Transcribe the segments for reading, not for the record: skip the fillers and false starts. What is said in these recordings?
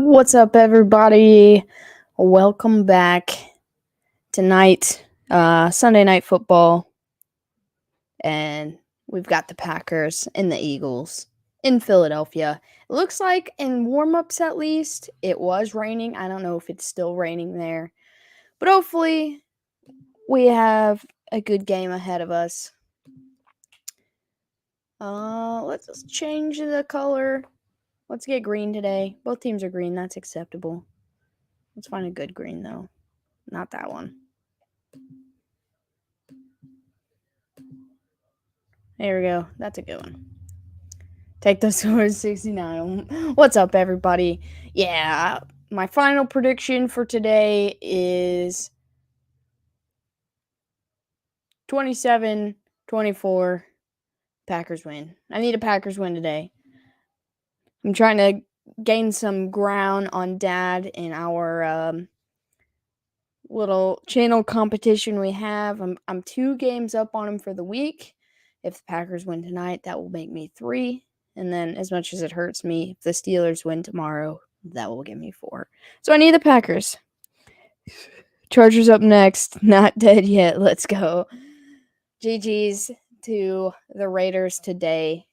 What's up, everybody? Welcome back tonight, Sunday Night Football, and we've got the Packers and the Eagles in Philadelphia. It looks like in warm-ups, at least, it was raining. I don't know if it's still raining there, but hopefully we have a good game ahead of us. Let's just change the color. Let's get green today. Both teams are green. That's acceptable. Let's find a good green, though. Not that one. There we go. That's a good one. Take the score 69. What's up, everybody? Yeah, my final prediction for today is 27-24. Packers win. I need a Packers win today. I'm trying to gain some ground on Dad in our little channel competition we have. I'm 2 games up on him for the week. If the Packers win tonight, that will make me 3. And then, as much as it hurts me, if the Steelers win tomorrow, that will give me 4. So I need the Packers. Chargers up next. Not dead yet. Let's go. GG's to the Raiders today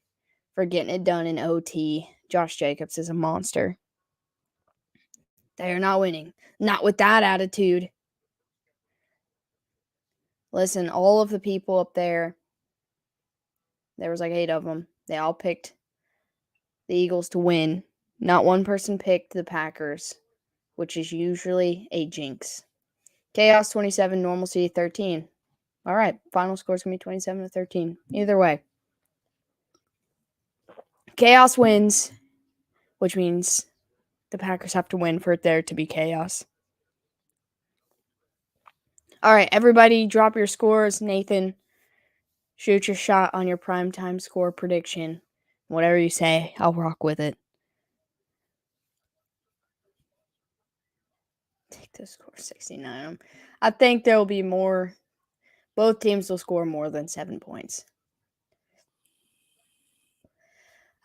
for getting it done in OT. Josh Jacobs is a monster. They are not winning. Not with that attitude. Listen, all of the people up there, there was like 8 of them. They all picked the Eagles to win. Not one person picked the Packers, which is usually a jinx. Chaos 27, normalcy 13. All right, final score is going to be 27-13. Either way. Chaos wins, which means the Packers have to win for it there to be chaos. All right, everybody drop your scores. Nathan, shoot your shot on your primetime score prediction. Whatever you say, I'll rock with it. Take the score 69. I think there will be more. Both teams will score more than 7 points.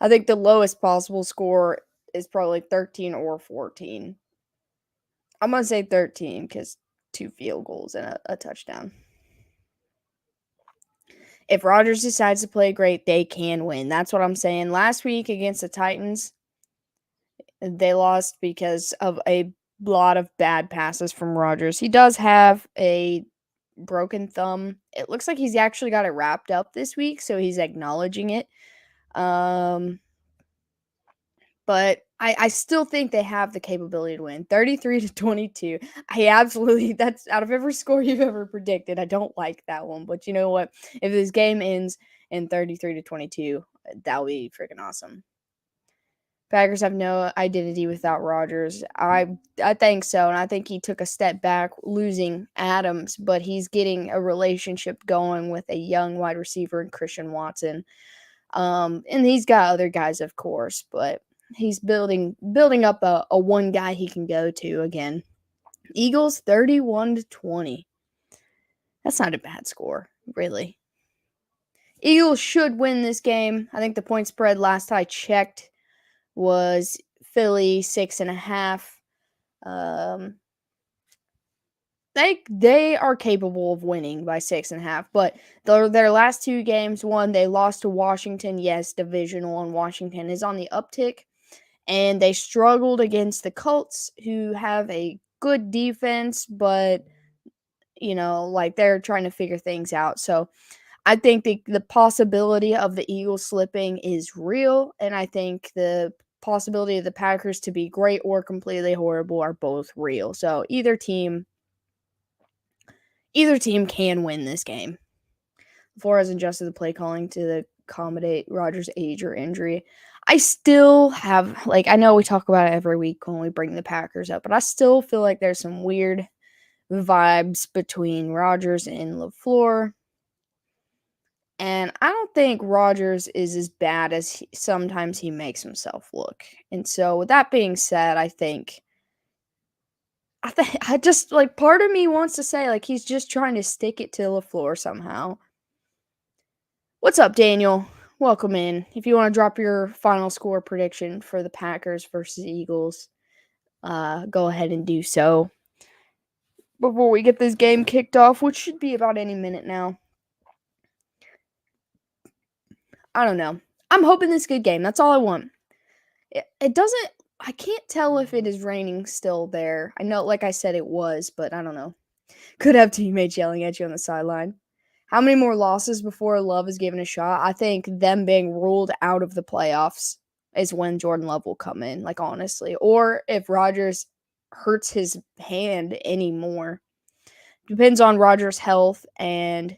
I think the lowest possible score is probably 13 or 14. I'm going to say 13 because 2 field goals and a touchdown. If Rodgers decides to play great, they can win. That's what I'm saying. Last week against the Titans, they lost because of a lot of bad passes from Rodgers. He does have a broken thumb. It looks like he's actually got it wrapped up this week, so he's acknowledging it. But I still think they have the capability to win. 33-22. That's out of every score you've ever predicted. I don't like that one. But you know what? If this game ends in 33-22, that'll be freaking awesome. Packers have no identity without Rodgers. I think so, and I think he took a step back losing Adams, but he's getting a relationship going with a young wide receiver in Christian Watson. And he's got other guys, of course, but he's building up a one guy he can go to again. Eagles 31-20. That's not a bad score, really. Eagles should win this game. I think the point spread last I checked was Philly 6.5. They are capable of winning by 6.5, but their last 2 games, one they lost to Washington. Yes, divisional, and Washington is on the uptick. And they struggled against the Colts, who have a good defense, but, they're trying to figure things out. So I think the possibility of the Eagles slipping is real, and I think the possibility of the Packers to be great or completely horrible are both real. So either team can win this game. Flores adjusted the play calling to accommodate Rodgers' age or injury. I still have, I know we talk about it every week when we bring the Packers up, but I still feel like there's some weird vibes between Rodgers and LaFleur. And I don't think Rodgers is as bad as sometimes he makes himself look. And so with that being said, I just, part of me wants to say, he's just trying to stick it to LaFleur somehow. What's up, Daniel? Welcome in. If you want to drop your final score prediction for the Packers versus Eagles, go ahead and do so before we get this game kicked off, which should be about any minute now. I don't know. I'm hoping this good game. That's all I want. It doesn't. I can't tell if it is raining still there. I know, like I said, it was, but I don't know. Could have teammates yelling at you on the sideline. How many more losses before Love is given a shot? I think them being ruled out of the playoffs is when Jordan Love will come in, like honestly. Or if Rodgers hurts his hand anymore. Depends on Rodgers' health and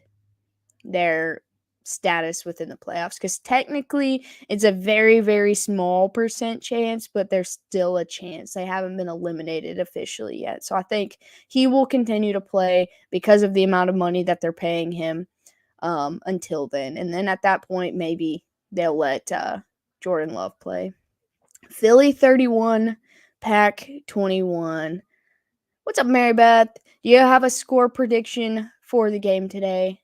their status within the playoffs, because technically it's a very, very small percent chance, but there's still a chance. They haven't been eliminated officially yet. So I think he will continue to play because of the amount of money that they're paying him until then. And then at that point, maybe they'll let Jordan Love play. Philly 31, Pack 21. What's up, Mary Beth? Do you have a score prediction for the game today?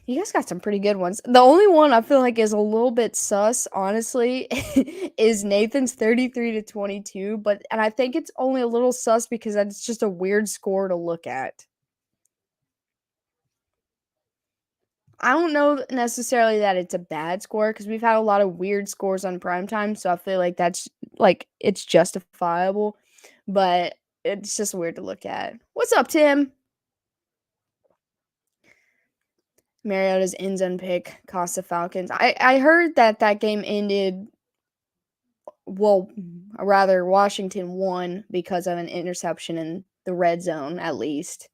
You guys got some pretty good ones. The only one I feel like is a little bit sus, honestly, is Nathan's 33-22, and I think it's only a little sus because it's just a weird score to look at. I don't know necessarily that it's a bad score because we've had a lot of weird scores on primetime, so I feel like that's like it's justifiable, but it's just weird to look at. What's up, Tim? Mariota's end zone pick cost the Falcons. I heard that game ended, well, rather Washington won because of an interception in the red zone, at least.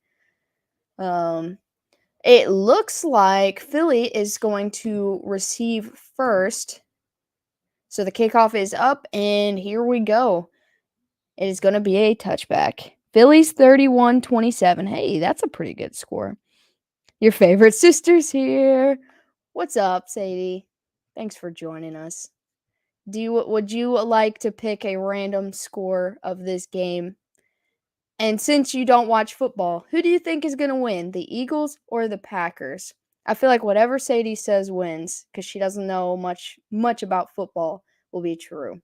It looks like Philly is going to receive first. So the kickoff is up, and here we go. It is going to be a touchback. Philly's 31-27. Hey, that's a pretty good score. Your favorite sister's here. What's up, Sadie? Thanks for joining us. Would you like to pick a random score of this game? And since you don't watch football, who do you think is going to win, the Eagles or the Packers? I feel like whatever Sadie says wins because she doesn't know much about football will be true.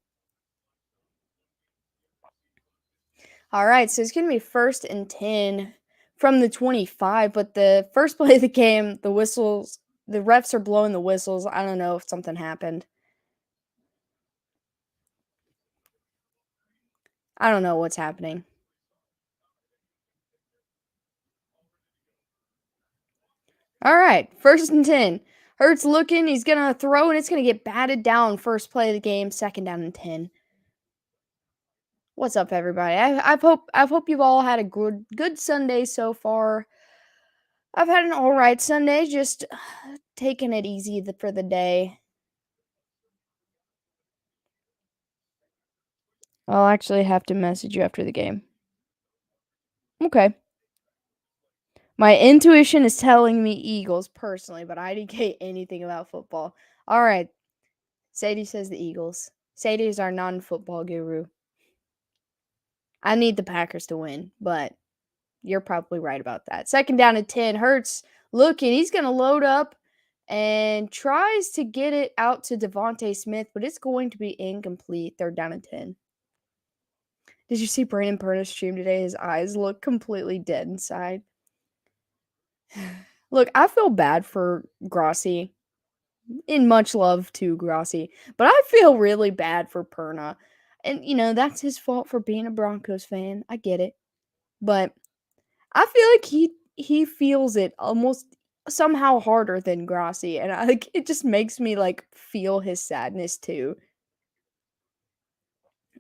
All right, so it's going to be 1st and 10 from the 25, but the first play of the game, the refs are blowing the whistles. I don't know if something happened. I don't know what's happening. All right, 1st and 10. Hurts looking, he's going to throw, and it's going to get batted down first play of the game, 2nd down and 10. What's up, everybody? I hope you've all had a good Sunday so far. I've had an all right Sunday, just taking it easy for the day. I'll actually have to message you after the game. Okay. My intuition is telling me Eagles personally, but I didn't get anything about football. All right. Sadie says the Eagles. Sadie is our non-football guru. I need the Packers to win, but you're probably right about that. 2nd down and 10. Hurts looking. He's going to load up and tries to get it out to Devontae Smith, but it's going to be incomplete. 3rd down and 10. Did you see Brandon Purna's stream today? His eyes look completely dead inside. Look, I feel bad for Grossi. In much love to Grossi, but I feel really bad for Perna. And, that's his fault for being a Broncos fan. I get it. But I feel like he feels it almost somehow harder than Grossi, and it just makes me feel his sadness too.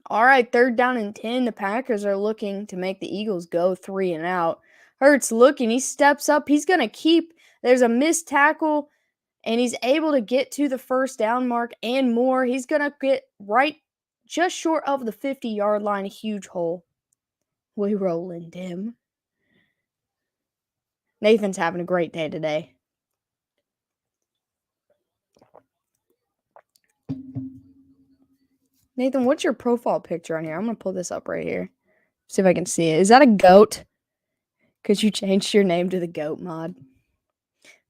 All right, 3rd down and 10. The Packers are looking to make the Eagles go 3 and out. Hurts looking, he steps up, he's gonna keep. There's a missed tackle, and he's able to get to the 1st down mark and more. He's gonna get right just short of the 50-yard line, a huge hole. We rolling, Dim. Nathan's having a great day today. Nathan, what's your profile picture on here? I'm going to pull this up right here. See if I can see it. Is that a goat? Because you changed your name to the goat mod.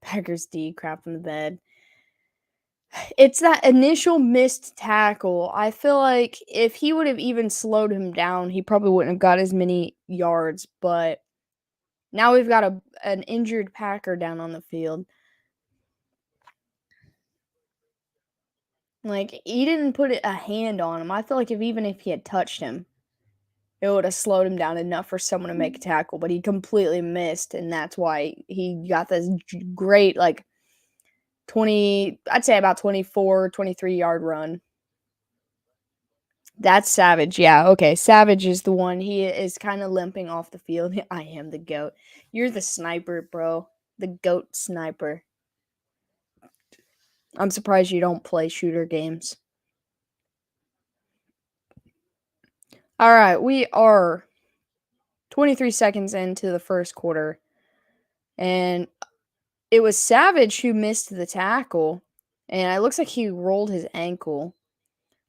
Packers D, crap in the bed. It's that initial missed tackle. I feel like if he would have even slowed him down, he probably wouldn't have got as many yards, but now we've got an injured Packer down on the field. Like, he didn't put a hand on him. I feel like if he had touched him, it would have slowed him down enough for someone to make a tackle, but he completely missed, and that's why he got this great, like, 20, I'd say about 24, 23-yard run. That's Savage, yeah, okay, Savage is the one. He is kinda limping off the field. I am the GOAT. You're the sniper, bro. The GOAT sniper. I'm surprised you don't play shooter games. Alright, we are 23 seconds into the first quarter, and it was Savage who missed the tackle, and it looks like he rolled his ankle,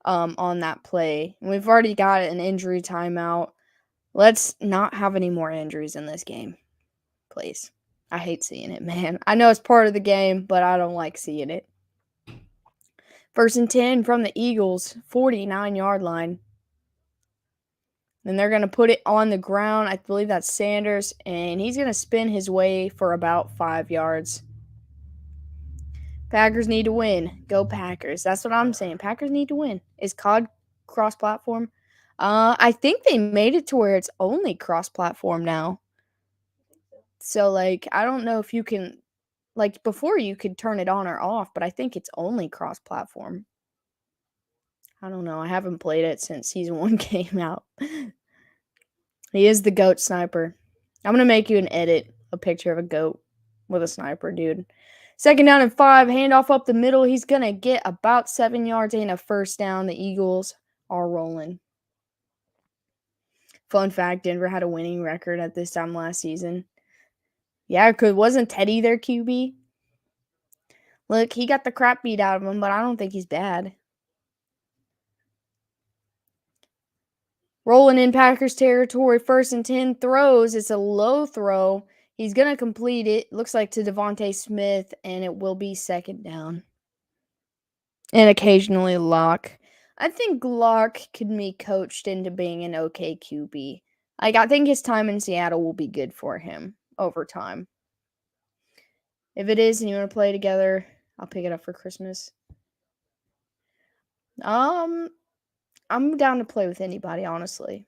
on that play. And we've already got an injury timeout. Let's not have any more injuries in this game, please. I hate seeing it, man. I know it's part of the game, but I don't like seeing it. 1st and 10 from the Eagles, 49-yard line. And they're going to put it on the ground. I believe that's Sanders, and he's going to spin his way for about 5 yards. Packers need to win. Go Packers. That's what I'm saying. Packers need to win. Is COD cross-platform? I think they made it to where it's only cross-platform now. So, like, I don't know if you can, like, before you could turn it on or off, but I think it's only cross-platform. I don't know. I haven't played it since Season 1 came out. He is the GOAT sniper. I'm going to make you an edit, a picture of a GOAT with a sniper, dude. 2nd down and 5, handoff up the middle. He's going to get about 7 yards and a first down. The Eagles are rolling. Fun fact, Denver had a winning record at this time last season. Yeah, because wasn't Teddy their QB? Look, he got the crap beat out of him, but I don't think he's bad. Rolling in Packers territory, 1st and 10, throws. It's a low throw. He's going to complete it. Looks like to Devontae Smith, and it will be 2nd down. And occasionally Locke. I think Locke could be coached into being an okay QB. Like, I think his time in Seattle will be good for him over time. If it is and you want to play together, I'll pick it up for Christmas. I'm down to play with anybody, honestly.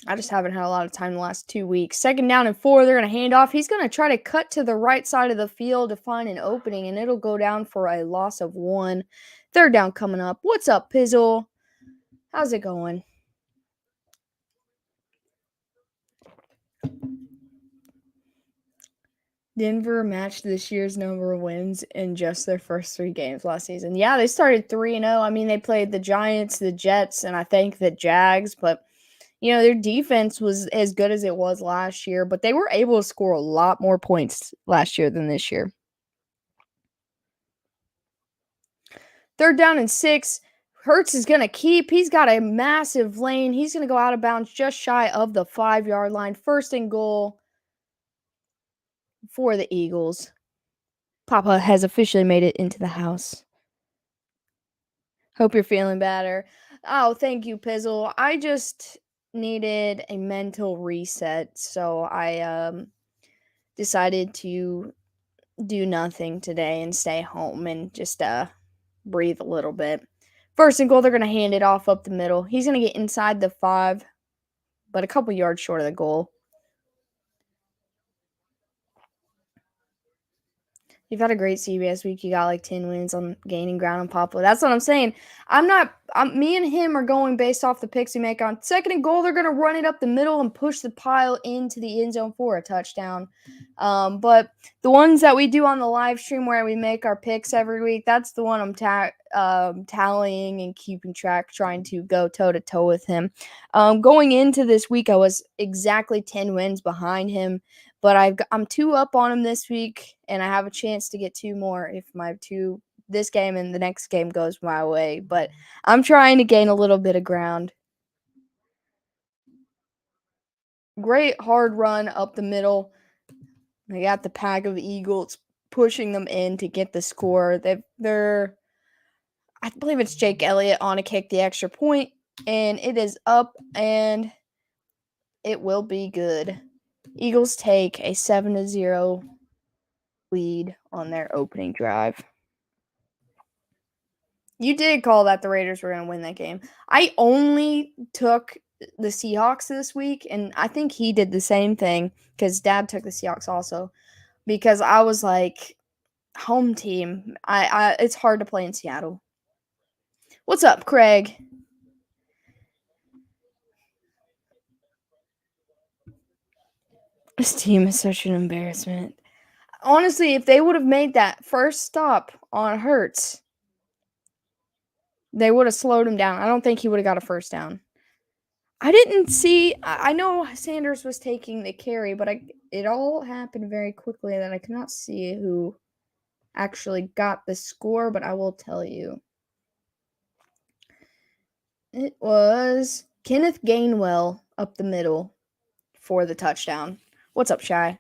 I just haven't had a lot of time the last 2 weeks. 2nd down and 4, they're going to hand off. He's going to try to cut to the right side of the field to find an opening, and it'll go down for a loss of 1. 3rd down coming up. What's up, Pizzle? How's it going? Denver matched this year's number of wins in just their first 3 games last season. Yeah, they started 3-0. I mean, they played the Giants, the Jets, and I think the Jags, but their defense was as good as it was last year, but they were able to score a lot more points last year than this year. 3rd down and 6. Hurts is going to keep. He's got a massive lane. He's going to go out of bounds just shy of the 5-yard line. 1st and goal for the Eagles. Papa has officially made it into the house. Hope you're feeling better. Oh, thank you, Pizzle. I just needed a mental reset, so I decided to do nothing today and stay home and just breathe a little bit. 1st and goal, they're going to hand it off up the middle. He's going to get inside the 5, but a couple yards short of the goal. You've had a great CBS week. You got like 10 wins on gaining ground on Papa. That's what I'm saying. Me and him are going based off the picks we make on 2nd and goal. They're going to run it up the middle and push the pile into the end zone for a touchdown. But the ones that we do on the live stream where we make our picks every week, that's the one I'm tallying and keeping track, trying to go toe-to-toe with him. Going into this week, I was exactly 10 wins behind him. But I'm 2 up on him this week, and I have a chance to get 2 more if this game and the next game goes my way. But I'm trying to gain a little bit of ground. Great hard run up the middle. I got the pack of the Eagles pushing them in to get the score. They're I believe it's Jake Elliott on a kick the extra point, and it is up, and it will be good. Eagles take a 7-0 lead on their opening drive. You did call that the Raiders were going to win that game. I only took the Seahawks this week, and I think he did the same thing because Dad took the Seahawks also. Because I was like, home team. It's hard to play in Seattle. What's up, Craig? This team is such an embarrassment. Honestly, if they would have made that first stop on Hurts, they would have slowed him down. I don't think he would have got a first down. I didn't see. I know Sanders was taking the carry, but it all happened very quickly that I could not see who actually got the score. But I will tell you, it was Kenneth Gainwell up the middle for the touchdown. What's up, Shy?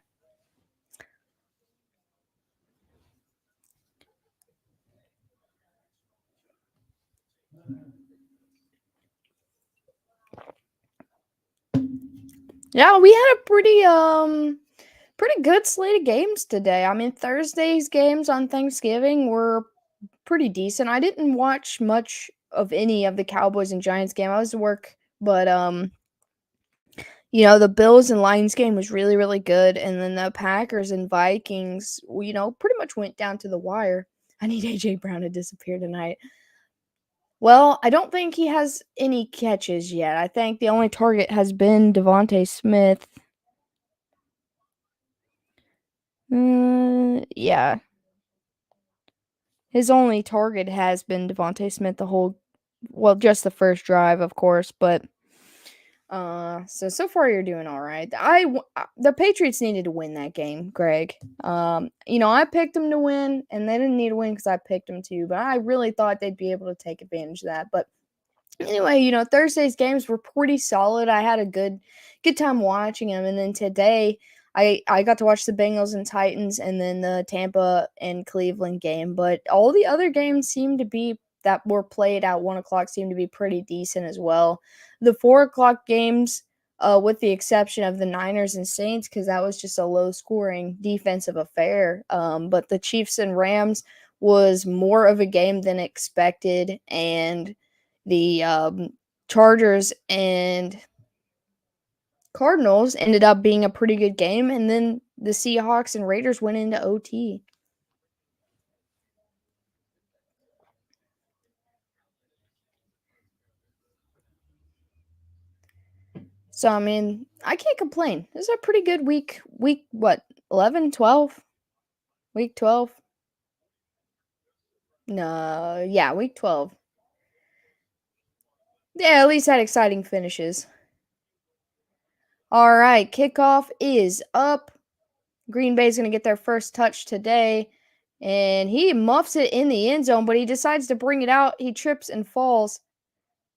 Yeah, we had a pretty good slate of games today. I mean, Thursday's games on Thanksgiving were pretty decent. I didn't watch much of any of the Cowboys and Giants game. I was at work, but the Bills and Lions game was really, really good, and then the Packers and Vikings, pretty much went down to the wire. I need AJ Brown to disappear tonight. Well, I don't think he has any catches yet. I think the only target has been Devontae Smith. Yeah. His only target has been Devontae Smith just the first drive, of course, but so far you're doing all right. The Patriots needed to win that game, Greg. I picked them to win, and they didn't need to win because I picked them to, but I really thought they'd be able to take advantage of that. But anyway, Thursday's games were pretty solid. I had a good time watching them, and then today I got to watch the Bengals and Titans, and then the Tampa and Cleveland game. But all the other games that were played at 1:00 seemed to be pretty decent as well. The 4:00 games, with the exception of the Niners and Saints, because that was just a low-scoring defensive affair. But the Chiefs and Rams was more of a game than expected, and the Chargers and Cardinals ended up being a pretty good game, and then the Seahawks and Raiders went into OT. So, I mean, I can't complain. This is a pretty good week. Week, what, 11, 12? Week 12? No, yeah, week 12. Yeah, at least had exciting finishes. All right, kickoff is up. Green Bay's going to get their first touch today, and he muffs it in the end zone, but he decides to bring it out. He trips and falls,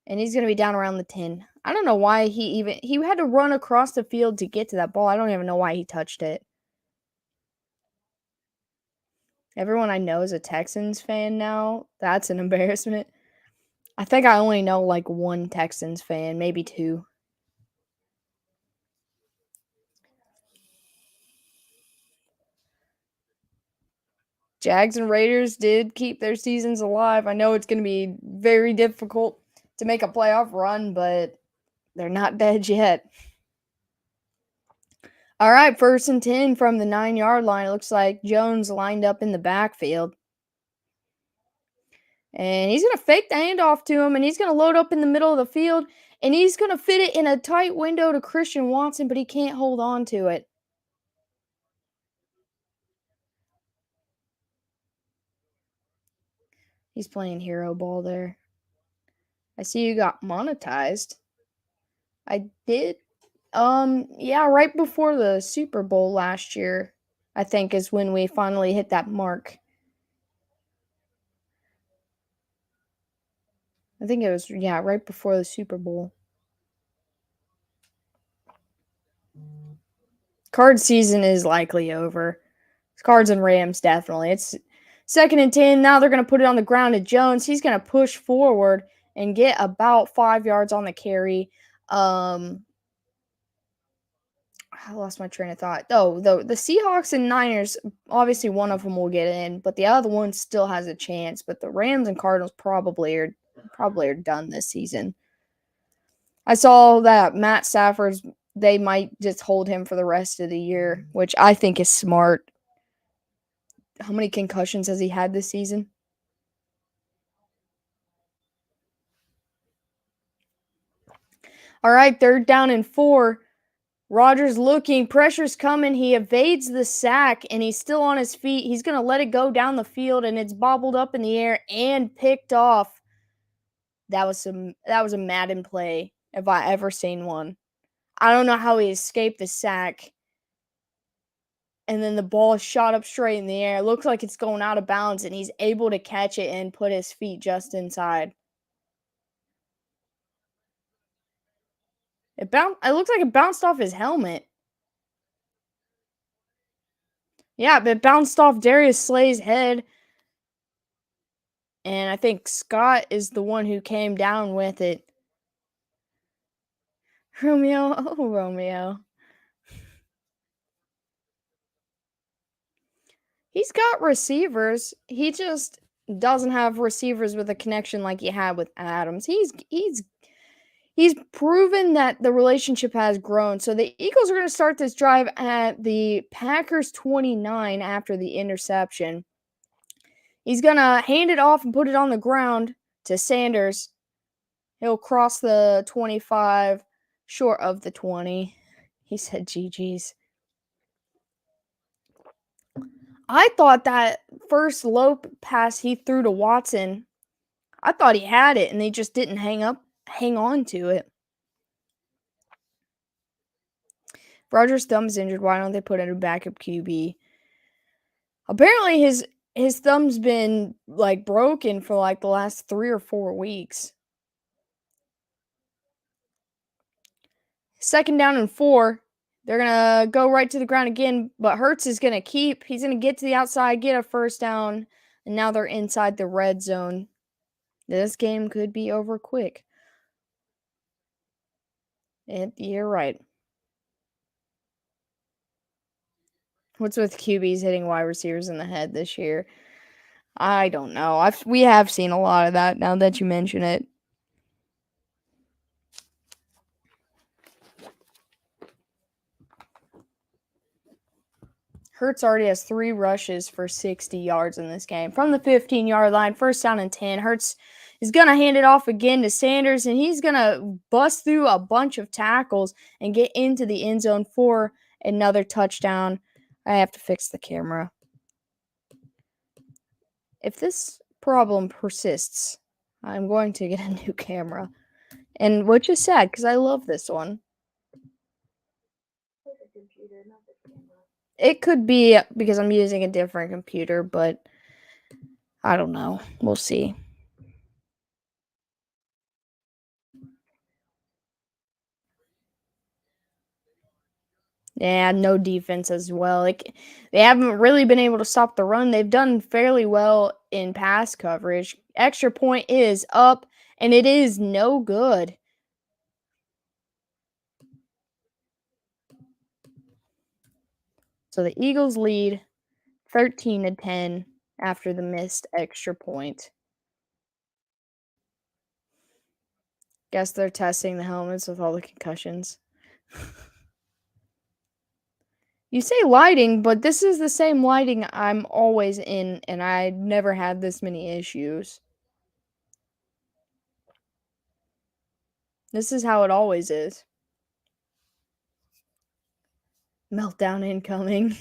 and he's going to be down around the 10. I don't know why he had to run across the field to get to that ball. I don't even know why he touched it. Everyone I know is a Texans fan now. That's an embarrassment. I think I only know like one Texans fan, maybe two. Jags and Raiders did keep their seasons alive. I know it's going to be very difficult to make a playoff run, but they're not dead yet. All right, 1st and 10 from the 9-yard line. It looks like Jones lined up in the backfield. And he's going to fake the handoff to him, and he's going to load up in the middle of the field, and he's going to fit it in a tight window to Christian Watson, but he can't hold on to it. He's playing hero ball there. I see you got monetized. I did. Yeah, right before the Super Bowl last year, I think is when we finally hit that mark. I think it was, yeah, right before the Super Bowl. Card season is likely over. Cards and Rams, definitely. It's 2nd and 10. Now they're going to put it on the ground to Jones. He's going to push forward and get about 5 yards on the carry. I lost my train of thought. Oh, the Seahawks and Niners, obviously one of them will get in, but the other one still has a chance. But the Rams and Cardinals probably are done this season. I saw that Matt Stafford's they might just hold him for the rest of the year, which I think is smart. How many concussions has he had this season? All right, 3rd down and 4. Rodgers looking, pressure's coming. He evades the sack, and he's still on his feet. He's going to let it go down the field, and it's bobbled up in the air and picked off. That was a Madden play if I ever seen one. I don't know how he escaped the sack. And then the ball shot up straight in the air. It looks like it's going out of bounds, and he's able to catch it and put his feet just inside. It looks like it bounced off his helmet. Yeah, but it bounced off Darius Slay's head. And I think Scott is the one who came down with it. Romeo, oh Romeo. He's got receivers. He just doesn't have receivers with a connection like he had with Adams. He's proven that the relationship has grown. So the Eagles are going to start this drive at the Packers 29 after the interception. He's going to hand it off and put it on the ground to Sanders. He'll cross the 25, short of the 20. He said GG's. I thought that first low pass he threw to Watson, I thought he had it, and they just didn't hang on to it. If Rodgers' thumb's injured, why don't they put in a backup QB? Apparently his thumb's been like broken for like the last 3 or 4 weeks. 2nd down and 4. They're going to go right to the ground again, but Hurts is going to keep. He's going to get to the outside, get a 1st down, and now they're inside the red zone. This game could be over quick. You're right. What's with QBs hitting wide receivers in the head this year? I don't know. We have seen a lot of that now that you mention it. Hurts already has 3 rushes for 60 yards in this game. From the 15-yard line, 1st down and 10. Hurts is going to hand it off again to Sanders, and he's going to bust through a bunch of tackles and get into the end zone for another touchdown. I have to fix the camera. If this problem persists, I'm going to get a new camera. And which is sad, because I love this one. It could be because I'm using a different computer, but I don't know. We'll see. Yeah, no defense as well. They haven't really been able to stop the run. They've done fairly well in pass coverage. Extra point is up, and it is no good. So the Eagles lead 13-10 after the missed extra point. Guess they're testing the helmets with all the concussions. You say lighting, but this is the same lighting I'm always in, and I never had this many issues. This is how it always is. Meltdown incoming.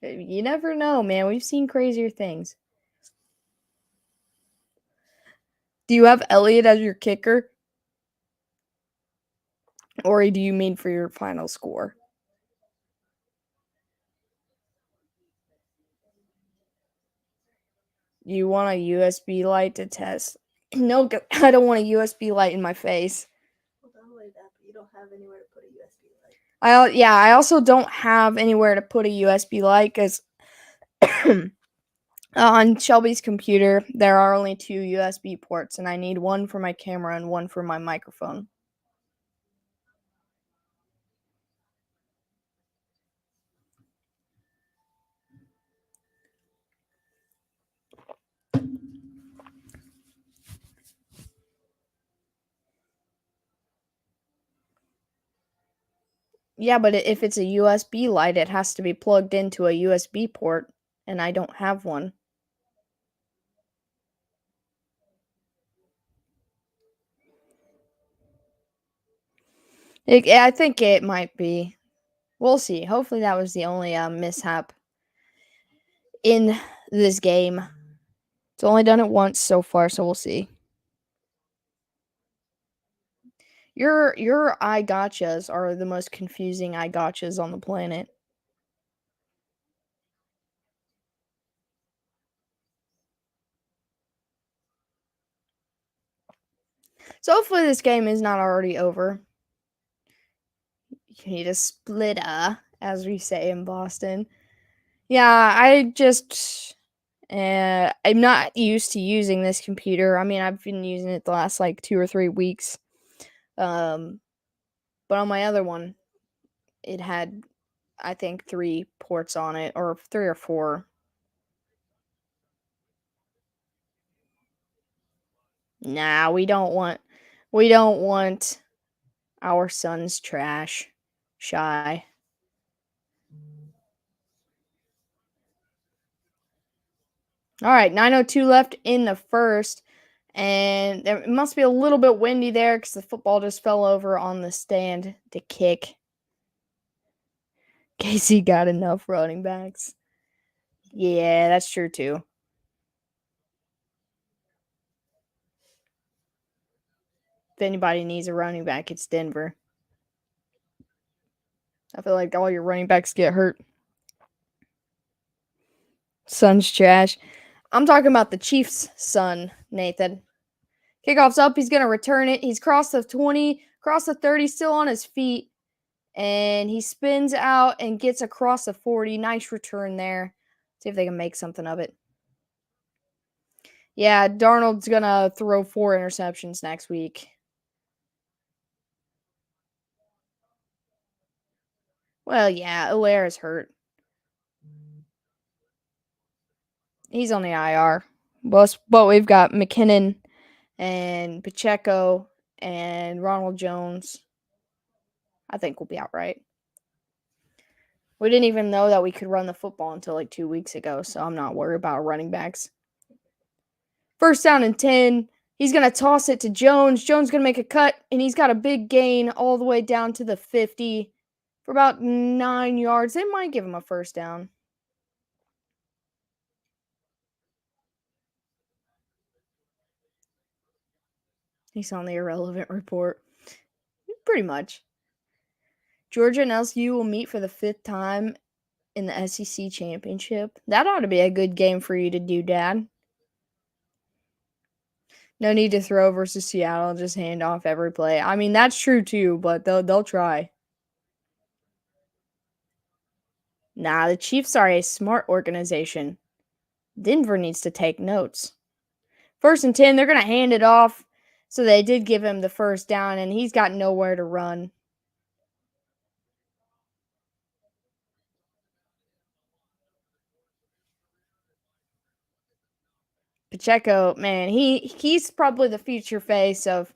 You never know, man. We've seen crazier things. Do you have Elliott as your kicker? Or do you mean for your final score? You want a USB light to test? No, I don't want a USB light in my face. Well, don't worry that, but you don't have anywhere to put a USB light. I also don't have anywhere to put a USB light because On Shelby's computer, there are only 2 USB ports, and I need one for my camera and one for my microphone. Yeah, but if it's a USB light, it has to be plugged into a USB port, and I don't have one. I think it might be. We'll see. Hopefully, that was the only mishap in this game. It's only done it once so far, so we'll see. Your eye gotchas are the most confusing eye gotchas on the planet. So hopefully this game is not already over. You need a splitter, as we say in Boston. Yeah, I'm not used to using this computer. I mean, I've been using it the last like 2 or 3 weeks. Um, but on my other one, it had I think 3 ports on it, or 3 or 4. Nah, we don't want our son's trash. Shy. All right, 9:02 left in the first, and it must be a little bit windy there because the football just fell over on the stand to kick. Casey got enough running backs. Yeah, that's true too. If anybody needs a running back, it's Denver. I feel like all your running backs get hurt. Son's trash. I'm talking about the Chiefs' son, Nathan. Kickoff's up. He's going to return it. He's crossed the 20, crossed the 30, still on his feet. And he spins out and gets across the 40. Nice return there. See if they can make something of it. Yeah, Darnold's going to throw 4 interceptions next week. Well, yeah, Alaire's hurt. He's on the IR. But we've got McKinnon and Pacheco and Ronald Jones. I think we'll be all right. We didn't even know that we could run the football until like 2 weeks ago, so I'm not worried about running backs. First down and 10. He's going to toss it to Jones. Jones going to make a cut, and he's got a big gain all the way down to the 50 for about 9 yards. They might give him a first down. He's on the irrelevant report. Pretty much. Georgia and LSU will meet for the 5th time in the SEC championship. That ought to be a good game for you to do, Dad. No need to throw versus Seattle, just hand off every play. I mean, that's true too, but they'll try. Nah, the Chiefs are a smart organization. Denver needs to take notes. First and 10, they're going to hand it off. So they did give him the first down, and he's got nowhere to run. Pacheco, man, he's probably the future face of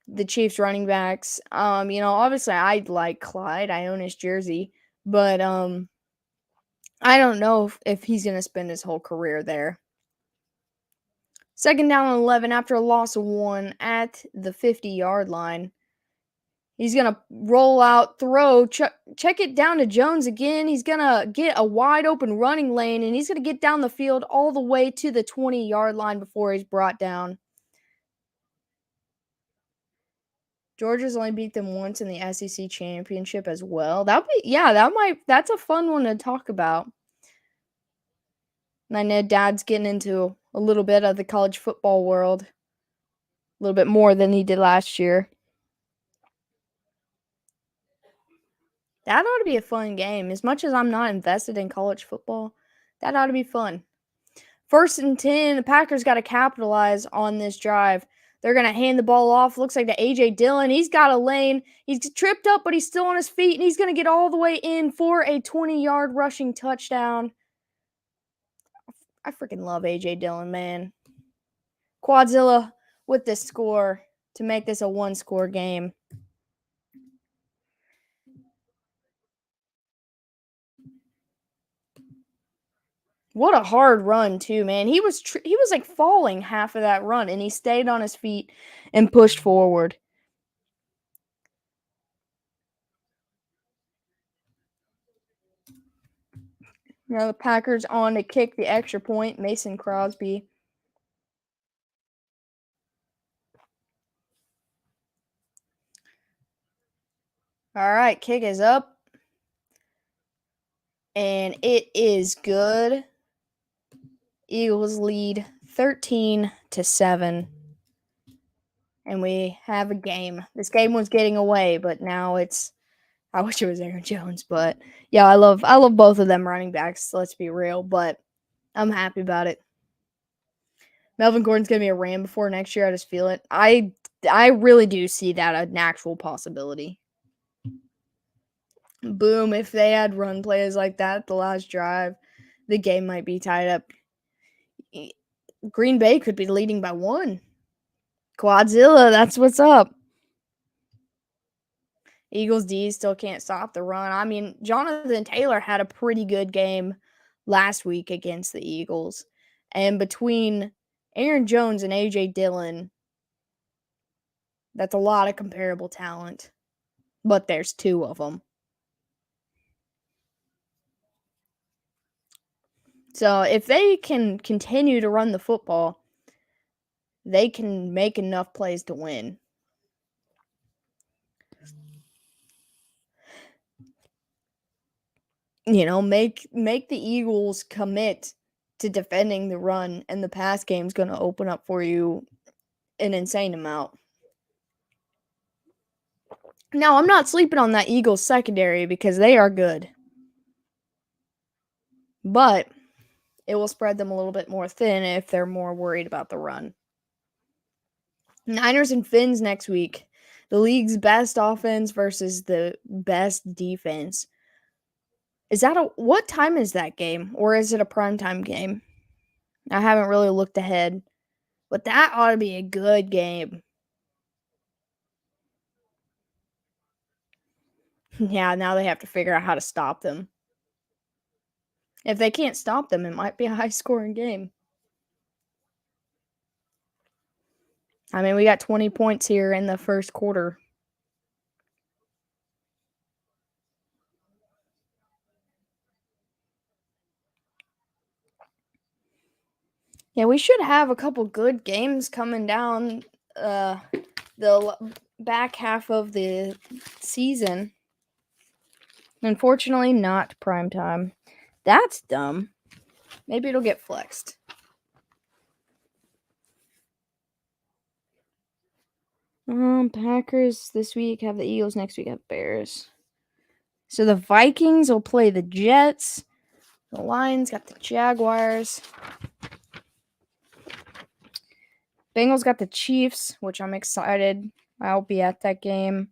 the Chiefs running backs. Obviously I like Clyde. I own his jersey, but I don't know if he's going to spend his whole career there. Second down and 11 after a loss of 1 at the 50-yard line. He's going to roll out, throw, check it down to Jones again. He's going to get a wide open running lane, and he's going to get down the field all the way to the 20-yard line before he's brought down. Georgia's only beat them once in the SEC championship as well. That's a fun one to talk about. And I know Dad's getting into a little bit of the college football world. A little bit more than he did last year. That ought to be a fun game. As much as I'm not invested in college football, That ought to be fun. 1st and 10, the Packers got to capitalize on this drive. They're going to hand the ball off. Looks like to A.J. Dillon. He's got a lane. He's tripped up, but he's still on his feet, and he's going to get all the way in for a 20-yard rushing touchdown. I freaking love A.J. Dillon, man. Quadzilla with the score to make this a one-score game. What a hard run too, man. He was like falling half of that run, and he stayed on his feet and pushed forward. Now the Packers on to kick the extra point. Mason Crosby. All right, kick is up. And it is good. Eagles lead 13-7. And we have a game. This game was getting away, but now it's I wish it was Aaron Jones, but yeah, I love both of them running backs, let's be real, but I'm happy about it. Melvin Gordon's going to be a Ram before next year. I just feel it. I really do see that an actual possibility. Boom, if they had run plays like that at the last drive, the game might be tied up. Green Bay could be leading by 1. Quadzilla, that's what's up. Eagles D still can't stop the run. I mean, Jonathan Taylor had a pretty good game last week against the Eagles. And between Aaron Jones and A.J. Dillon, that's a lot of comparable talent. But there's 2 of them. So if they can continue to run the football, they can make enough plays to win. You know, make the Eagles commit to defending the run, and the pass game's going to open up for you an insane amount. Now, I'm not sleeping on that Eagles secondary because they are good. But it will spread them a little bit more thin if they're more worried about the run. Niners and Finns next week. The league's best offense versus the best defense. What time is that game? Or is it a primetime game? I haven't really looked ahead. But that ought to be a good game. Yeah, now they have to figure out how to stop them. If they can't stop them, it might be a high-scoring game. I mean, we got 20 points here in the first quarter. Yeah, we should have a couple good games coming down the back half of the season. Unfortunately, not prime time. That's dumb. Maybe it'll get flexed. Packers this week have the Eagles. Next week have Bears. So the Vikings will play the Jets. The Lions got the Jaguars. Bengals got the Chiefs, which I'm excited. I'll be at that game.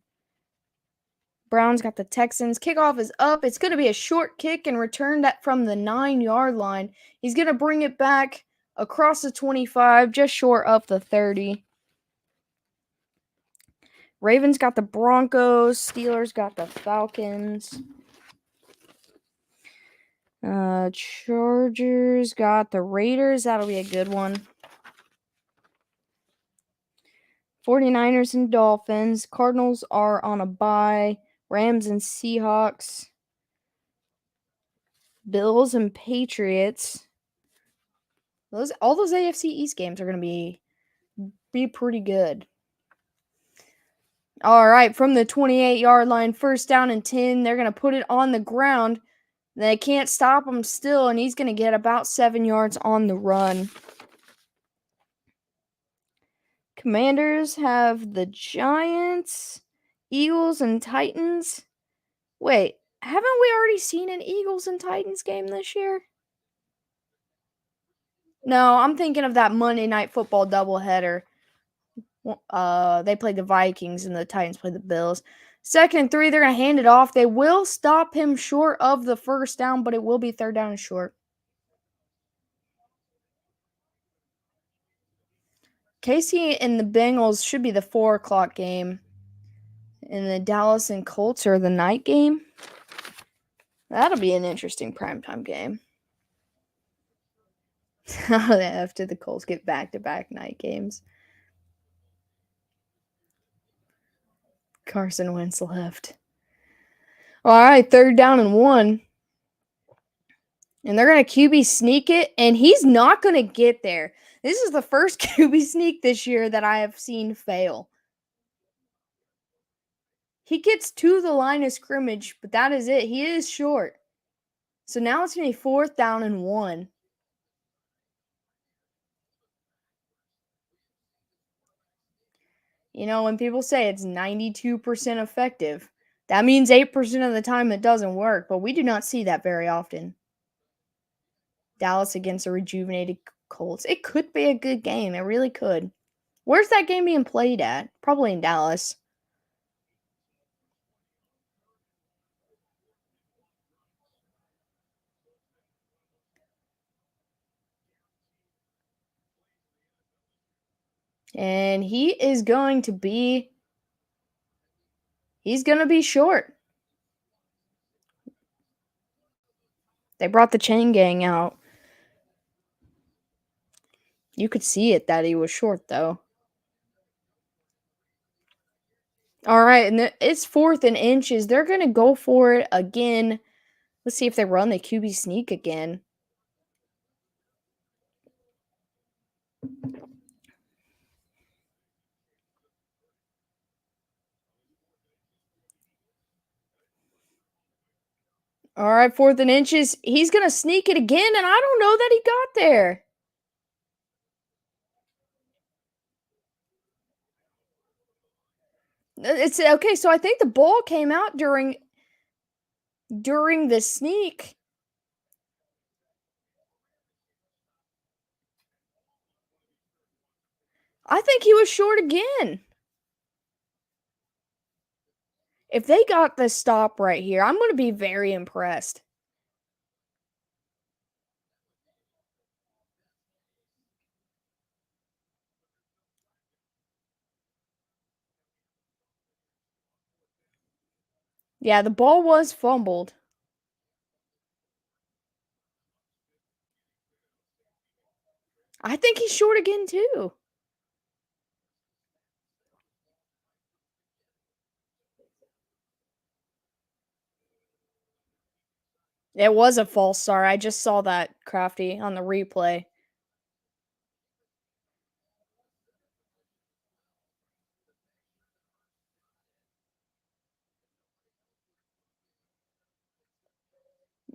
Browns got the Texans. Kickoff is up. It's going to be a short kick and return that from the 9-yard line. He's going to bring it back across the 25, just short of the 30. Ravens got the Broncos. Steelers got the Falcons. Chargers got the Raiders. That'll be a good one. 49ers and Dolphins. Cardinals are on a bye. Rams and Seahawks. Bills and Patriots. All those AFC East games are going to be pretty good. All right, from the 28-yard line, 1st down and 10. They're going to put it on the ground. They can't stop him still, and he's going to get about 7 yards on the run. Commanders have the Giants, Eagles, and Titans. Wait, haven't we already seen an Eagles and Titans game this year? No, I'm thinking of that Monday Night Football doubleheader. They played the Vikings and the Titans played the Bills. 2nd and 3, they're going to hand it off. They will stop him short of the first down, but it will be 3rd down and short. KC and the Bengals should be the 4 o'clock game. And the Dallas and Colts are the night game. That'll be an interesting primetime game. After the Colts get back-to-back night games. Carson Wentz left. All right, 3rd down and 1. And they're going to QB sneak it, and he's not going to get there. This is the first QB sneak this year that I have seen fail. He gets to the line of scrimmage, but that is it. He is short. So now it's going to be 4th down and 1. You know, when people say it's 92% effective, that means 8% of the time it doesn't work, but we do not see that very often. Dallas against a rejuvenated Colts. It could be a good game. It really could. Where's that game being played at? Probably in Dallas. And he's going to be short. They brought the chain gang out. You could see it that he was short, though. All right, and it's 4th and inches. They're going to go for it again. Let's see if they run the QB sneak again. All right, 4th and inches. He's going to sneak it again, and I don't know that he got there. It's okay, so I think the ball came out during the sneak. I think he was short again. If they got this stop right here, I'm going to be very impressed. Yeah, the ball was fumbled. I think he's short again, too. It was a false start. I just saw that, Crafty, on the replay.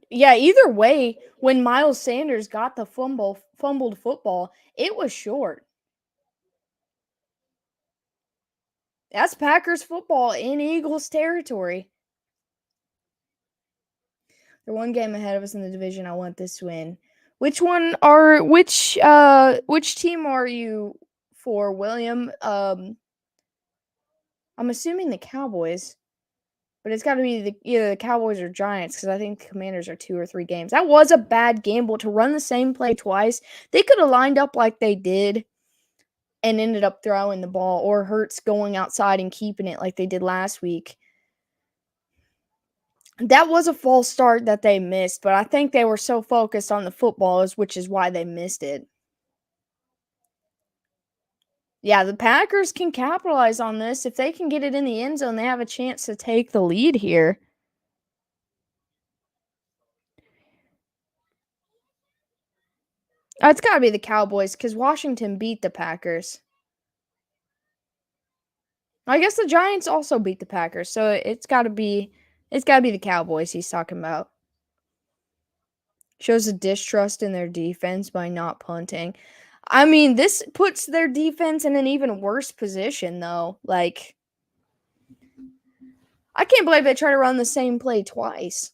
Yeah, either way, when Miles Sanders got the fumbled football, it was short. That's Packers football in Eagles territory. They're one game ahead of us in the division. I want this win. Which team are you for, William? I'm assuming the Cowboys. But it's got to be either the Cowboys or Giants because I think the Commanders are 2 or 3 games. That was a bad gamble to run the same play twice. They could have lined up like they did and ended up throwing the ball, or Hurts going outside and keeping it like they did last week. That was a false start that they missed, but I think they were so focused on the footballs, which is why they missed it. Yeah, the Packers can capitalize on this. If they can get it in the end zone, they have a chance to take the lead here. It's got to be the Cowboys because Washington beat the Packers. I guess the Giants also beat the Packers, so it's got to be the Cowboys he's talking about. Shows a distrust in their defense by not punting. I mean, this puts their defense in an even worse position, though. Like, I can't believe they try to run the same play twice.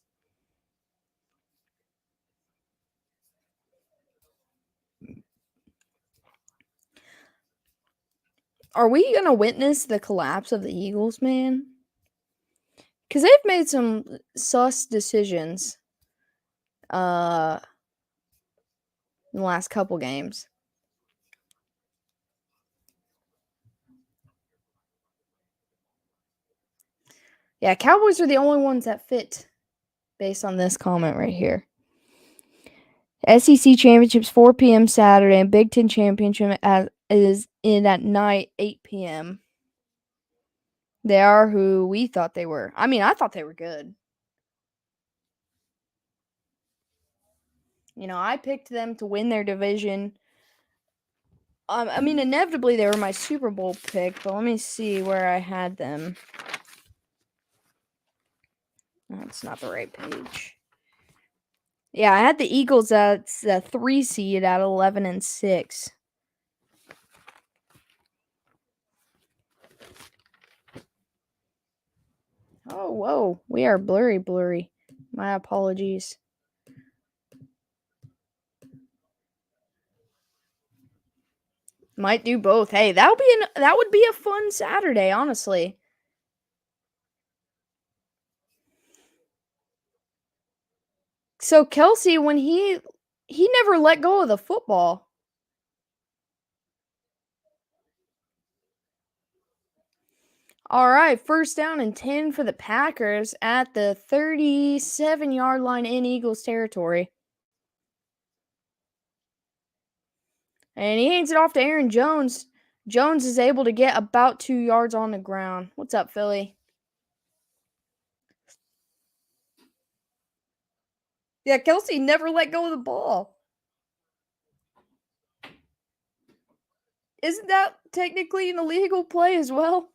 Are we gonna witness the collapse of the Eagles, man? Because they've made some sus decisions uh in the last couple games. Yeah, Cowboys are the only ones that fit based on this comment right here. SEC Championships 4 p.m. Saturday and Big Ten Championship is in at night 8 p.m. They are who we thought they were. I mean, I thought they were good. You know, I picked them to win their division. I mean, inevitably they were my Super Bowl pick, but let me see where I had them. That's not the right page. Yeah, I had the Eagles at the 3 seed at 11-6. Oh, whoa. We are blurry. My apologies. Might do both. Hey, that would be a fun Saturday, honestly. So Kelsey, when he never let go of the football. All right, first down and 10 for the Packers at the 37-yard line in Eagles territory. And he hands it off to Aaron Jones. Jones is able to get about 2 yards on the ground. What's up, Philly? Yeah, Kelsey never let go of the ball. Isn't that technically an illegal play as well?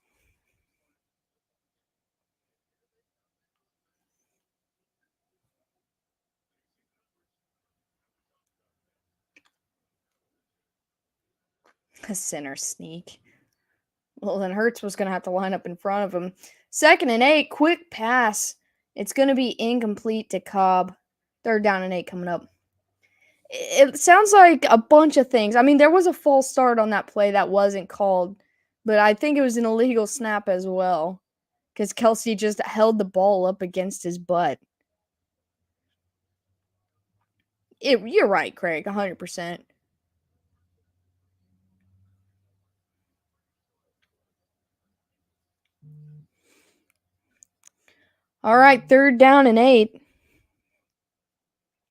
A center sneak. Well, then Hurts was going to have to line up in front of him. 2nd and 8, quick pass. It's going to be incomplete to Cobb. 3rd down and 8 coming up. It sounds like a bunch of things. I mean, there was a false start on that play that wasn't called, but I think it was an illegal snap as well because Kelsey just held the ball up against his butt. You're right, Craig, 100%. All right, 3rd down and 8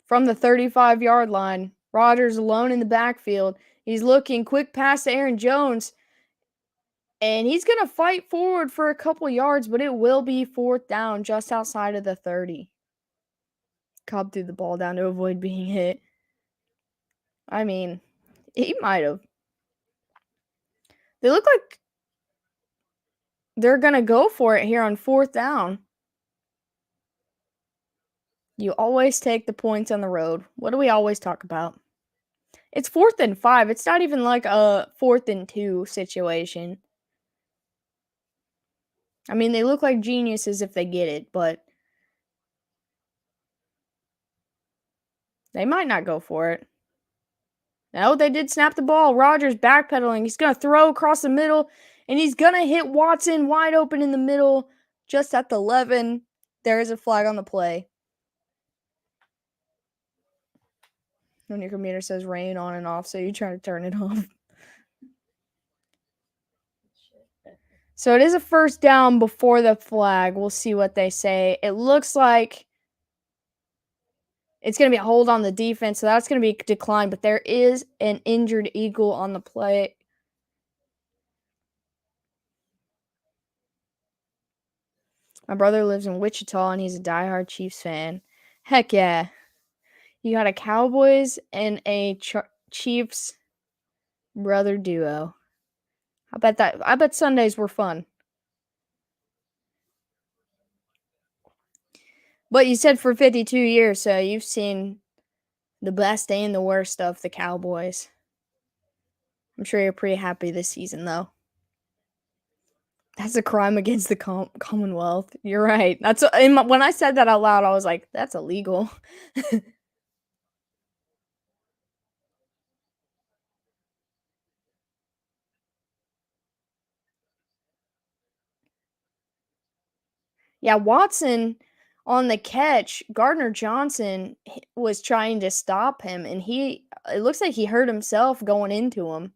from the 35-yard line. Rodgers alone in the backfield. He's looking, quick pass to Aaron Jones, and he's going to fight forward for a couple yards, but it will be 4th down just outside of the 30. Cobb threw the ball down to avoid being hit. I mean, he might have. They look like they're going to go for it here on 4th down. You always take the points on the road. What do we always talk about? It's 4th and 5. It's not even like a 4th and 2 situation. I mean, they look like geniuses if they get it, but they might not go for it. No, they did snap the ball. Rodgers backpedaling. He's going to throw across the middle, and he's going to hit Watson wide open in the middle just at the 11. There is a flag on the play. When your computer says rain on and off, so you try to turn it off. So it is a 1st down before the flag. We'll see what they say. It looks like it's going to be a hold on the defense, so that's going to be declined, but there is an injured Eagle on the play. My brother lives in Wichita, and he's a diehard Chiefs fan. Heck yeah. You got a Cowboys and a Chiefs brother duo. I bet Sundays were fun. But you said for 52 years, so you've seen the best and the worst of the Cowboys. I'm sure you're pretty happy this season, though. That's a crime against the Commonwealth. You're right. When I said that out loud, I was like, that's illegal. Yeah, Watson on the catch, Gardner Johnson was trying to stop him, and it looks like he hurt himself going into him.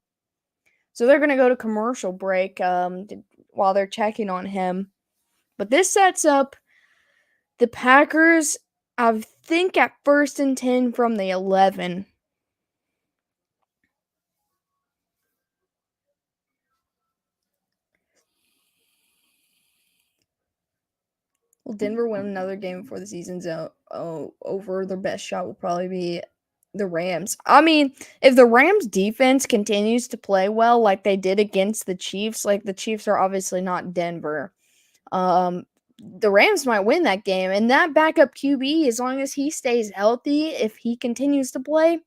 So they're going to go to commercial break while they're checking on him. But this sets up the Packers, I think, at 1st and 10 from the 11. Will Denver win another game before the season's over? Their best shot will probably be the Rams. I mean, if the Rams defense continues to play well like they did against the Chiefs, like the Chiefs are obviously not Denver. The Rams might win that game, and that backup QB, as long as he stays healthy, if he continues to play,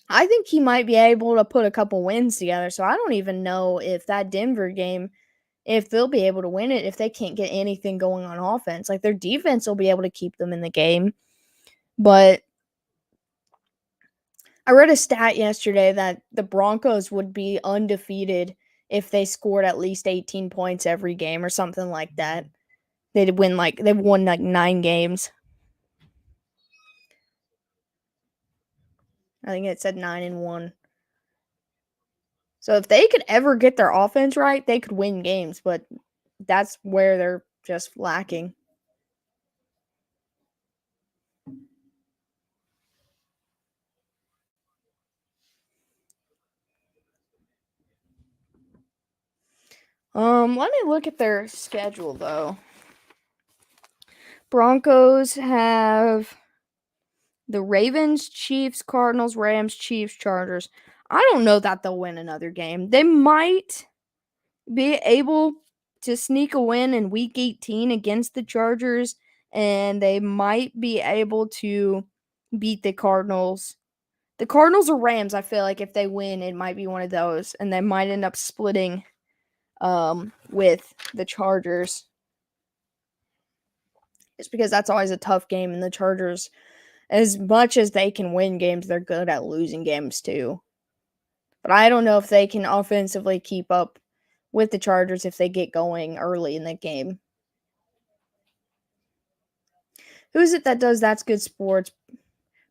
I think he might be able to put a couple wins together. So I don't even know if that Denver game, if they'll be able to win it if they can't get anything going on offense. Like their defense will be able to keep them in the game. But I read a stat yesterday that the Broncos would be undefeated if they scored at least 18 points every game or something like that. They've won like 9 games. I think it said 9-1. So if they could ever get their offense right, they could win games, but that's where they're just lacking. Let me look at their schedule though. Broncos have the Ravens, Chiefs, Cardinals, Rams, Chiefs, Chargers. I don't know that they'll win another game. They might be able to sneak a win in week 18 against the Chargers, and they might be able to beat the Cardinals. The Cardinals or Rams, I feel like if they win, it might be one of those, and they might end up splitting with the Chargers. Just because that's always a tough game, and the Chargers, as much as they can win games, they're good at losing games too. But I don't know if they can offensively keep up with the Chargers if they get going early in the game. Who is it that does That's Good Sports?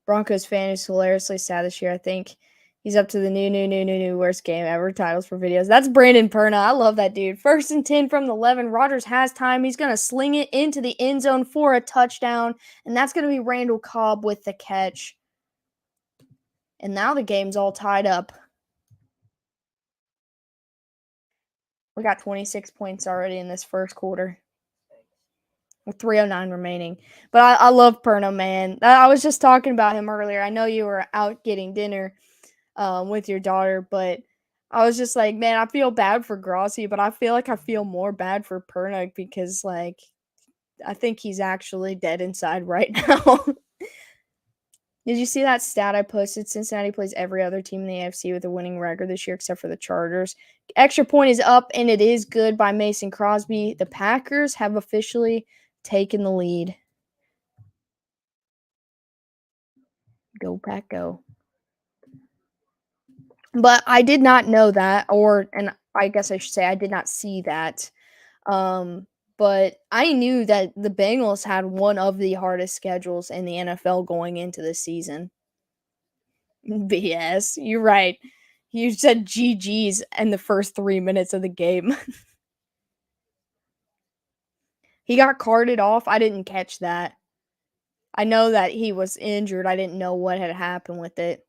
Broncos fan is hilariously sad this year. I think he's up to the new worst game ever titles for videos. That's Brandon Perna. I love that dude. 1st and 10 from the 11. Rodgers has time. He's going to sling it into the end zone for a touchdown, and that's going to be Randall Cobb with the catch. And now the game's all tied up. We got 26 points already in this first quarter with 3:09 remaining. But I love Perna, man. I was just talking about him earlier. I know you were out getting dinner with your daughter, but I was just like, man, I feel bad for Grossi, but I feel like I feel more bad for Perna because, like, I think he's actually dead inside right now. Did you see that stat I posted? Cincinnati plays every other team in the AFC with a winning record this year except for the Chargers. Extra point is up, and it is good by Mason Crosby. The Packers have officially taken the lead. Go, Pack, go. But I did not know that, and I guess I should say I did not see that. But I knew that the Bengals had one of the hardest schedules in the NFL going into this season. BS. You're right. You said GG's in the first 3 minutes of the game. He got carted off. I didn't catch that. I know that he was injured. I didn't know what had happened with it.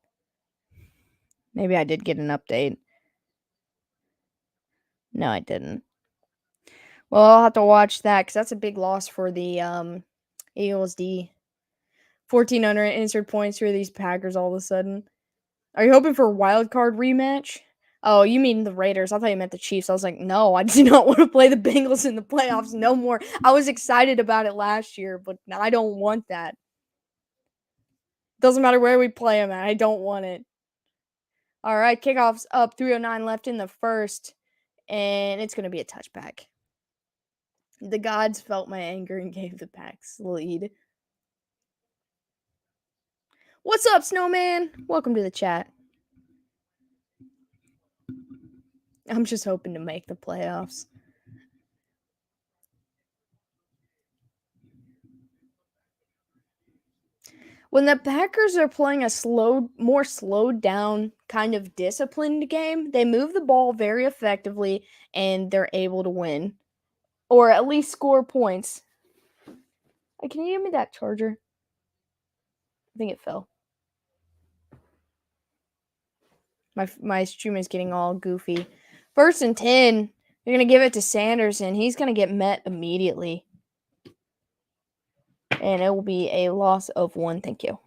Maybe I did get an update. No, I didn't. Well, I'll have to watch that because that's a big loss for the Eagles D. 1,400 answered points for these Packers all of a sudden. Are you hoping for a wild card rematch? Oh, you mean the Raiders. I thought you meant the Chiefs. I was like, no, I do not want to play the Bengals in the playoffs no more. I was excited about it last year, but I don't want that. Doesn't matter where we play them at. I don't want it. All right, kickoff's up. 3:09 left in the first, and it's going to be a touchback. The gods felt my anger and gave the Packs the lead. What's up, Snowman? Welcome to the chat. I'm just hoping to make the playoffs. When the Packers are playing a more slowed down, kind of disciplined game, they move the ball very effectively and they're able to win. Or at least score points. Hey, can you give me that charger? I think it fell. My stream is getting all goofy. 1st and 10. You're going to give it to Sanders, and he's going to get met immediately. And it will be a loss of 1. Thank you.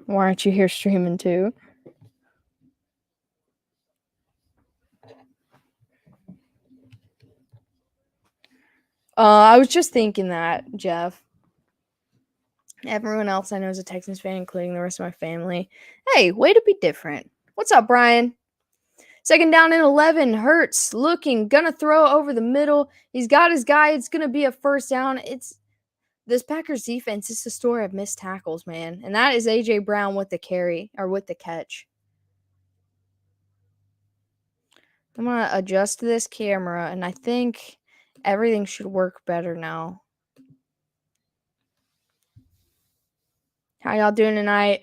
Why aren't you here streaming too? I was just thinking that, Jeff. Everyone else I know is a Texans fan, including the rest of my family. Hey, way to be different. What's up, Brian? 2nd down and 11. Hurts looking, gonna throw over the middle. He's got his guy. It's gonna be a 1st down. It's this Packers defense is the story of missed tackles, man. And that is A.J. Brown with the carry, or with the catch. I'm gonna adjust this camera, and I think everything should work better now. How y'all doing tonight?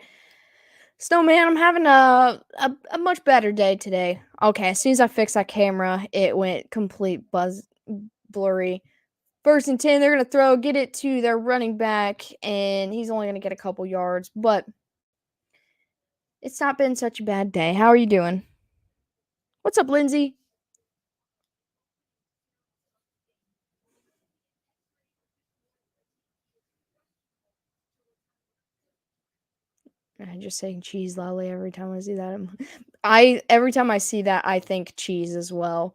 Snowman, I'm having a much better day today. Okay, as soon as I fixed that camera, it went complete blurry. 1st and 10, they're going to throw, get it to their running back, and he's only going to get a couple yards. But it's not been such a bad day. How are you doing? What's up, Lindsay? I'm just saying cheese lolly every time I see that. Every time I see that, I think cheese as well.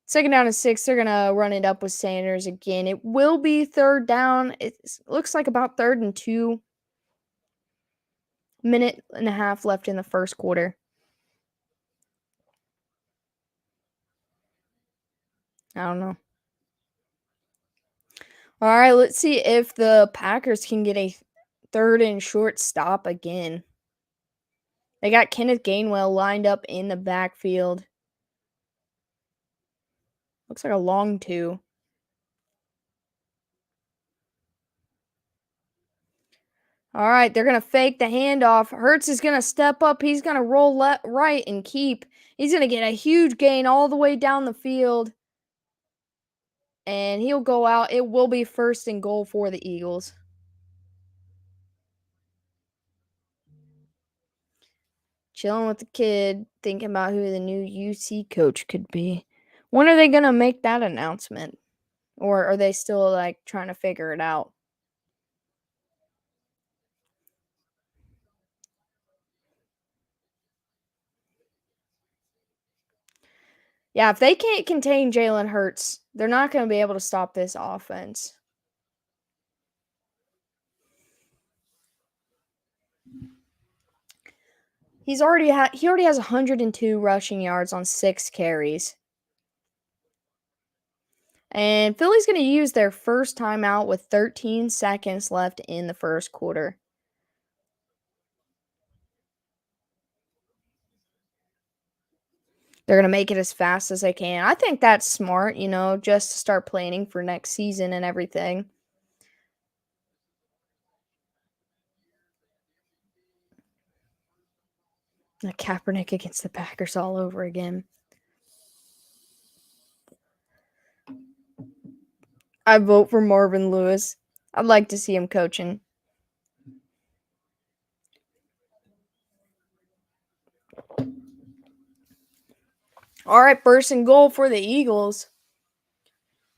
2nd down and 6, they're going to run it up with Sanders again. It will be 3rd down. It looks like about 3rd and 2. Minute and a half left in the 1st quarter. I don't know. All right, let's see if the Packers can get a 3rd and short stop again. They got Kenneth Gainwell lined up in the backfield. Looks like a long 2. All right, they're going to fake the handoff. Hurts is going to step up. He's going to roll right and keep. He's going to get a huge gain all the way down the field. And he'll go out. It will be 1st and goal for the Eagles. Chilling with the kid, thinking about who the new UC coach could be. When are they going to make that announcement? Or are they still, like, trying to figure it out? Yeah, if they can't contain Jalen Hurts, they're not going to be able to stop this offense. He already has 102 rushing yards on 6 carries. And Philly's going to use their first timeout with 13 seconds left in the 1st quarter. They're going to make it as fast as they can. I think that's smart, just to start planning for next season and everything. Kaepernick against the Packers all over again. I vote for Marvin Lewis. I'd like to see him coaching. All right, 1st and goal for the Eagles.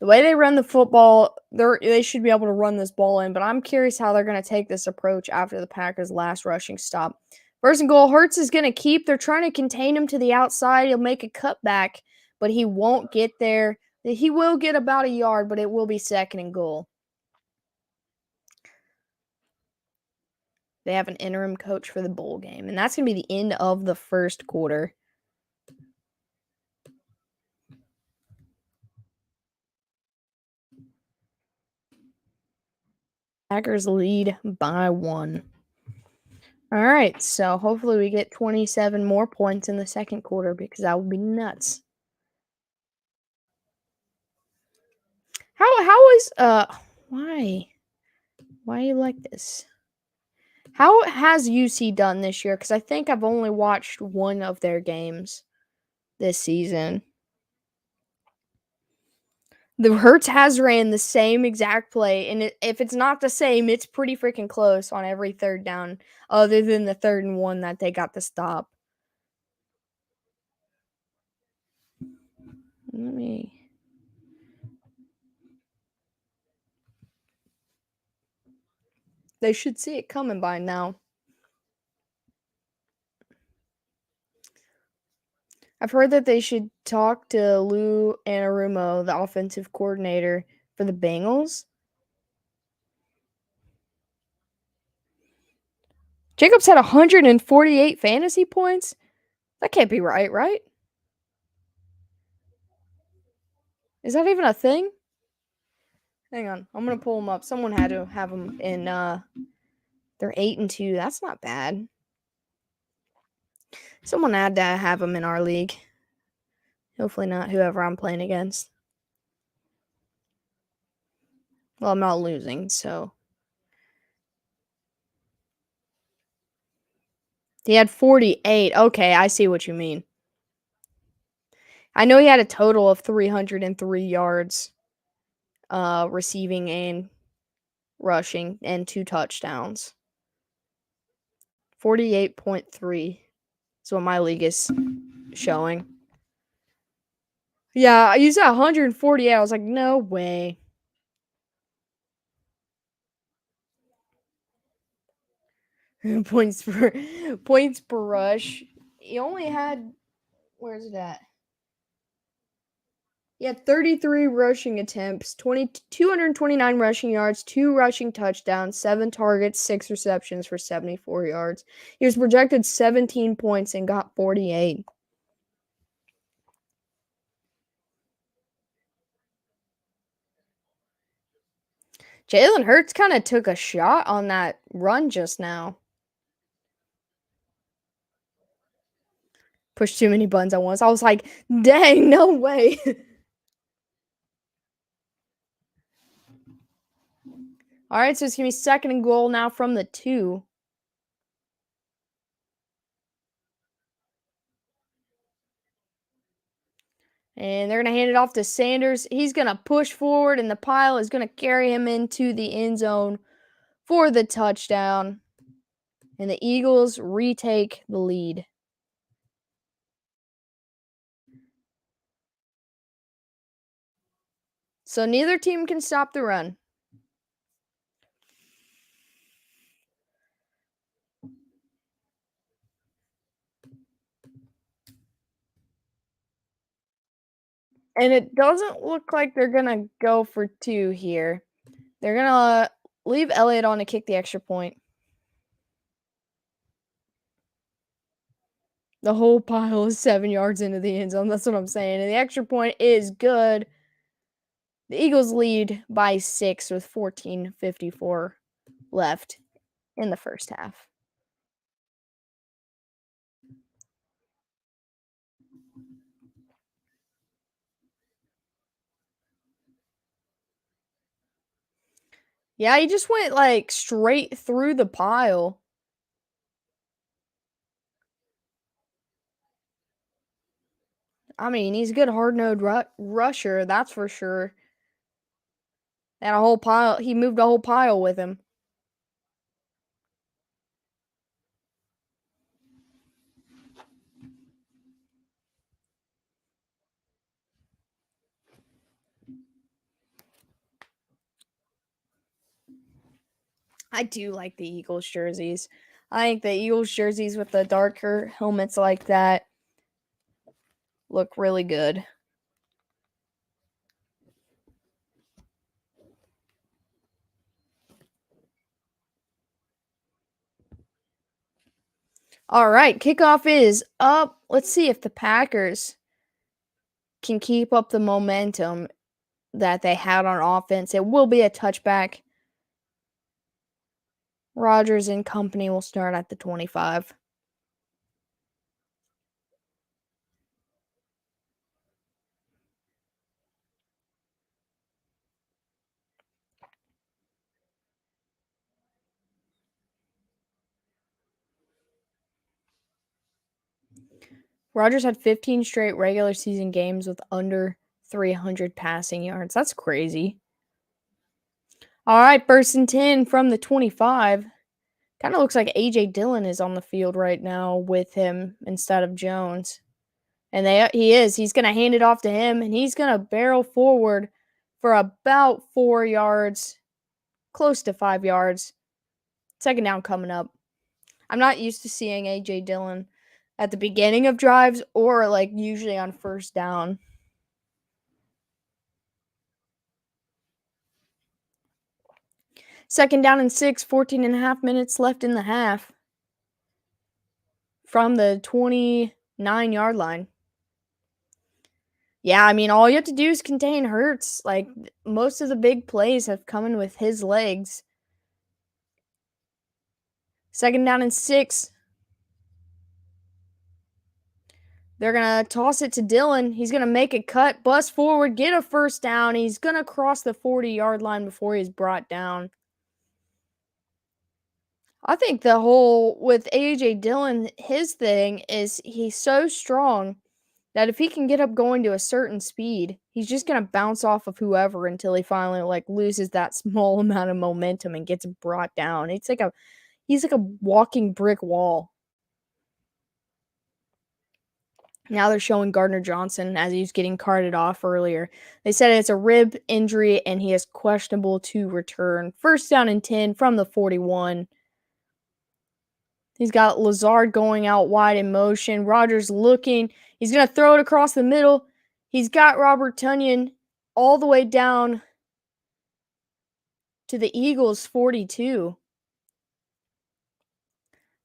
The way they run the football, they should be able to run this ball in, but I'm curious how they're going to take this approach after the Packers' last rushing stop. 1st and goal, Hurts is going to keep. They're trying to contain him to the outside. He'll make a cutback, but he won't get there. He will get about a yard, but it will be 2nd and goal. They have an interim coach for the bowl game, and that's going to be the end of the 1st quarter. Packers lead by 1. All right, so hopefully we get 27 more points in the 2nd quarter because that would be nuts. How is Why? Why are you like this? How has UC done this year? Because I think I've only watched one of their games this season. The Hurts has ran the same exact play, and if it's not the same, it's pretty freaking close on every third down, other than the 3rd and 1 that they got the stop. Let me. They should see it coming by now. I've heard that they should talk to Lou Anarumo, the offensive coordinator for the Bengals. Jacobs had 148 fantasy points? That can't be right, right? Is that even a thing? Hang on, I'm gonna pull them up. Someone had to have them in. They're 8-2. That's not bad. Someone had to have them in our league. Hopefully not whoever I'm playing against. Well, I'm not losing, so. He had 48. Okay, I see what you mean. I know he had a total of 303 yards receiving and rushing and 2 touchdowns. 48.3 is what my league is showing. Yeah, you said 148. I was like, no way. points per rush. He only had, where's it at? He had 33 rushing attempts, 229 rushing yards, 2 rushing touchdowns, 7 targets, 6 receptions for 74 yards. He was projected 17 points and got 48. Jalen Hurts kind of took a shot on that run just now. Pushed too many buttons at once. I was like, dang, no way. All right, so it's going to be 2nd and goal now from the 2. And they're going to hand it off to Sanders. He's going to push forward, and the pile is going to carry him into the end zone for the touchdown. And the Eagles retake the lead. So neither team can stop the run. And it doesn't look like they're going to go for 2 here. They're going to leave Elliott on to kick the extra point. The whole pile is 7 yards into the end zone. That's what I'm saying. And the extra point is good. The Eagles lead by 6 with 14:54 left in the first half. Yeah, he just went like straight through the pile. I mean, he's a good hard-nosed rusher, that's for sure. And a whole pile. He moved a whole pile with him. I do like the Eagles jerseys. I think the Eagles jerseys with the darker helmets like that look really good. All right, kickoff is up. Let's see if the Packers can keep up the momentum that they had on offense. It will be a touchback. Rodgers and company will start at the 25. Rodgers had 15 straight regular season games with under 300 passing yards. That's crazy. All right, 1st and 10 from the 25. Kind of looks like A.J. Dillon is on the field right now with him instead of Jones. And he is. He's going to hand it off to him, and he's going to barrel forward for about 4 yards, close to 5 yards. 2nd down coming up. I'm not used to seeing A.J. Dillon at the beginning of drives or like usually on 1st down. 2nd down and 6, 14 and a half minutes left in the half from the 29-yard line. Yeah, I mean, all you have to do is contain Hurts. Like, most of the big plays have come in with his legs. 2nd down and 6. They're going to toss it to Dillon. He's going to make a cut, bust forward, get a 1st down. He's going to cross the 40-yard line before he's brought down. I think the whole with A.J. Dillon, his thing is he's so strong that if he can get up going to a certain speed, he's just going to bounce off of whoever until he finally like loses that small amount of momentum and gets brought down. He's like a walking brick wall. Now they're showing Gardner Johnson as he's getting carted off earlier. They said it's a rib injury and he is questionable to return. 1st down and 10 from the 41. He's got Lazard going out wide in motion. Rodgers looking. He's going to throw it across the middle. He's got Robert Tonyan all the way down to the Eagles' 42.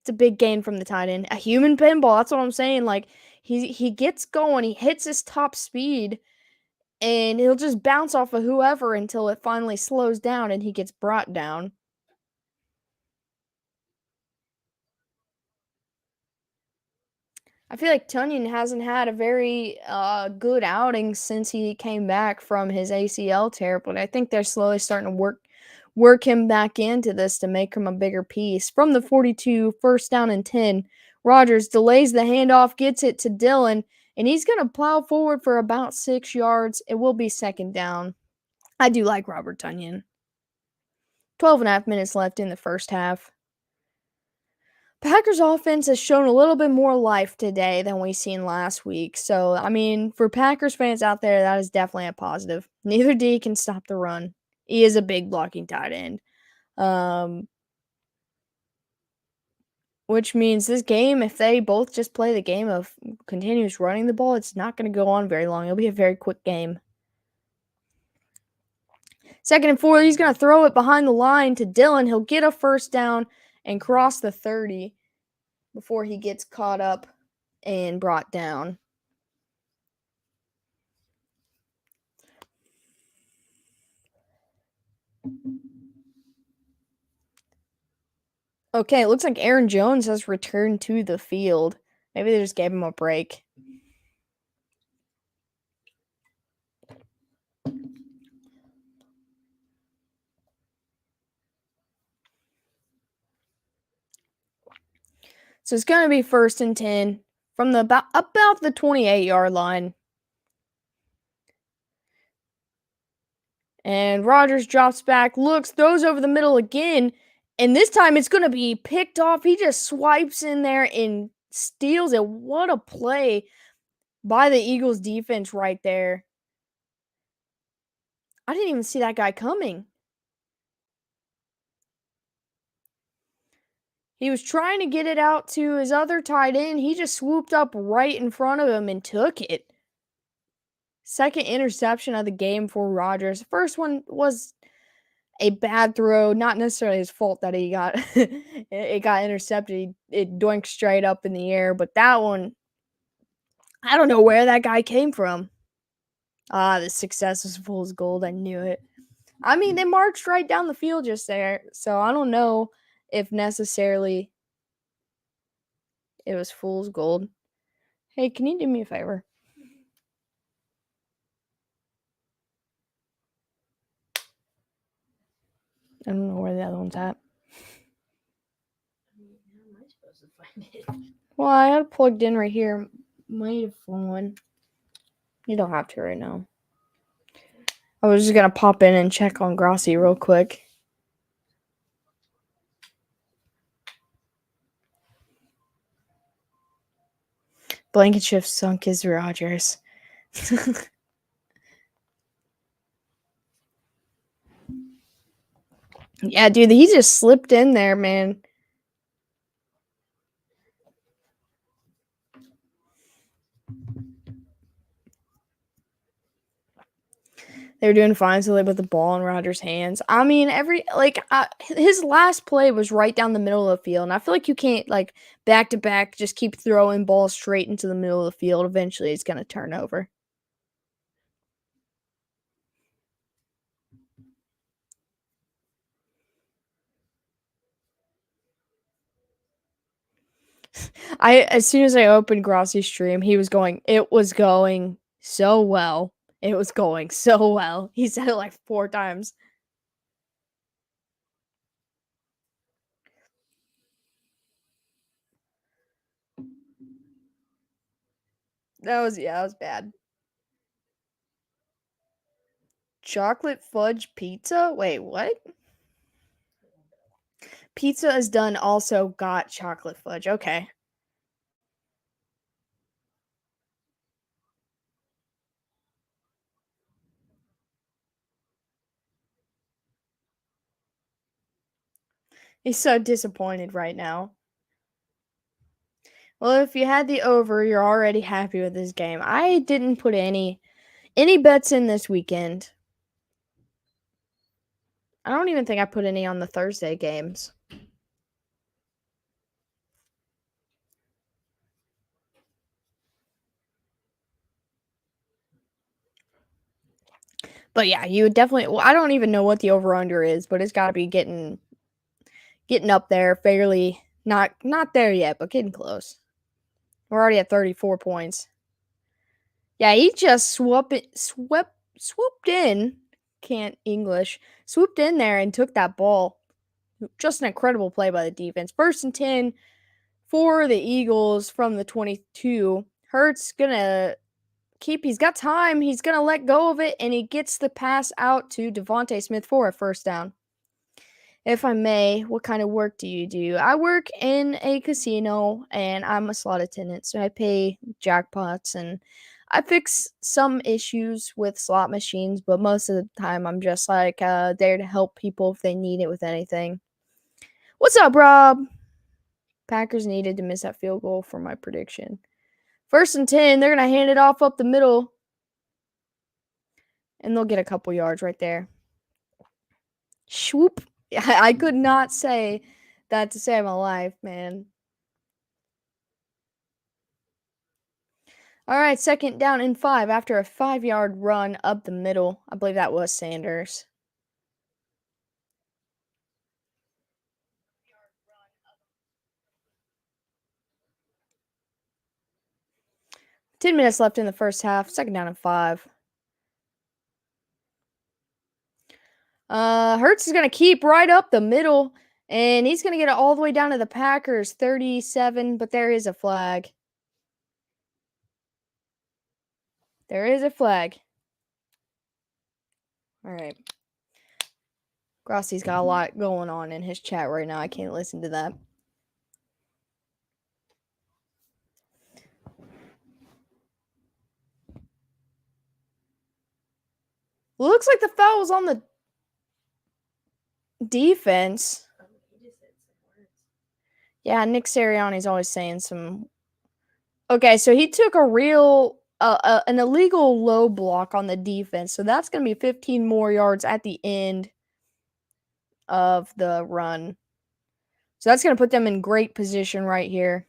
It's a big gain from the tight end. A human pinball. That's what I'm saying. Like, he gets going. He hits his top speed. And he'll just bounce off of whoever until it finally slows down and he gets brought down. I feel like Tonyan hasn't had a very good outing since he came back from his ACL tear, but I think they're slowly starting to work him back into this to make him a bigger piece. From the 42, 1st down and 10, Rodgers delays the handoff, gets it to Dillon, and he's going to plow forward for about 6 yards. It will be 2nd down. I do like Robert Tonyan. 12 and a half minutes left in the 1st half. Packers offense has shown a little bit more life today than we seen last week. So, I mean, for Packers fans out there, that is definitely a positive. Neither D can stop the run. He is a big blocking tight end. Which means this game, if they both just play the game of continuous running the ball, it's not going to go on very long. It'll be a very quick game. 2nd and 4, he's going to throw it behind the line to Dillon. He'll get a 1st down and cross the 30 before he gets caught up and brought down. Okay, it looks like Aaron Jones has returned to the field. Maybe they just gave him a break. So it's going to be 1st and 10 from the about the 28-yard line. And Rodgers drops back, looks, throws over the middle again, and this time it's going to be picked off. He just swipes in there and steals it. What a play by the Eagles defense right there. I didn't even see that guy coming. He was trying to get it out to his other tight end. He just swooped up right in front of him and took it. 2nd interception of the game for Rodgers. The first one was a bad throw, not necessarily his fault that he got it got intercepted. It doinked straight up in the air, but that one, I don't know where that guy came from. The success was fool's gold. I knew it. I mean, they marched right down the field just there, so I don't know if necessarily it was fool's gold. Hey, can you do me a favor? I don't know where the other one's at. How am I supposed to find it? Well, I had it plugged in right here. Might have fallen. You don't have to right now. I was just gonna pop in and check on Grossi real quick. Blankenship sunk his Rodgers. Yeah, dude, he just slipped in there, man. They were doing fine until they put the ball in Rodgers' hands. I mean, his last play was right down the middle of the field, and I feel like you can't back to back just keep throwing balls straight into the middle of the field. Eventually, it's gonna turn over. As soon as I opened Grossi's stream, he was going. It was going so well. It was going so well. He said it like 4 times. That was bad. Chocolate fudge pizza? Wait, what? Pizza is done also got chocolate fudge. Okay. He's so disappointed right now. Well, if you had the over, you're already happy with this game. I didn't put any bets in this weekend. I don't even think I put any on the Thursday games. But yeah, you would definitely. Well, I don't even know what the over under is, but it's got to be getting up there, fairly not there yet, but getting close. We're already at 34 points. Yeah, he just swooped in. Can't English. Swooped in there and took that ball. Just an incredible play by the defense. 1st and 10 for the Eagles from the 22. Hurts gonna he's got time. He's gonna let go of it, and he gets the pass out to Devontae Smith for a 1st down. If I may, what kind of work do you do? I work in a casino and I'm a slot attendant, so I pay jackpots and I fix some issues with slot machines, but most of the time I'm just there to help people if they need it with anything. What's up, Rob? Packers needed to miss that field goal for my prediction. 1st and 10, they're going to hand it off up the middle, and they'll get a couple yards right there. Swoop. I could not say that to save my life, man. All right, 2nd down and 5 after a 5-yard run up the middle. I believe that was Sanders. Ten minutes left in the first half. 2nd down and 5. Hurts is going to keep right up the middle, and he's going to get it all the way down to the Packers 37, but there is a flag. There is a flag. All right. Grossi's got a lot going on in his chat right now. I can't listen to that. Looks like the foul was on the defense. Yeah, Nick Sirianni's always saying some. Okay, so he took an illegal low block on the defense, so that's going to be 15 more yards at the end of the run. So that's going to put them in great position right here.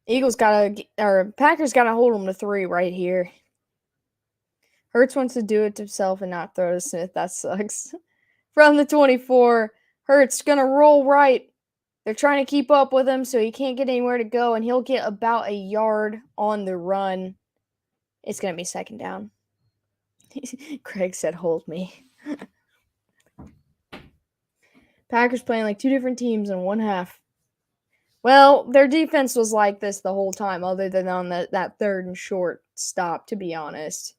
Packers got to hold them to 3 right here. Hurts wants to do it to himself and not throw to Smith. That sucks. From the 24, Hurts going to roll right. They're trying to keep up with him, so he can't get anywhere to go, and he'll get about a yard on the run. It's going to be 2nd down. Craig said, hold me. Packers playing like two different teams in one half. Well, their defense was like this the whole time, other than on that third and short stop, to be honest.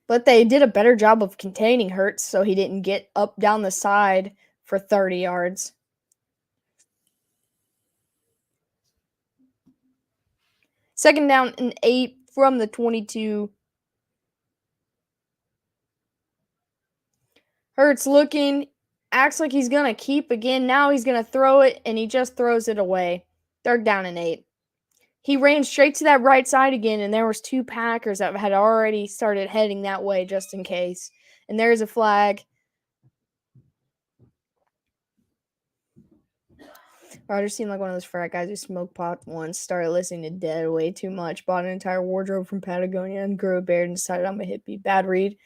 But they did a better job of containing Hurts so he didn't get up down the side for 30 yards. Second down and 8 from the 22. Hurts looking, acts like he's going to keep again. Now he's going to throw it, and he just throws it away. Third down and 8. He ran straight to that right side again, and there was two Packers that had already started heading that way just in case. And there's a flag. Rodgers seemed like one of those frat guys who smoked pot once, started listening to Dead way too much, bought an entire wardrobe from Patagonia, and grew a beard and decided I'm a hippie. Bad read.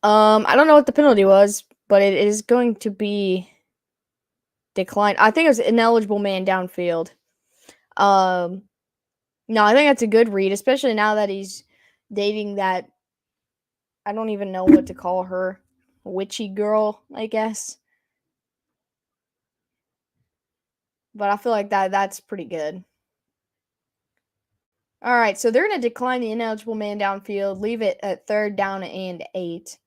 I don't know what the penalty was, but it is going to be declined. I think it was ineligible man downfield. No, I think that's a good read, especially now that he's dating that, I don't even know what to call her, witchy girl, I guess. But I feel like that's pretty good. All right, so they're going to decline the ineligible man downfield, leave it at third down and 8.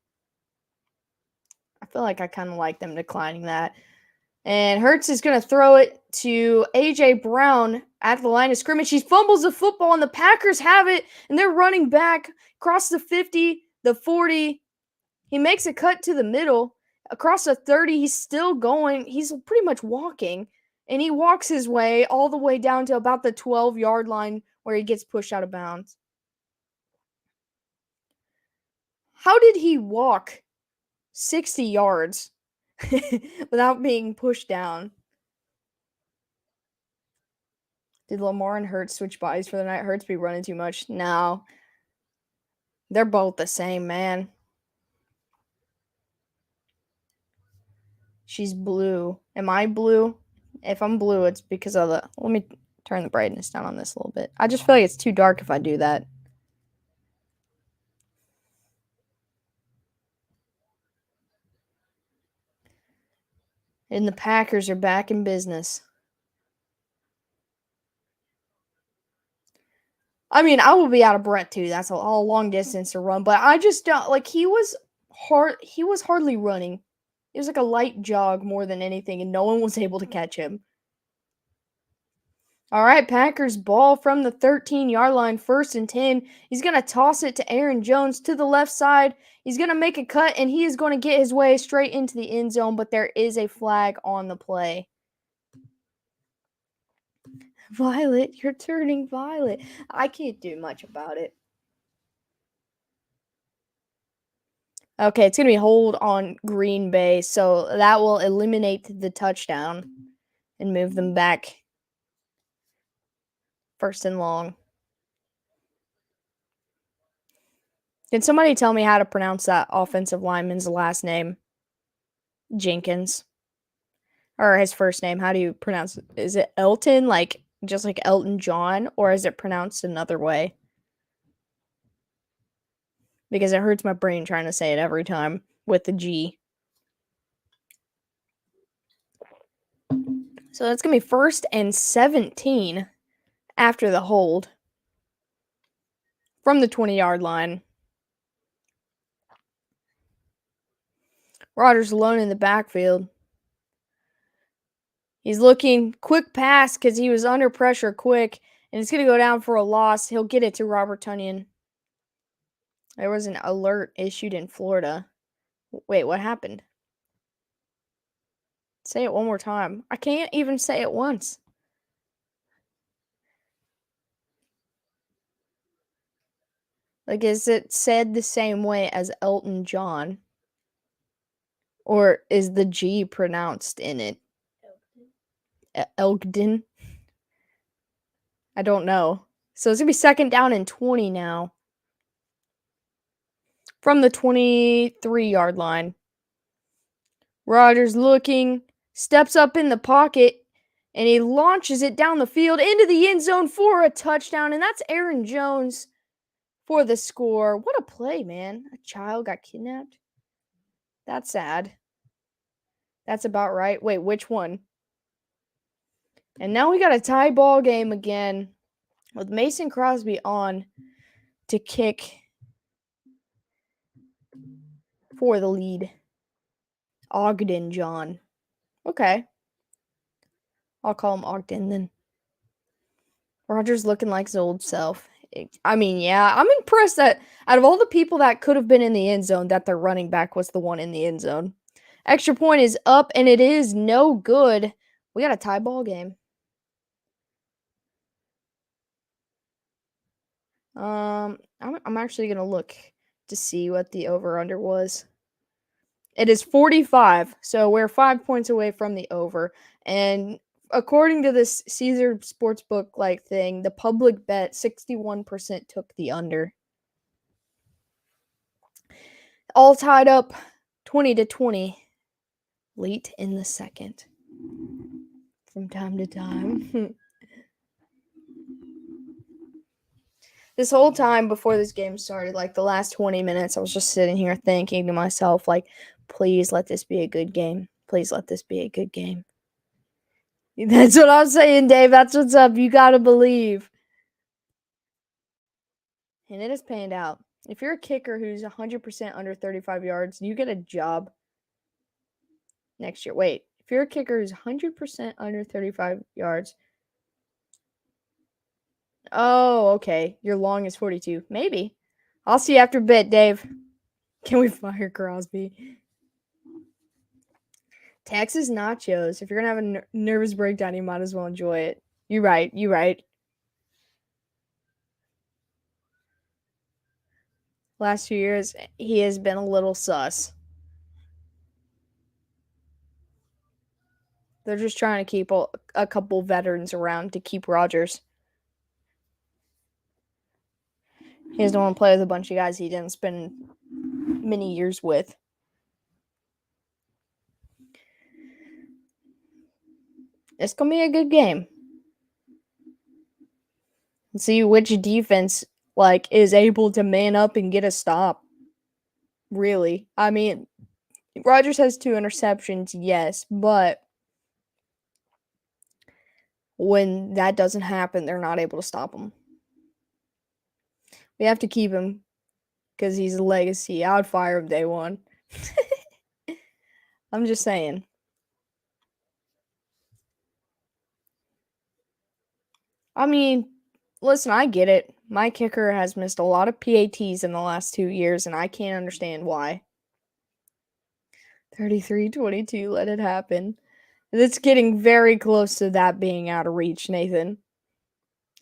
I feel like I kind of like them declining that. And Hurts is going to throw it to A.J. Brown at the line of scrimmage. He fumbles the football, and the Packers have it, and they're running back across the 50, the 40. He makes a cut to the middle. Across the 30, he's still going. He's pretty much walking, and he walks his way all the way down to about the 12-yard line where he gets pushed out of bounds. How did he walk 60 yards without being pushed down? Did Lamar and Hurts switch bodies for the night? Hurts be running too much? No. They're both the same, man. She's blue. Am I blue? If I'm blue, it's because of the... Let me turn the brightness down on this a little bit. I just feel like it's too dark if I do that. And the Packers are back in business. I mean, I will be out of breath too. That's a long distance to run, but I just don't like. He was hardly running. It was like a light jog more than anything, and no one was able to catch him. All right, Packers ball from the 13-yard line, 1st and 10. He's going to toss it to Aaron Jones to the left side. He's going to make a cut, and he is going to get his way straight into the end zone, but there is a flag on the play. Violet, you're turning violet. I can't do much about it. Okay, it's going to be hold on Green Bay, so that will eliminate the touchdown and move them back 1st and long. Can somebody tell me how to pronounce that offensive lineman's last name? Jenkins. Or his first name. How do you pronounce it? Is it Elton, like just like Elton John, or is it pronounced another way? Because it hurts my brain trying to say it every time with the G. So that's going to be 1st and 17 after the hold from the 20-yard line. Rodgers alone in the backfield. He's looking, quick pass because he was under pressure quick, and it's going to go down for a loss. He'll get it to Robert Tonyan. There was an alert issued in Florida. Wait, what happened? Say it one more time. I can't even say it once. Like, is it said the same way as Elton John? Or is the G pronounced in it? Elgden? I don't know. So it's going to be 2nd down and 20 now. From the 23-yard line. Rodgers looking, steps up in the pocket, And he launches it down the field into the end zone for a touchdown. And that's Aaron Jones for the score. What a play, man. A child got kidnapped. That's sad. That's about right. Wait, which one? And now we got a tie ball game again with Mason Crosby on to kick for the lead. Ogden John. Okay. I'll call him Ogden then. Rodgers looking like his old self. I mean, yeah, I'm impressed that out of all the people that could have been in the end zone, that their running back was the one in the end zone. Extra point is up, and it is no good. We got a tie ball game. I'm actually gonna look to see what the over/under was. It is 45, so we're 5 points away from the over. And according to this Caesar Sportsbook like thing, the public bet 61% took the under. All tied up 20-20 late in the second. From time to time. This whole time before this game started, like the last 20 minutes, I was just sitting here thinking to myself, like, please let this be a good game. Please let this be a good game. That's what I'm saying, Dave. That's what's up. You gotta believe. And it has panned out. If you're a kicker who's 100% under 35 yards, you get a job next year. Wait, if you're a kicker who's 100% under 35 yards. Oh, okay. Your long is 42. Maybe. I'll see you after a bit, Dave. Can we fire Crosby? Texas nachos. If you're going to have a nervous breakdown, you might as well enjoy it. You're right. You're right. Last few years, he has been a little sus. They're just trying to keep a couple veterans around to keep Rodgers. He doesn't want to play with a bunch of guys he didn't spend many years with. It's going to be a good game. Let's see which defense is able to man up and get a stop. Really. I mean, Rodgers has 2 interceptions, yes, but when that doesn't happen, they're not able to stop him. We have to keep him because he's a legacy. I would fire him day one. I'm just saying. I mean, listen, I get it. My kicker has missed a lot of PATs in the last 2 years, and I can't understand why. 33-22, let it happen. It's getting very close to that being out of reach, Nathan.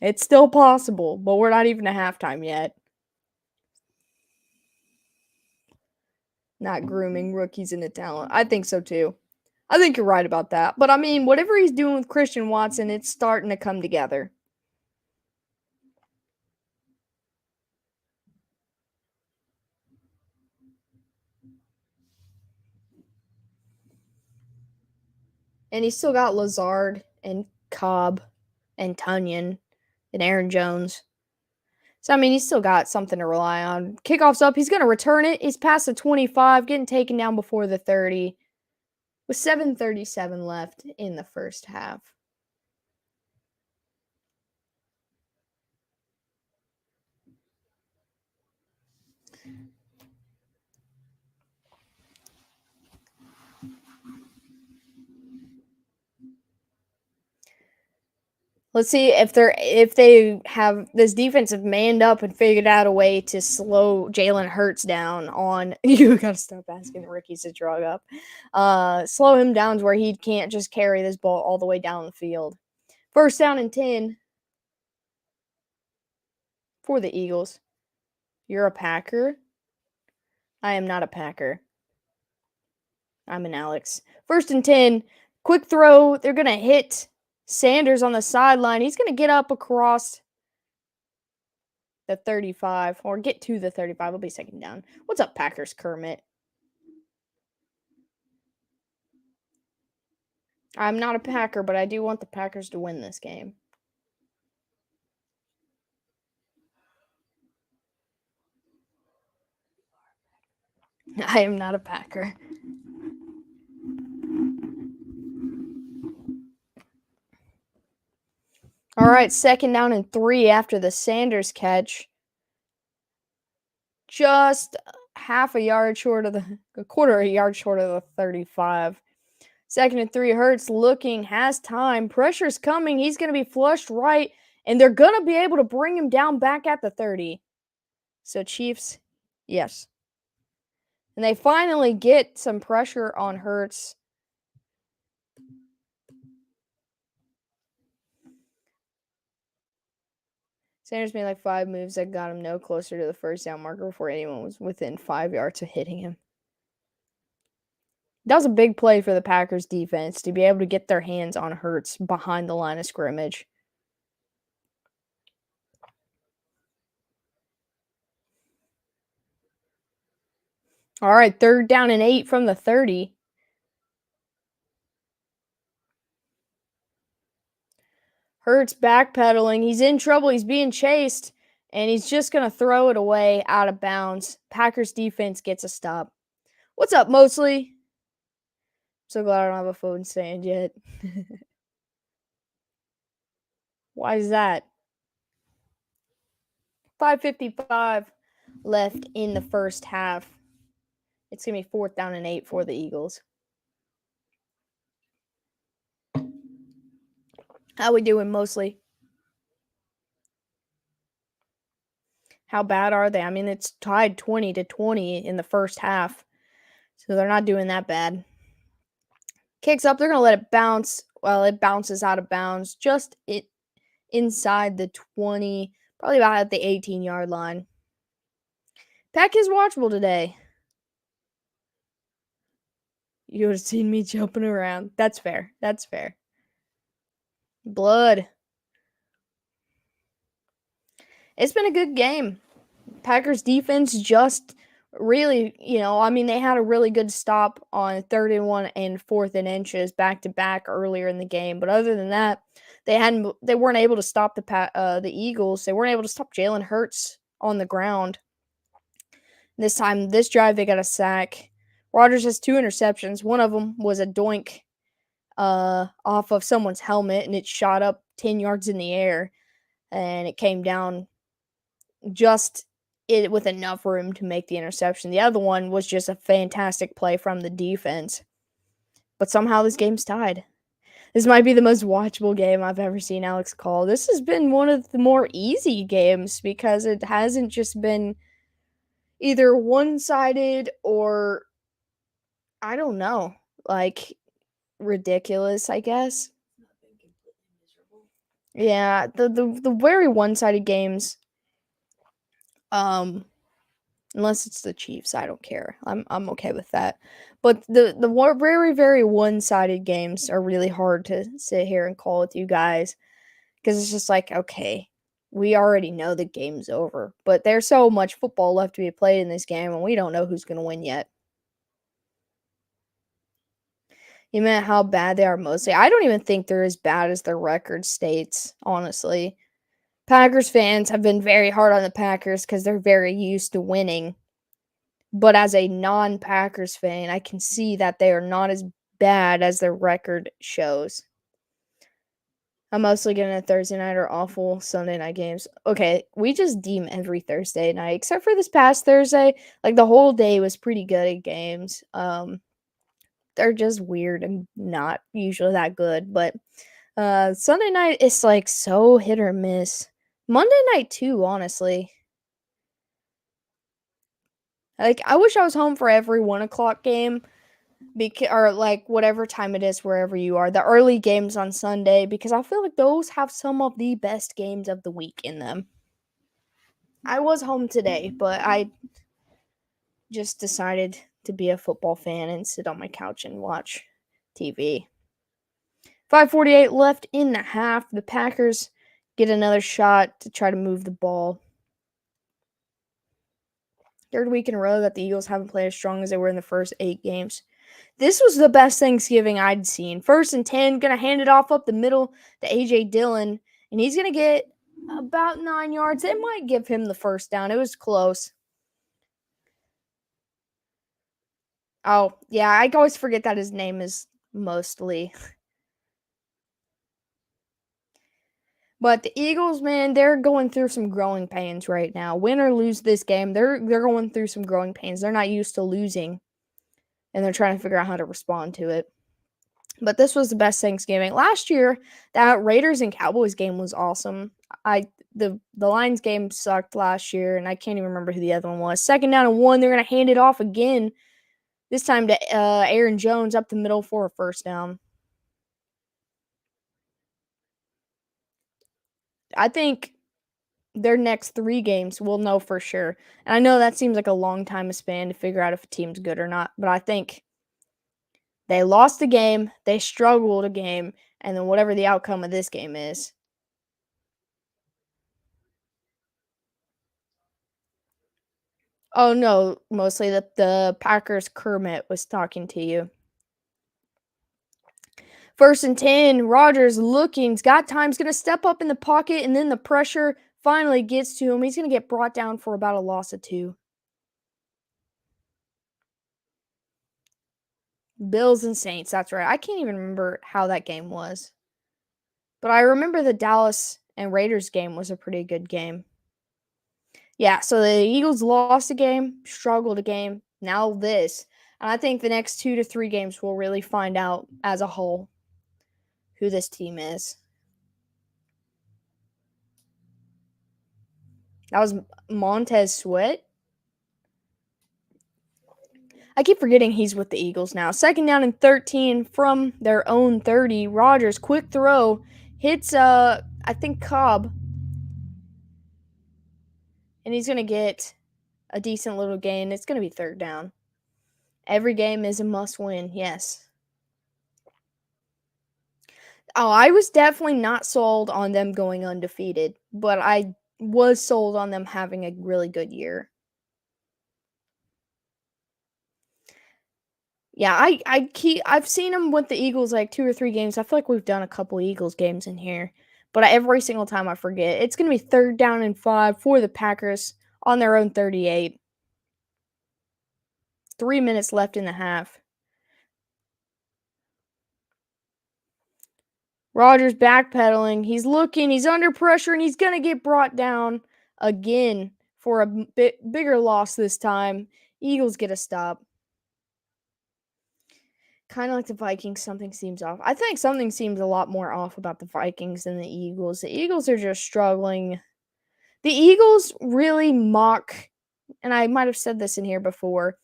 It's still possible, but we're not even at halftime yet. Not grooming rookies into talent. I think so too. I think you're right about that. But I mean, whatever he's doing with Christian Watson, it's starting to come together. And he's still got Lazard and Cobb and Tunyon and Aaron Jones. So, I mean, he's still got something to rely on. Kickoff's up. He's going to return it. He's past the 25, getting taken down before the 30 with 7:37 left in the first half. Let's see if they have this defense have manned up and figured out a way to slow Jalen Hurts down on. You gotta stop asking the rookies to drug up. Slow him down to where he can't just carry this ball all the way down the field. First down and 10 for the Eagles. You're a Packer? I am not a Packer. I'm an Alex. First and 10. Quick throw. They're gonna hit Sanders on the sideline. He's going to get up across the 35 or get to the 35. It'll be second down. What's up, Packers, Kermit? I'm not a Packer, but I do want the Packers to win this game. I am not a Packer. All right, 2nd down and 3 after the Sanders catch. Just half a yard short of a quarter of a yard short of the 35. 2nd and 3, Hurts looking, has time. Pressure's coming. He's going to be flushed right, and they're going to be able to bring him down back at the 30. So, Chiefs, yes. And they finally get some pressure on Hurts. Sanders made like 5 moves that got him no closer to the first down marker before anyone was within 5 yards of hitting him. That was a big play for the Packers defense to be able to get their hands on Hurts behind the line of scrimmage. All right, 3rd down and 8 from the 30. Hurts backpedaling. He's in trouble. He's being chased, and he's just going to throw it away out of bounds. Packers defense gets a stop. What's up, Mosley? So glad I don't have a phone stand yet. Why is that? 5:55 left in the first half. It's going to be 4th down and 8 for the Eagles. How we doing, Mosley? How bad are they? I mean, it's tied 20-20 in the first half. So they're not doing that bad. Kicks up. They're going to let it bounce. Well, it bounces out of bounds just inside the 20, probably about at the 18-yard line. Peck is watchable today. You would have seen me jumping around. That's fair. That's fair. Blood. It's been a good game. Packers defense just really, I mean, they had a really good stop on 3rd and 1 and 4th and inches back to back earlier in the game. But other than that, they weren't able to stop the Eagles. They weren't able to stop Jalen Hurts on the ground. This time, this drive, they got a sack. Rodgers has 2 interceptions. One of them was a doink off of someone's helmet, and it shot up 10 yards in the air, and it came down just with enough room to make the interception. The other one was just a fantastic play from the defense. But somehow this game's tied. This might be the most watchable game I've ever seen Alex call. This has been one of the more easy games because it hasn't just been either one-sided or, I don't know, like ridiculous, I guess. Yeah, the very one-sided games, unless it's the Chiefs, I don't care. I'm okay with that. But the very, very one-sided games are really hard to sit here and call with you guys because it's just like, okay, we already know the game's over. But there's so much football left to be played in this game, and we don't know who's going to win yet. You meant how bad they are mostly. I don't even think they're as bad as their record states, honestly. Packers fans have been very hard on the Packers because they're very used to winning. But as a non-Packers fan, I can see that they are not as bad as their record shows. I'm mostly getting a Thursday night or awful Sunday night games. Okay, we just deem every Thursday night, except for this past Thursday. Like, the whole day was pretty good at games. They're just weird and not usually that good. But Sunday night is, like, so hit or miss. Monday night, too, honestly. Like, I wish I was home for every 1 o'clock game, or like whatever time it is wherever you are. The early games on Sunday, because I feel like those have some of the best games of the week in them. I was home today, but I just decided to be a football fan and sit on my couch and watch TV. 5:48 left in the half. The Packers get another shot to try to move the ball. 3rd week in a row that the Eagles haven't played as strong as they were in the first 8 games. This was the best Thanksgiving I'd seen. 1st and 10, gonna hand it off up the middle to A.J. Dillon, and he's gonna get about 9 yards. It might give him the first down. It was close. Oh, yeah, I always forget that his name is Mostly. But the Eagles, man, they're going through some growing pains right now. Win or lose this game, they're going through some growing pains. They're not used to losing, and they're trying to figure out how to respond to it. But this was the best Thanksgiving. Last year, that Raiders and Cowboys game was awesome. The Lions game sucked last year, and I can't even remember who the other one was. 2nd down and 1, they're gonna hand it off again. This time to Aaron Jones up the middle for a first down. I think their next 3 games we'll know for sure. And I know that seems like a long time span to figure out if a team's good or not, but I think they lost a game, they struggled a game, and then whatever the outcome of this game is. Oh no, mostly the Packers Kermit was talking to you. 1st and 10, Rodgers looking, he's got time, he's going to step up in the pocket, and then the pressure finally gets to him. He's going to get brought down for about a loss of 2. Bills and Saints, that's right. I can't even remember how that game was. But I remember the Dallas and Raiders game was a pretty good game. Yeah, so the Eagles lost a game, struggled a game, now this. And I think the next 2 to 3 games we'll really find out as a whole who this team is. That was Montez Sweat. I keep forgetting he's with the Eagles now. 2nd down and 13 from their own 30. Rodgers, quick throw, hits I think Cobb. And he's going to get a decent little gain. It's going to be 3rd down. Every game is a must win, yes. Oh, I was definitely not sold on them going undefeated, but I was sold on them having a really good year. Yeah, I've seen them with the Eagles like 2 or 3 games. I feel like we've done a couple Eagles games in here, but every single time I forget. It's going to be 3rd down and 5 for the Packers on their own 38. 3 minutes left in the half. Rodgers backpedaling. He's looking. He's under pressure, and he's going to get brought down again for a bigger loss this time. Eagles get a stop. Kind of like the Vikings, something seems off. I think something seems a lot more off about the Vikings than the Eagles. The Eagles are just struggling. The Eagles really mock, and I might have said this in here before,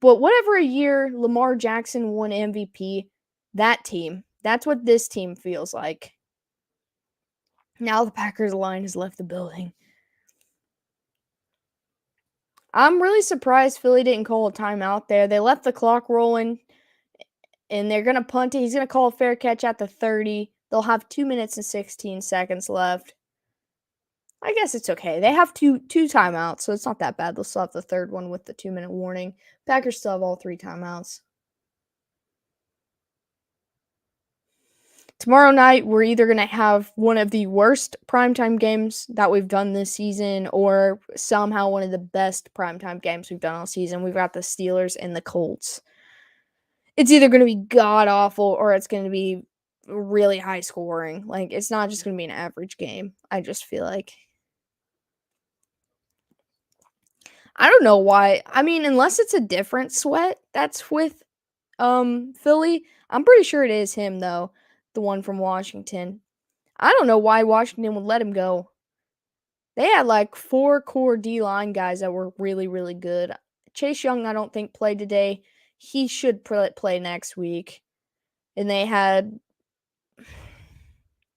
but whatever year Lamar Jackson won MVP, that team, that's what this team feels like. Now the Packers line has left the building. I'm really surprised Philly didn't call a timeout there. They left the clock rolling, and they're going to punt it. He's going to call a fair catch at the 30. They'll have 2 minutes and 16 seconds left. I guess it's okay. They have two timeouts, so it's not that bad. They'll still have the 3rd one with the 2-minute warning. Packers still have all 3 timeouts. Tomorrow night, we're either going to have one of the worst primetime games that we've done this season or somehow one of the best primetime games we've done all season. We've got the Steelers and the Colts. It's either going to be god-awful or it's going to be really high scoring. Like, it's not just going to be an average game, I just feel like. I don't know why. I mean, unless it's a different Sweat that's with Philly. I'm pretty sure it is him though, the one from Washington. I don't know why Washington would let him go. They had like 4 core D-line guys that were really, really good. Chase Young, I don't think played today. He should play next week. And they had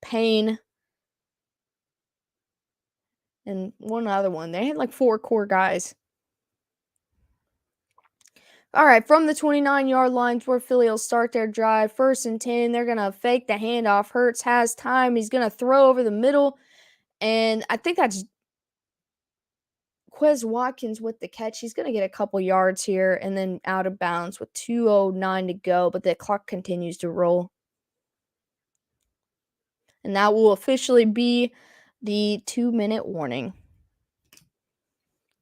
Payne and one other one. They had like 4 core guys. All right, from the 29-yard lines where Philly will start their drive. 1st and 10. They're going to fake the handoff. Hurts has time. He's going to throw over the middle. And I think that's Quez Watkins with the catch. He's going to get a couple yards here and then out of bounds with 2:09 to go, but the clock continues to roll. And that will officially be the 2-minute warning.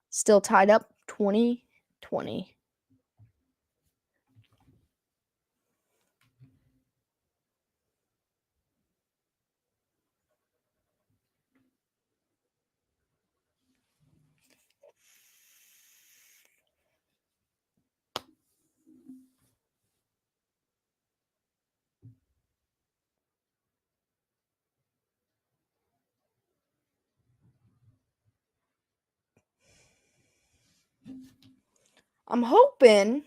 Still tied up 20-20. I'm hoping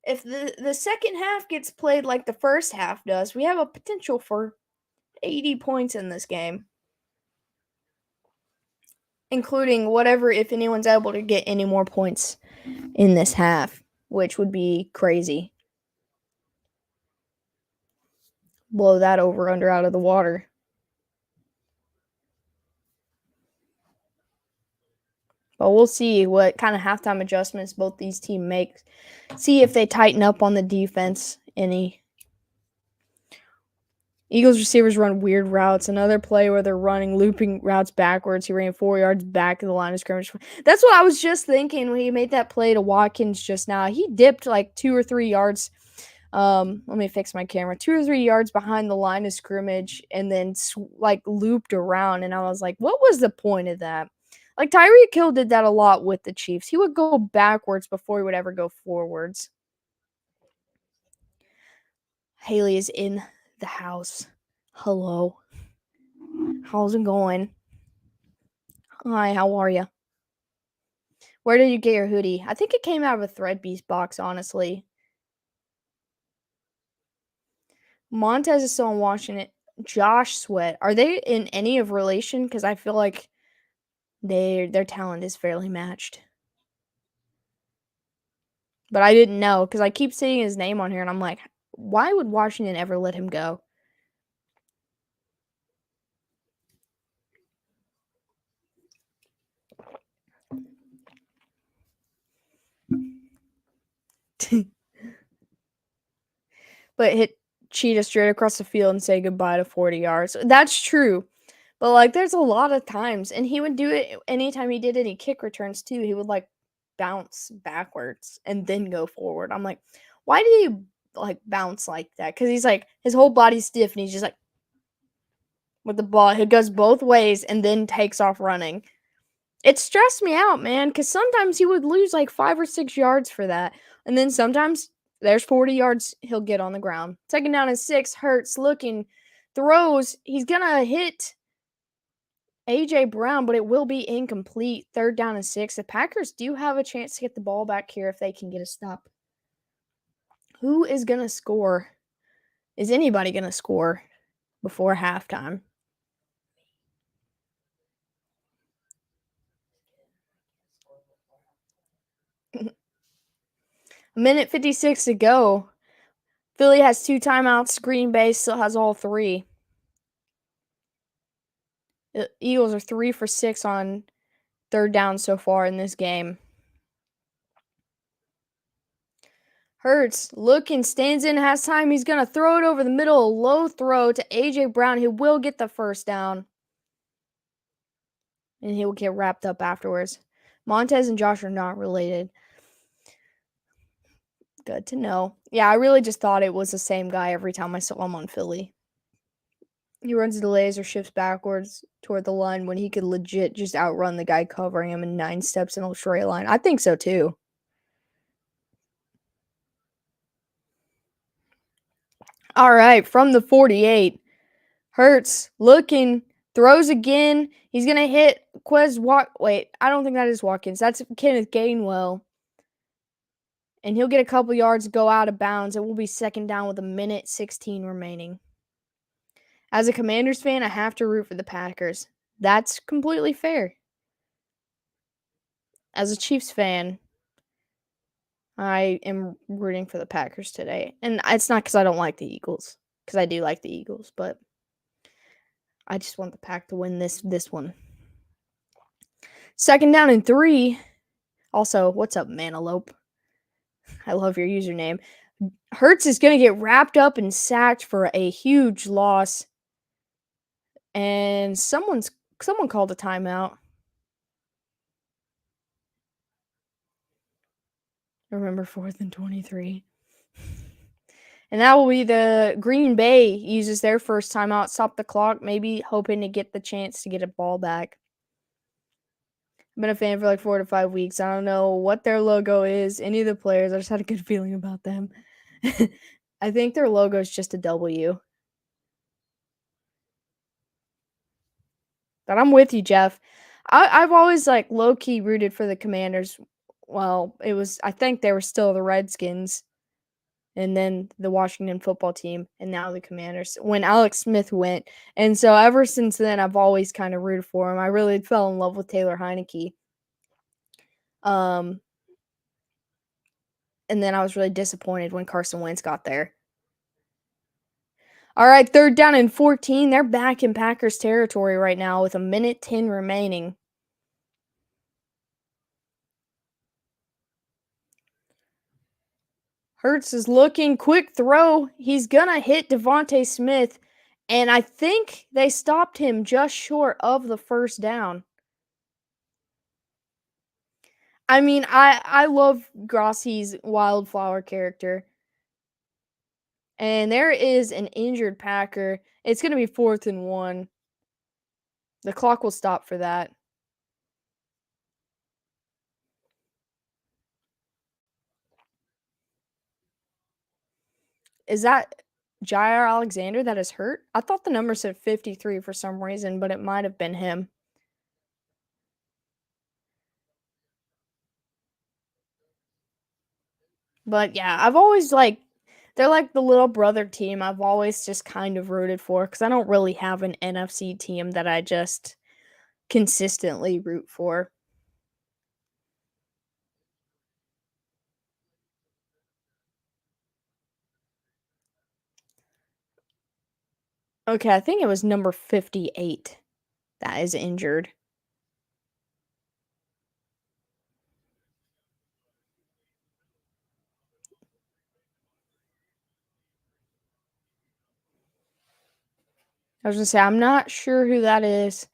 if the second half gets played like the first half does, we have a potential for 80 points in this game. Including whatever, if anyone's able to get any more points in this half, which would be crazy. Blow that over under out of the water. But we'll see what kind of halftime adjustments both these teams make. See if they tighten up on the defense any. Eagles receivers run weird routes. Another play where they're running looping routes backwards. He ran 4 yards back of the line of scrimmage. That's what I was just thinking when he made that play to Watkins just now. He dipped like 2 or 3 yards. Let me fix my camera. 2 or 3 yards behind the line of scrimmage and then like looped around. And I was like, what was the point of that? Like Tyreek Hill did that a lot with the Chiefs. He would go backwards before he would ever go forwards. Haley is in the house. Hello. How's it going? Hi, how are you? Where did you get your hoodie? I think it came out of a Thread Beast box, honestly. Montez is still in Washington. Josh Sweat. Are they in any of relation? Because I feel like their talent is fairly matched. But I didn't know because I keep seeing his name on here and I'm like, why would Washington ever let him go? But hit Cheetah straight across the field and say goodbye to 40 yards. That's true. But like there's a lot of times and he would do it anytime he did any kick returns too. He would like bounce backwards and then go forward. I'm like, why do you like bounce like that? Because he's like his whole body's stiff and he's just like with the ball. He goes both ways and then takes off running. It stressed me out, man, because sometimes he would lose like 5 or 6 yards for that. And then sometimes there's 40 yards he'll get on the ground. Second down and 6, Hurts looking, throws. He's going to hit A.J. Brown, but it will be incomplete. Third down and 6. The Packers do have a chance to get the ball back here if they can get a stop. Who is going to score? Is anybody going to score before halftime? A minute 56 to go. Philly has 2 timeouts. Green Bay still has all 3. The Eagles are 3 for 6 on third down so far in this game. Hurts looking, stands in, has time. He's going to throw it over the middle. A low throw to A.J. Brown, who will get the first down. And he will get wrapped up afterwards. Montez and Josh are not related. Good to know. Yeah, I really just thought it was the same guy every time I saw him on Philly. He runs delays or shifts backwards toward the line when he could legit just outrun the guy covering him in 9 steps in a straight line. I think so too. All right, from the 48, Hurts looking, throws again. He's going to hit Wait, I don't think that is Watkins. That's Kenneth Gainwell. And he'll get a couple yards, go out of bounds. It will be second down with 1:16 remaining. As a Commanders fan, I have to root for the Packers. That's completely fair. As a Chiefs fan, I am rooting for the Packers today. And it's not because I don't like the Eagles, because I do like the Eagles, but I just want the Pack to win this one. 2nd down and 3. Also, what's up, Mantelope? I love your username. Hurts is going to get wrapped up and sacked for a huge loss. And someone called a timeout. Remember 4th and 23. And that will be the Green Bay uses their first timeout, stop the clock, maybe hoping to get the chance to get a ball back. I've been a fan for like 4 to 5 weeks. I don't know what their logo is, any of the players. I just had a good feeling about them. I think their logo is just a W. But I'm with you, Jeff. I've always like low key rooted for the Commanders. Well, I think they were still the Redskins, and then the Washington football team, and now the Commanders when Alex Smith went. And so ever since then, I've always kind of rooted for him. I really fell in love with Taylor Heineke. And then I was really disappointed when Carson Wentz got there. All right, 3rd down and 14. They're back in Packers territory right now with 1:10 remaining. Hurts is looking, quick throw. He's going to hit Devontae Smith, and I think they stopped him just short of the 1st down. I mean, I love Grossi's wildflower character. And there is an injured Packer. It's going to be 4th and 1. The clock will stop for that. Is that Jair Alexander that is hurt? I thought the number said 53 for some reason, but it might have been him. But yeah, I've always they're like the little brother team I've always just kind of rooted for because I don't really have an NFC team that I just consistently root for. Okay, I think it was number 58 that is injured. I was gonna say, I'm not sure who that is.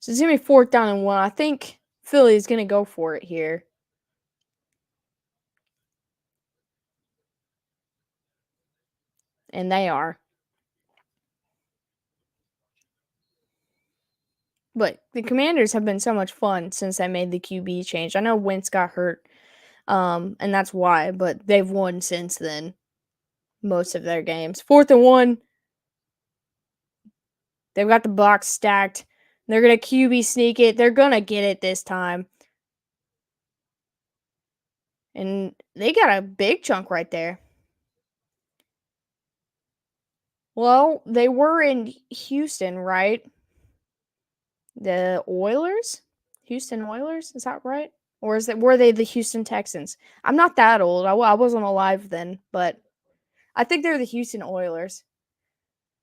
So it's gonna be 4th down and 1. I think Philly is gonna go for it here. And they are. But the Commanders have been so much fun since I made the QB change. I know Wentz got hurt, and that's why, but they've won since then. Most of their games. 4th and 1. They've got the box stacked. They're gonna QB sneak it. They're gonna get it this time. And they got a big chunk right there. Well, they were in Houston, right? The Oilers? Houston Oilers? Is that right? Or were they the Houston Texans? I'm not that old. I wasn't alive then, but I think they're the Houston Oilers.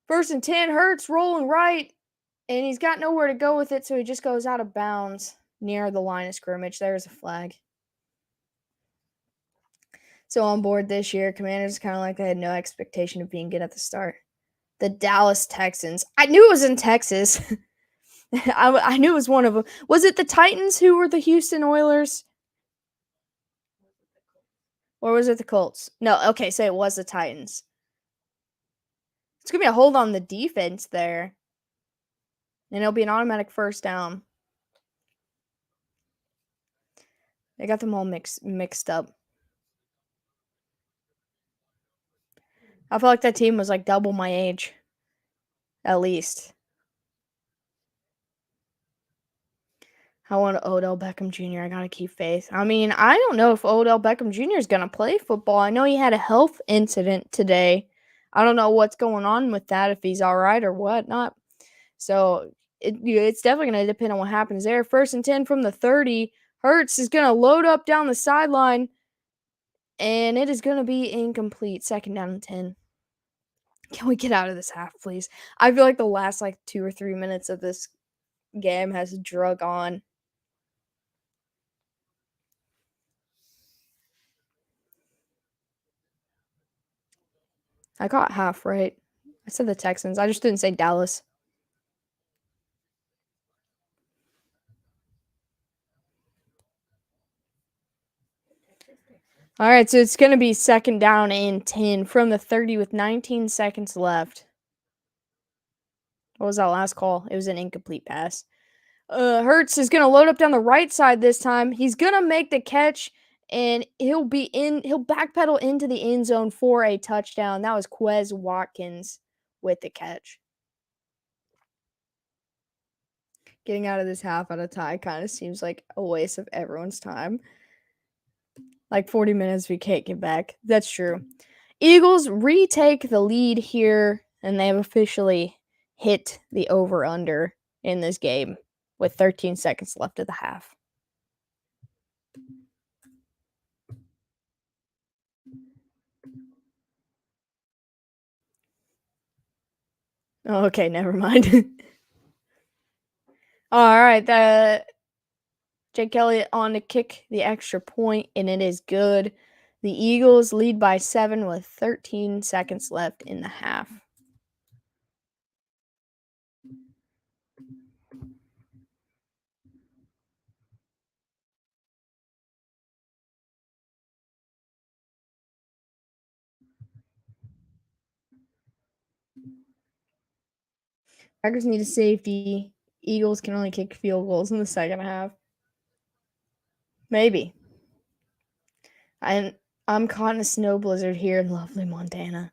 1st and 10, Hurts rolling right, and he's got nowhere to go with it, so he just goes out of bounds near the line of scrimmage. There's a flag. So on board this year, Commanders kind of like they had no expectation of being good at the start. The Dallas Texans. I knew it was in Texas. I knew it was one of them. Was it the Titans who were the Houston Oilers? Or was it the Colts? No, okay, so it was the Titans. It's going to be a hold on the defense there. And it'll be an automatic 1st down. They got them all mixed up. I feel like that team was like double my age. At least. I want Odell Beckham Jr. I gotta keep faith. I mean, I don't know if Odell Beckham Jr. is gonna play football. I know he had a health incident today. I don't know what's going on with that, if he's all right or whatnot. So it's definitely gonna depend on what happens there. 1st and 10 from the 30. Hurts is gonna load up down the sideline, and it is gonna be incomplete. 2nd down and 10. Can we get out of this half, please? I feel like the last, like, 2 or 3 minutes of this game has drug on. I got half right. I said the Texans. I just didn't say Dallas. All right, so it's going to be second down and 10 from the 30 with 19 seconds left. What was that last call? It was an incomplete pass. Hurts is going to load up down the right side this time. He's going to make the catch, and he'll backpedal into the end zone for a touchdown. That was Quez Watkins with the catch. Getting out of this half at a tie kind of seems like a waste of everyone's time. Like 40 minutes we can't get back. That's true. Eagles retake the lead here, and they have officially hit the over-under in this game with 13 seconds left of the half. Okay, never mind. All right, Jake Elliott on to kick the extra point, and it is good. The Eagles lead by 7 with 13 seconds left in the half. Packers need a safety. Eagles can only kick field goals in the second half. Maybe. I'm caught in a snow blizzard here in lovely Montana.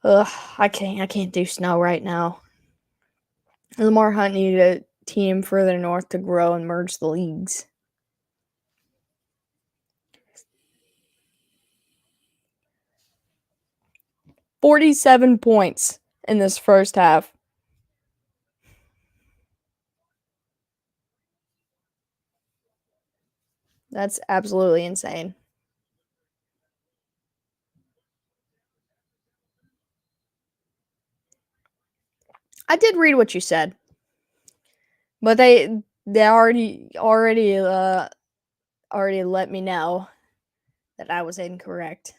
Ugh, I can't do snow right now. Lamar Hunt needed a team further north to grow and merge the leagues. $47 points in this first half. That's absolutely insane. I did read what you said, but they already let me know that I was incorrect.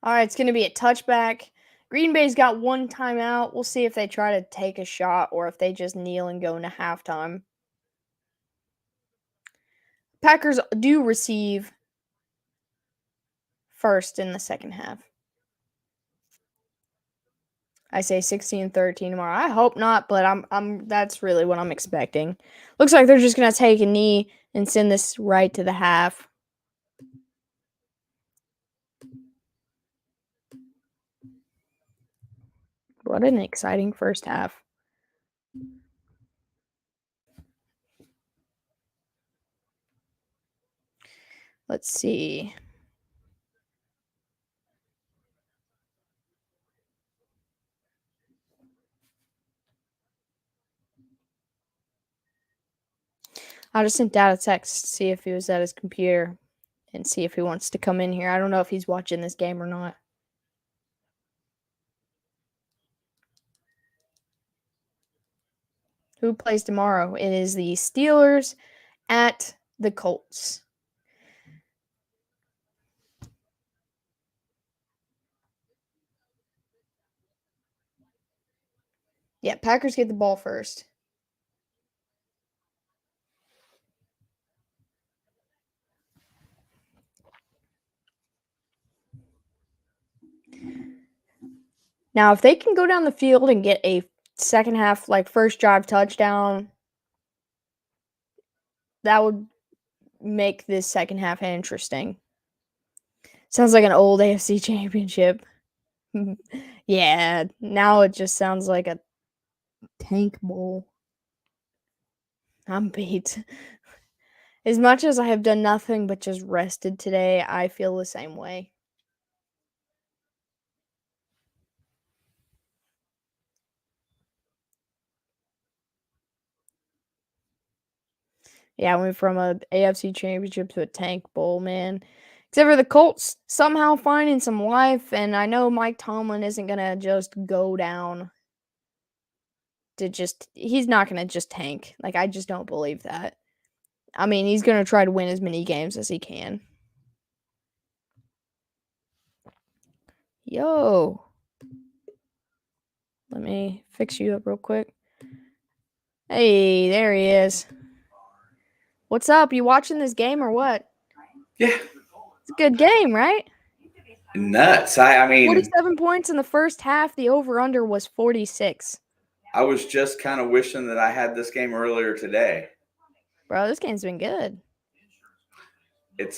All right, it's going to be a touchback. Green Bay's got one timeout. We'll see if they try to take a shot or if they just kneel and go into halftime. Packers do receive first in the second half. I say 16-13 tomorrow. I hope not, but that's really what I'm expecting. Looks like they're just going to take a knee and send this right to the half. What an exciting first half. Let's see. I just sent Dad a text to see if he was at his computer and see if he wants to come in here. I don't know if he's watching this game or not. Who plays tomorrow? It is the Steelers at the Colts. Yeah, Packers get the ball first. Now, if they can go down the field and get a second half, like first drive touchdown, that would make this second half interesting. Sounds like an old AFC championship. Yeah, now it just sounds like a tank bowl. I'm beat. As much as I have done nothing but just rested today, I feel the same way. Yeah, I went from a AFC championship to a tank bowl, man. Except for the Colts somehow finding some life, and I know Mike Tomlin isn't gonna just go down to he's not gonna just tank. Like, I just don't believe that. I mean, he's gonna try to win as many games as he can. Yo. Let me fix you up real quick. Hey, there he is. What's up? You watching this game or what? Yeah. It's a good game, right? Nuts. I mean, 47 points in the first half. The over-under was 46. I was just kind of wishing that I had this game earlier today. Bro, this game's been good. It's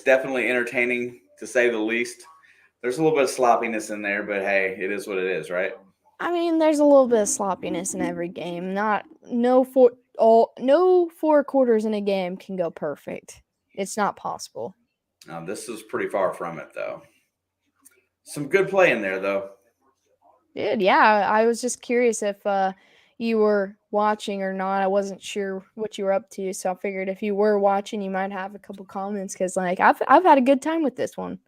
definitely entertaining, to say the least. There's a little bit of sloppiness in there, but hey, it is what it is, right? I mean, there's a little bit of sloppiness in every game. No four quarters in a game can go perfect. It's not possible. This is pretty far from it, though. Some good play in there, though. Dude, yeah, I was just curious if you were watching or not. I wasn't sure what you were up to, so I figured if you were watching, you might have a couple comments because, like, I've had a good time with this one.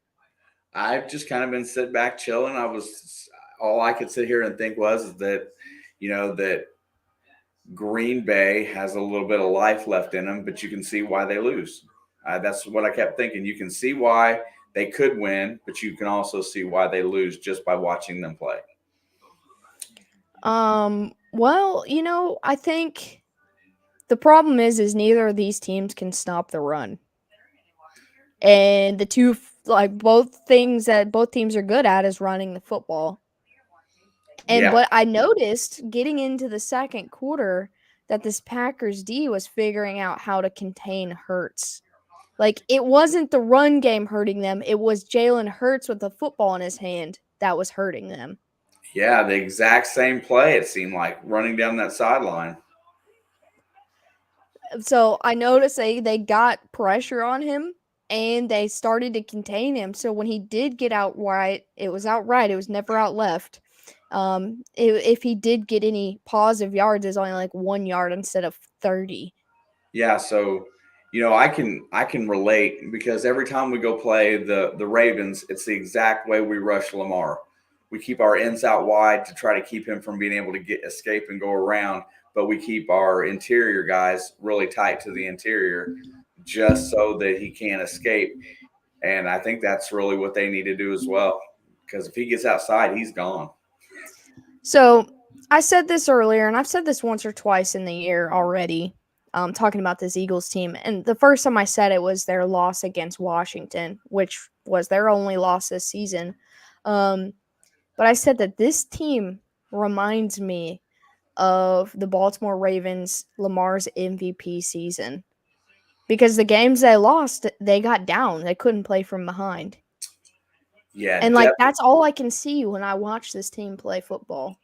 I've just kind of been sitting back chilling. All I could sit here and think was that, that Green Bay has a little bit of life left in them, but you can see why they lose. That's what I kept thinking. You can see why they could win, but you can also see why they lose just by watching them play. Well, I think the problem is neither of these teams can stop the run. And the two, like, both things that both teams are good at is running the football. And what I noticed getting into the second quarter that this Packers D was figuring out how to contain Hurts. Like, it wasn't the run game hurting them. It was Jalen Hurts with the football in his hand that was hurting them. Yeah, the exact same play, it seemed like, running down that sideline. So I noticed they got pressure on him and they started to contain him. So when he did get out right, it was out right. It was never out left. If he did get any positive yards, it's only like 1 yard instead of 30. Yeah, so I can relate because every time we go play the Ravens, it's the exact way we rush Lamar. We keep our ends out wide to try to keep him from being able to escape and go around, but we keep our interior guys really tight to the interior just so that he can't escape. And I think that's really what they need to do as well, because if he gets outside, he's gone. So I said this earlier, and I've said this once or twice in the year already, talking about this Eagles team. And the first time I said it was their loss against Washington, which was their only loss this season. But I said that this team reminds me of the Baltimore Ravens, Lamar's MVP season. Because the games they lost, they got down. They couldn't play from behind. Yeah, and like that's all I can see when I watch this team play football.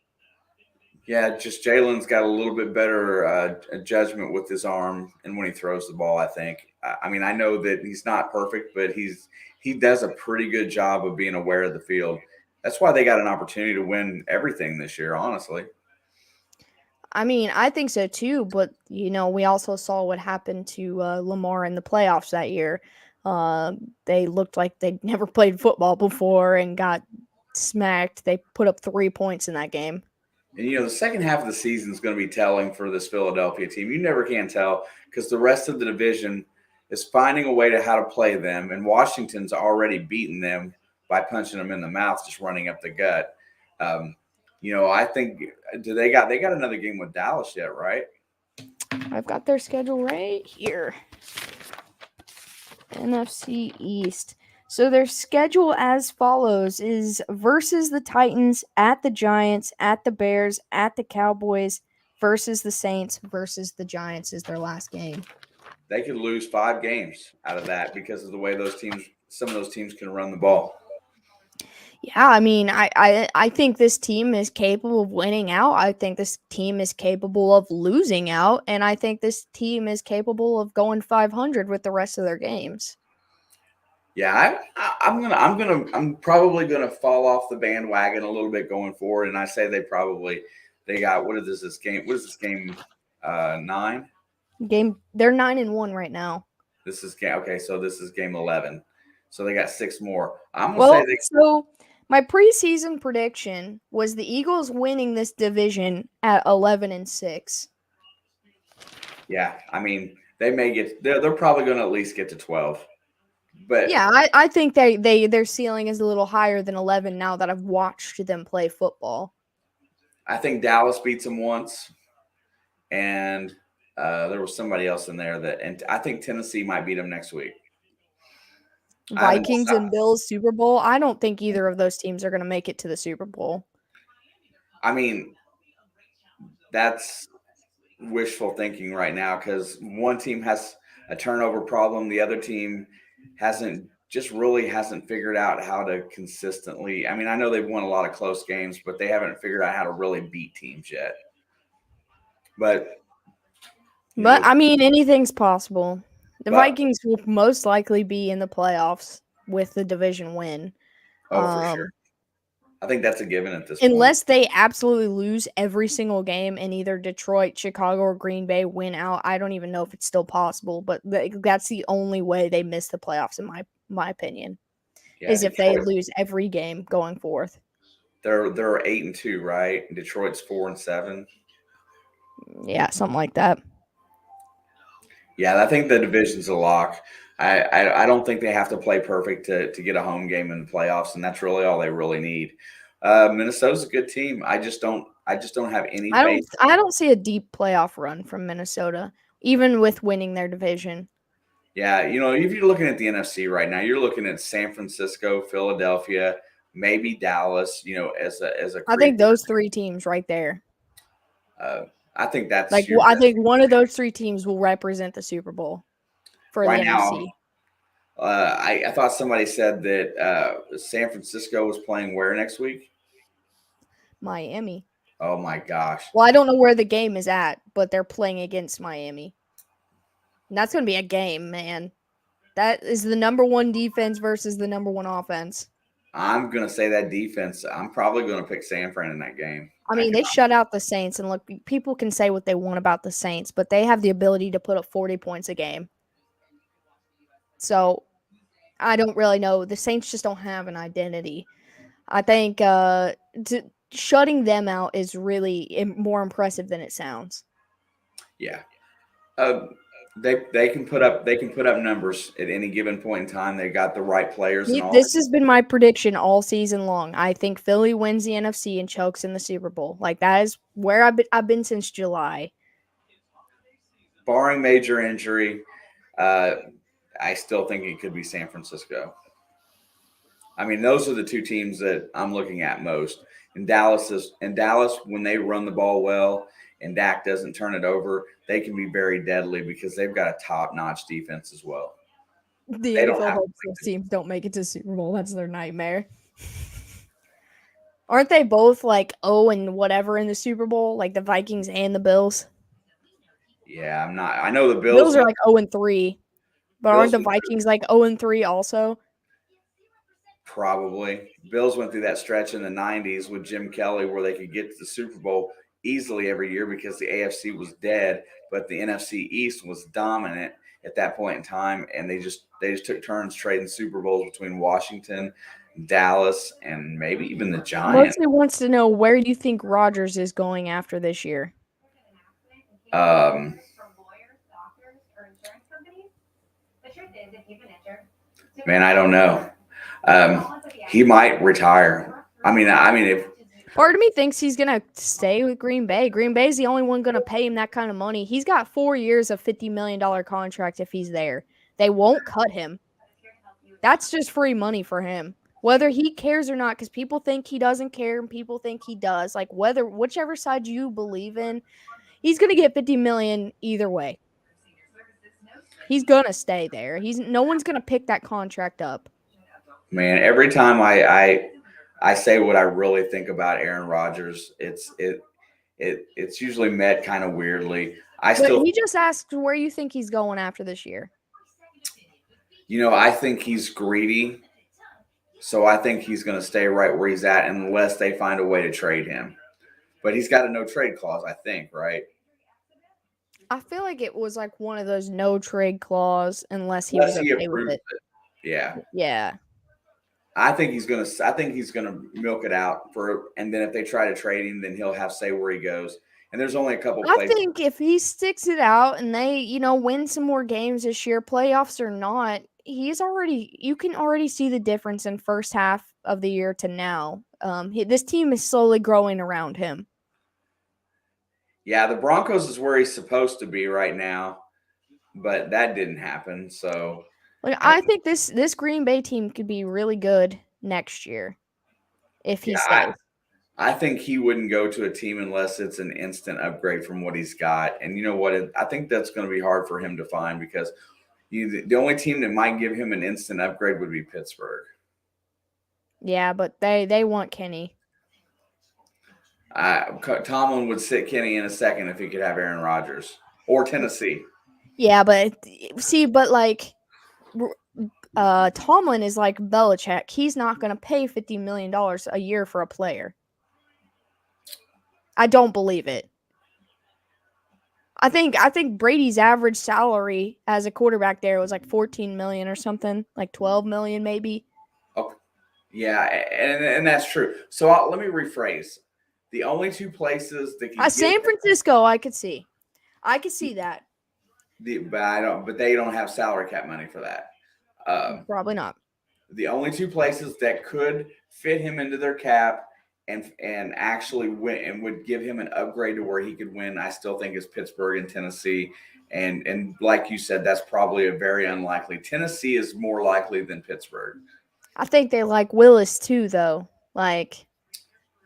Yeah, just Jalen's got a little bit better judgment with his arm and when he throws the ball. I think. I mean, I know that he's not perfect, but he does a pretty good job of being aware of the field. That's why they got an opportunity to win everything this year, honestly. I mean, I think so too, but we also saw what happened to Lamar in the playoffs that year. They looked like they'd never played football before and got smacked. They put up 3 points in that game. And the second half of the season is going to be telling for this Philadelphia team. You never can tell because the rest of the division is finding a way to how to play them, and Washington's already beaten them by punching them in the mouth, just running up the gut. I think they got another game with Dallas yet, right? I've got their schedule right here. NFC East. So their schedule as follows is versus the Titans, at the Giants, at the Bears, at the Cowboys, versus the Saints, versus the Giants is their last game. They could lose 5 games out of that because of the way some of those teams can run the ball. Yeah, I mean, I think this team is capable of winning out. I think this team is capable of losing out, and I think this team is capable of going 500 with the rest of their games. Yeah, I'm probably gonna fall off the bandwagon a little bit going forward, and I say they got what is this game? What is this game? 9. They're 9-1 right now. This is game. Okay, so this is game 11. So they got 6 more. I'm gonna Well, say they. so my preseason prediction was the Eagles winning this division at 11-6. Yeah, I mean they may get. They're probably going to at least get to 12. But Yeah, I think their ceiling is a little higher than 11 now that I've watched them play football. I think Dallas beats them once, and there was somebody else in there and I think Tennessee might beat them next week. Vikings and Bills Super Bowl. I don't think either of those teams are going to make it to the Super Bowl. I mean, that's wishful thinking right now because one team has a turnover problem, the other team hasn't figured out how to consistently. I mean, I know they've won a lot of close games, but they haven't figured out how to really beat teams yet. But I mean, anything's possible. The Vikings will most likely be in the playoffs with the division win. Oh, for sure. I think that's a given at this point. Unless they absolutely lose every single game and either Detroit, Chicago, or Green Bay win out, I don't even know if it's still possible. But that's the only way they miss the playoffs, in my opinion, is if they lose every game going forth. They're 8-2, right? Detroit's 4-7. Yeah, something like that. Yeah, I think the division's a lock. I don't think they have to play perfect to get a home game in the playoffs, and that's really all they really need. Minnesota's a good team. I just don't have any faith. I don't see a deep playoff run from Minnesota, even with winning their division. Yeah, if you're looking at the NFC right now, you're looking at San Francisco, Philadelphia, maybe Dallas. As a. I think those 3 teams right there. I think that's I think one of those 3 teams will represent the Super Bowl for right the NFC. Now, I thought somebody said that San Francisco was playing where next week? Miami. Oh my gosh. Well, I don't know where the game is at, but they're playing against Miami. And that's going to be a game, man. That is the number 1 defense versus the number 1 offense. I'm going to say that defense. I'm probably going to pick San Fran in that game. I mean, they shut out the Saints, and look, people can say what they want about the Saints, but they have the ability to put up 40 points a game. So, I don't really know. The Saints just don't have an identity. I think shutting them out is really more impressive than it sounds. Yeah. They can put up numbers at any given point in time. They got the right players and all. This has been my prediction all season long. I think Philly wins the NFC and chokes in the Super Bowl. Like, that is where I've been since July. Barring major injury, I still think it could be San Francisco. I mean, those are the 2 teams that I'm looking at most. And Dallas, when they run the ball well and Dak doesn't turn it over, they can be very deadly because they've got a top-notch defense as well. The NFL hopes those teams don't make it to Super Bowl. That's their nightmare. Aren't they both like 0 and whatever in the Super Bowl, like the Vikings and the Bills? Yeah, I'm not. I know the Bills are like 0 and 3, but aren't the Vikings like 0 and 3 also? Probably. Bills went through that stretch in the 90s with Jim Kelly where they could get to the Super Bowl easily every year because the AFC was dead, but the NFC East was dominant at that point in time, and they just took turns trading Super Bowls between Washington, Dallas, and maybe even the Giants. Mostly wants to know, where do you think Rodgers is going after this year? Man, I don't know. He might retire. I mean, if part of me thinks he's gonna stay with Green Bay. Green Bay's the only one gonna pay him that kind of money. He's got 4 years of $50 million contract if he's there. They won't cut him. That's just free money for him, whether he cares or not. Because people think he doesn't care, and people think he does. Like, whichever side you believe in, he's gonna get $50 million either way. He's gonna stay there. No one's gonna pick that contract up. Man, every time I say what I really think about Aaron Rodgers, it's usually met kind of weirdly. He just asked where you think he's going after this year. I think he's greedy, so I think he's going to stay right where he's at unless they find a way to trade him. But he's got a no trade clause, I think, right? I feel like it was like one of those no trade clause unless he was okay with it. Yeah. Yeah. I think he's gonna milk it out and then if they try to trade him, then he'll have say where he goes. And there's only a couple I places. think if he sticks it out and they, win some more games this year, playoffs or not, you can already see the difference in first half of the year to now. This team is slowly growing around him. Yeah, the Broncos is where he's supposed to be right now, but that didn't happen. So Like I I mean, think this Green Bay team could be really good next year if he yeah, stays. I think he wouldn't go to a team unless it's an instant upgrade from what he's got. And you know what? I think that's going to be hard for him to find because the only team that might give him an instant upgrade would be Pittsburgh. Yeah, but they want Kenny. Tomlin would sit Kenny in a second if he could have Aaron Rodgers or Tennessee. Yeah, but see, Tomlin is like Belichick. He's not going to pay $50 million a year for a player. I don't believe it. I think Brady's average salary as a quarterback there was like 14 million or something, like 12 million maybe. Okay. Yeah, and that's true. So let me rephrase. The only two places that could get San Francisco, I could see. I could see that. but they don't have salary cap money for that. Probably not. The only two places that could fit him into their cap and actually win and would give him an upgrade to where he could win, I still think is Pittsburgh and Tennessee. And like you said, that's probably a very unlikely. Tennessee is more likely than Pittsburgh. I think they like Willis too, though. Like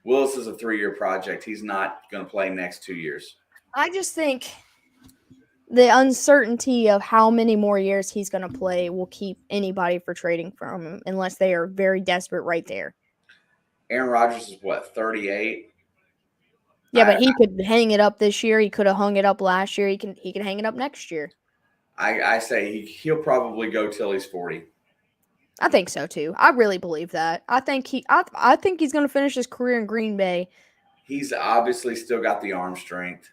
Willis is a 3-year project. He's not going to play next 2 years. I just think the uncertainty of how many more years he's going to play will keep anybody for trading from him unless they are very desperate right there. Aaron Rodgers is what, 38? Yeah, but he could hang it up this year. He could have hung it up last year. He can hang it up next year. I say he'll probably go till he's 40. I think so too. I really believe that. I think he's going to finish his career in Green Bay. He's obviously still got the arm strength.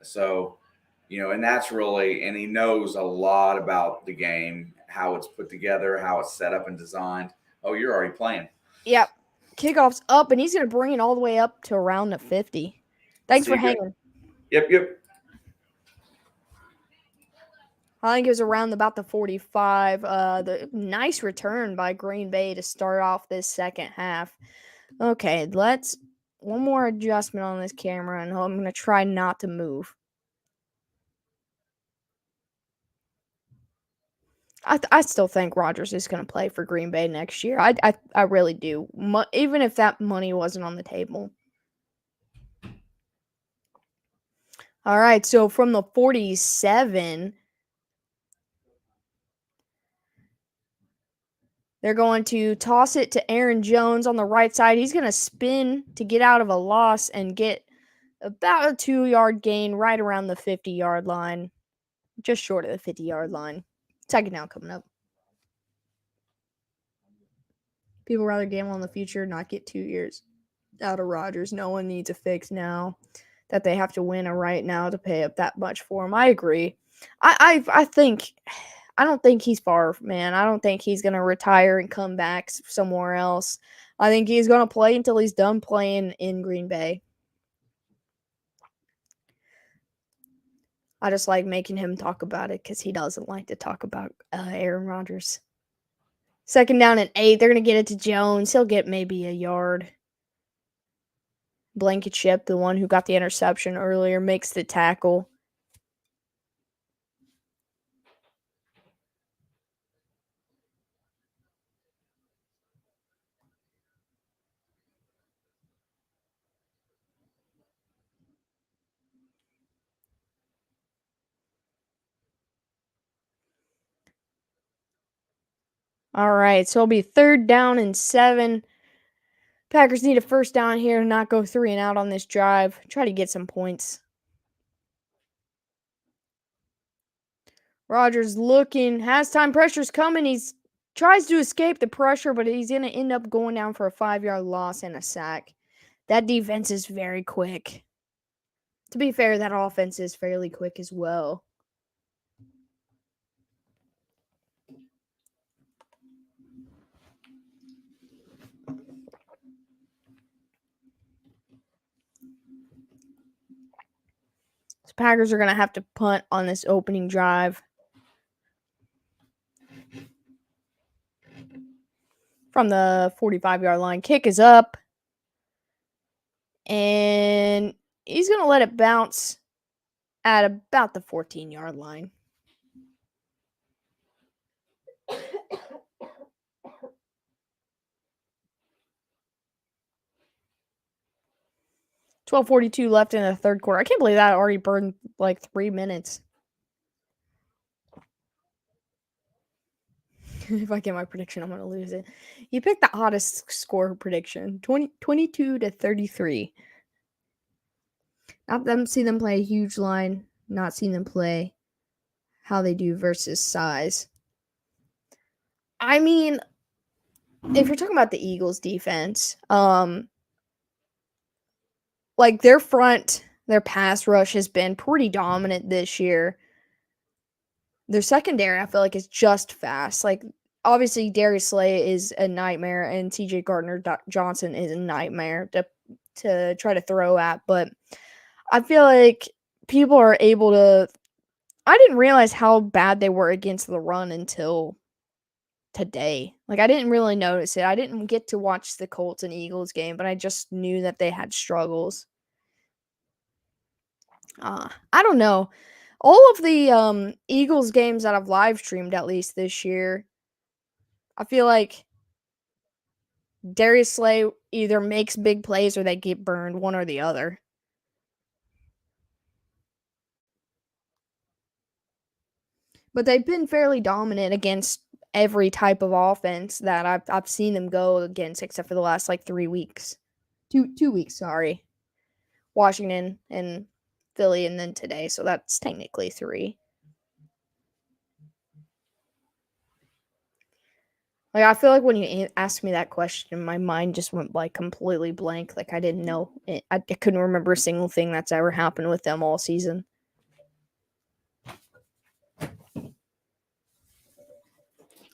So, and that's really, and he knows a lot about the game, how it's put together, how it's set up and designed. Oh, you're already playing. Yep. Kickoff's up, and he's going to bring it all the way up to around the 50. Thanks for hanging. Yep. I think it was around about the 45. The nice return by Green Bay to start off this second half. Okay, one more adjustment on this camera, and I'm going to try not to move. I still think Rodgers is going to play for Green Bay next year. I really do. Even if that money wasn't on the table. All right, so from the 47, they're going to toss it to Aaron Jones on the right side. He's going to spin to get out of a loss and get about a 2-yard gain right around the 50-yard line. Just short of the 50-yard line. Second down coming up. People rather gamble on the future, not get 2 years out of Rodgers. No one needs a fix now that they have to win a right now to pay up that much for him. I agree. I don't think he's far, man. I don't think he's going to retire and come back somewhere else. I think he's going to play until he's done playing in Green Bay. I just like making him talk about it because he doesn't like to talk about Aaron Rodgers. Second down and 8. They're going to get it to Jones. He'll get maybe a yard. Blankenship, the one who got the interception earlier, makes the tackle. All right, so it'll be 3rd down and 7. Packers need a first down here and not go 3 and out on this drive. Try to get some points. Rodgers looking, has time, pressure's coming. He's tries to escape the pressure, but he's going to end up going down for a 5-yard loss and a sack. That defense is very quick. To be fair, that offense is fairly quick as well. So Packers are going to have to punt on this opening drive. From the 45-yard line. Kick is up. And he's going to let it bounce at about the 14-yard line. $12:42 left in the third quarter. I can't believe that already burned like 3 minutes. If I get my prediction, I'm going to lose it. You picked the oddest score prediction. 22-33. Not see them play a huge line. Not seen them play how they do versus size. I mean, if you're talking about the Eagles defense, like their pass rush has been pretty dominant this year. Their secondary, I feel like, is just fast. Like, obviously, Darius Slay is a nightmare, and TJ Gardner-Johnson is a nightmare to try to throw at. But I feel like people are able to. I didn't realize how bad they were against the run until today. Like, I didn't really notice it. I didn't get to watch the Colts and Eagles game, but I just knew that they had struggles. I don't know. All of the Eagles games that I've live streamed, at least this year, I feel like Darius Slay either makes big plays or they get burned, one or the other. But they've been fairly dominant against every type of offense that I've seen them go against, except for the last like 3 weeks. 2 weeks, sorry. Washington and Philly, and then today, so that's technically 3. Like, I feel like when you asked me that question, my mind just went like completely blank. Like, I didn't know it. I couldn't remember a single thing that's ever happened with them all season.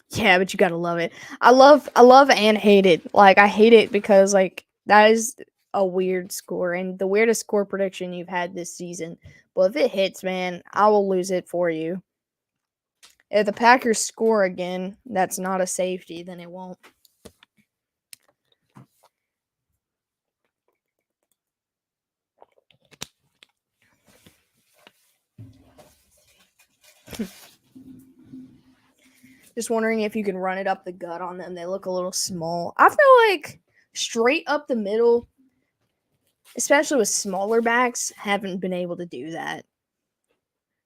Yeah, but you gotta love it. I love and hate it. Like, I hate it because like that is a weird score and the weirdest score prediction you've had this season. But if it hits, man, I will lose it for you. If the Packers score again, that's not a safety, then it won't. Just wondering if you can run it up the gut on them. They look a little small. I feel like straight up the middle, especially with smaller backs, haven't been able to do that.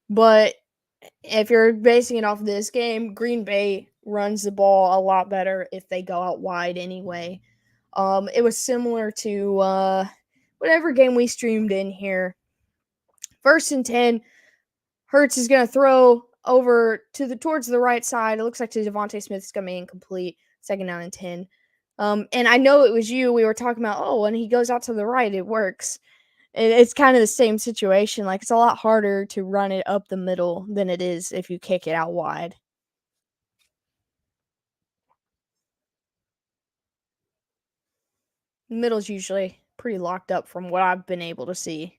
But if you're basing it off of this game, Green Bay runs the ball a lot better if they go out wide anyway. It was similar to whatever game we streamed in here. 1st and 10, Hurts is going to throw over towards the right side. It looks like to Devontae Smith is going to be incomplete. 2nd down and 10. And I know it was you. We were talking about, when he goes out to the right, it works. It's kind of the same situation. Like, it's a lot harder to run it up the middle than it is if you kick it out wide. The middle's usually pretty locked up from what I've been able to see.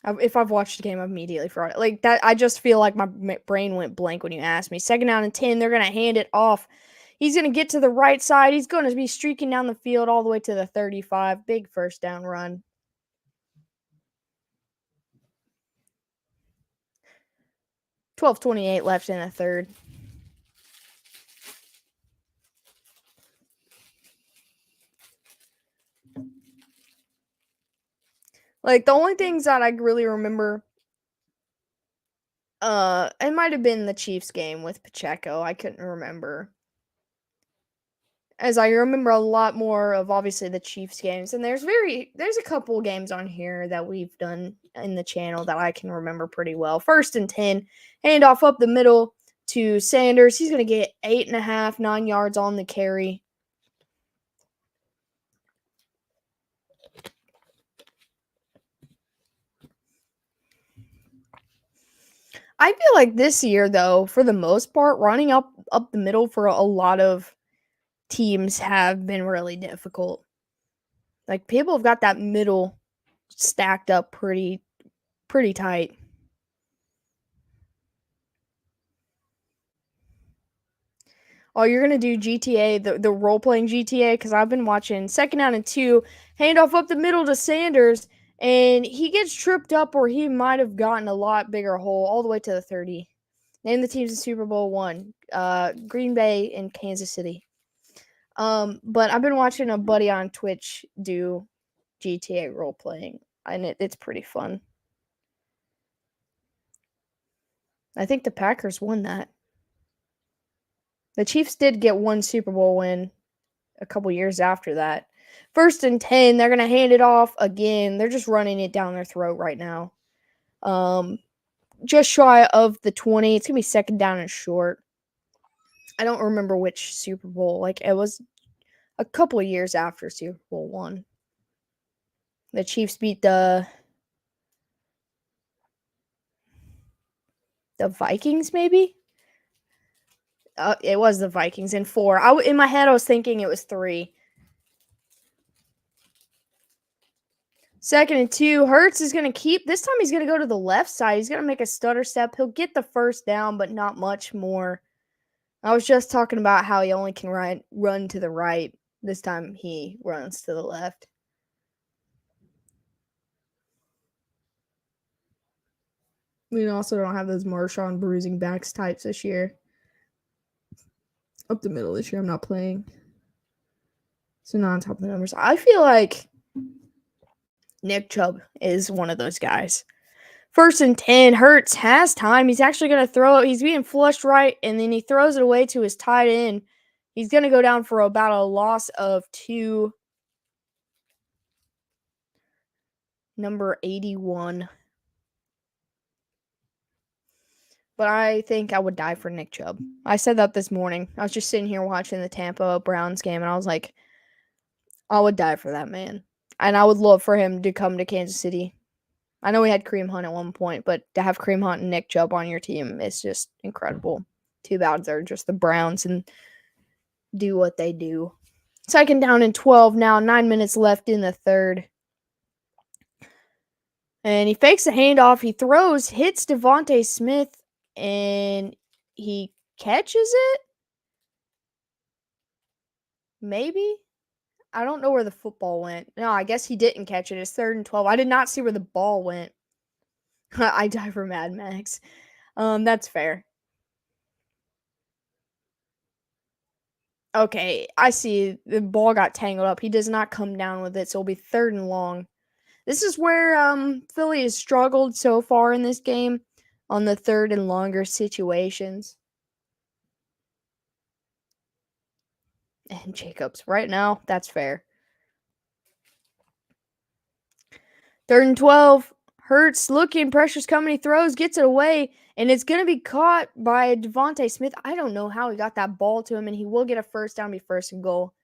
If I've watched the game, I've immediately forgot it. Like that, I just feel like my brain went blank when you asked me. 2nd down and 10, they're going to hand it off. He's going to get to the right side. He's going to be streaking down the field all the way to the 35. Big 1st down run. $12:28 left in the third. Like, the only things that I really remember, it might have been the Chiefs game with Pacheco. I couldn't remember. As I remember a lot more of obviously the Chiefs games, and there's a couple games on here that we've done in the channel that I can remember pretty well. 1st and 10, handoff up the middle to Sanders. He's going to get 8.5, 9 yards on the carry. I feel like this year, though, for the most part, running up the middle for a lot of teams have been really difficult. Like, people have got that middle stacked up pretty tight. Oh, you're gonna do GTA, the role playing GTA, because I've been watching 2nd Down and 2, handoff up the middle to Sanders, and he gets tripped up, or he might have gotten a lot bigger hole all the way to the 30. Name the teams in Super Bowl 1. Green Bay and Kansas City. But I've been watching a buddy on Twitch do GTA role playing, and it's pretty fun. I think the Packers won that. The Chiefs did get one Super Bowl win a couple years after that. 1st and 10, they're going to hand it off again. They're just running it down their throat right now. Just shy of the 20. It's going to be 2nd down and short. I don't remember which Super Bowl. Like, it was a couple of years after Super Bowl 1. The Chiefs beat the Vikings, maybe? It was the Vikings in 4. In my head, I was thinking it was 3. 2nd and 2. Hurts is going to keep. This time he's going to go to the left side. He's going to make a stutter step. He'll get the 1st down, but not much more. I was just talking about how he only can run to the right. This time he runs to the left. We also don't have those Marshawn bruising backs types this year. Up the middle this year, I'm not playing. So not on top of the numbers. I feel like Nick Chubb is one of those guys. 1st and 10. Hurts has time. He's actually going to throw it. He's being flushed right, and then he throws it away to his tight end. He's going to go down for about a loss of 2. Number 81. But I think I would die for Nick Chubb. I said that this morning. I was just sitting here watching the Tampa Browns game, and I was like, I would die for that man. And I would love for him to come to Kansas City. I know we had Kareem Hunt at one point, but to have Kareem Hunt and Nick Chubb on your team is just incredible. Too bad they're just the Browns and do what they do. 2nd down and 12 now, 9 minutes left in the 3rd. And he fakes a handoff. He throws, hits Devontae Smith, and he catches it? Maybe? I don't know where the football went. No, I guess he didn't catch it. It's 3rd and 12. I did not see where the ball went. I die for Mad Max. That's fair. Okay, I see. The ball got tangled up. He does not come down with it, so it'll be 3rd and long. This is where Philly has struggled so far in this game on the 3rd and longer situations. And Jacobs, right now, that's fair. 3rd and 12. Hurts looking, pressure's coming, he throws, gets it away, and it's going to be caught by Devontae Smith. I don't know how he got that ball to him, and he will get a 1st down, be 1st and goal.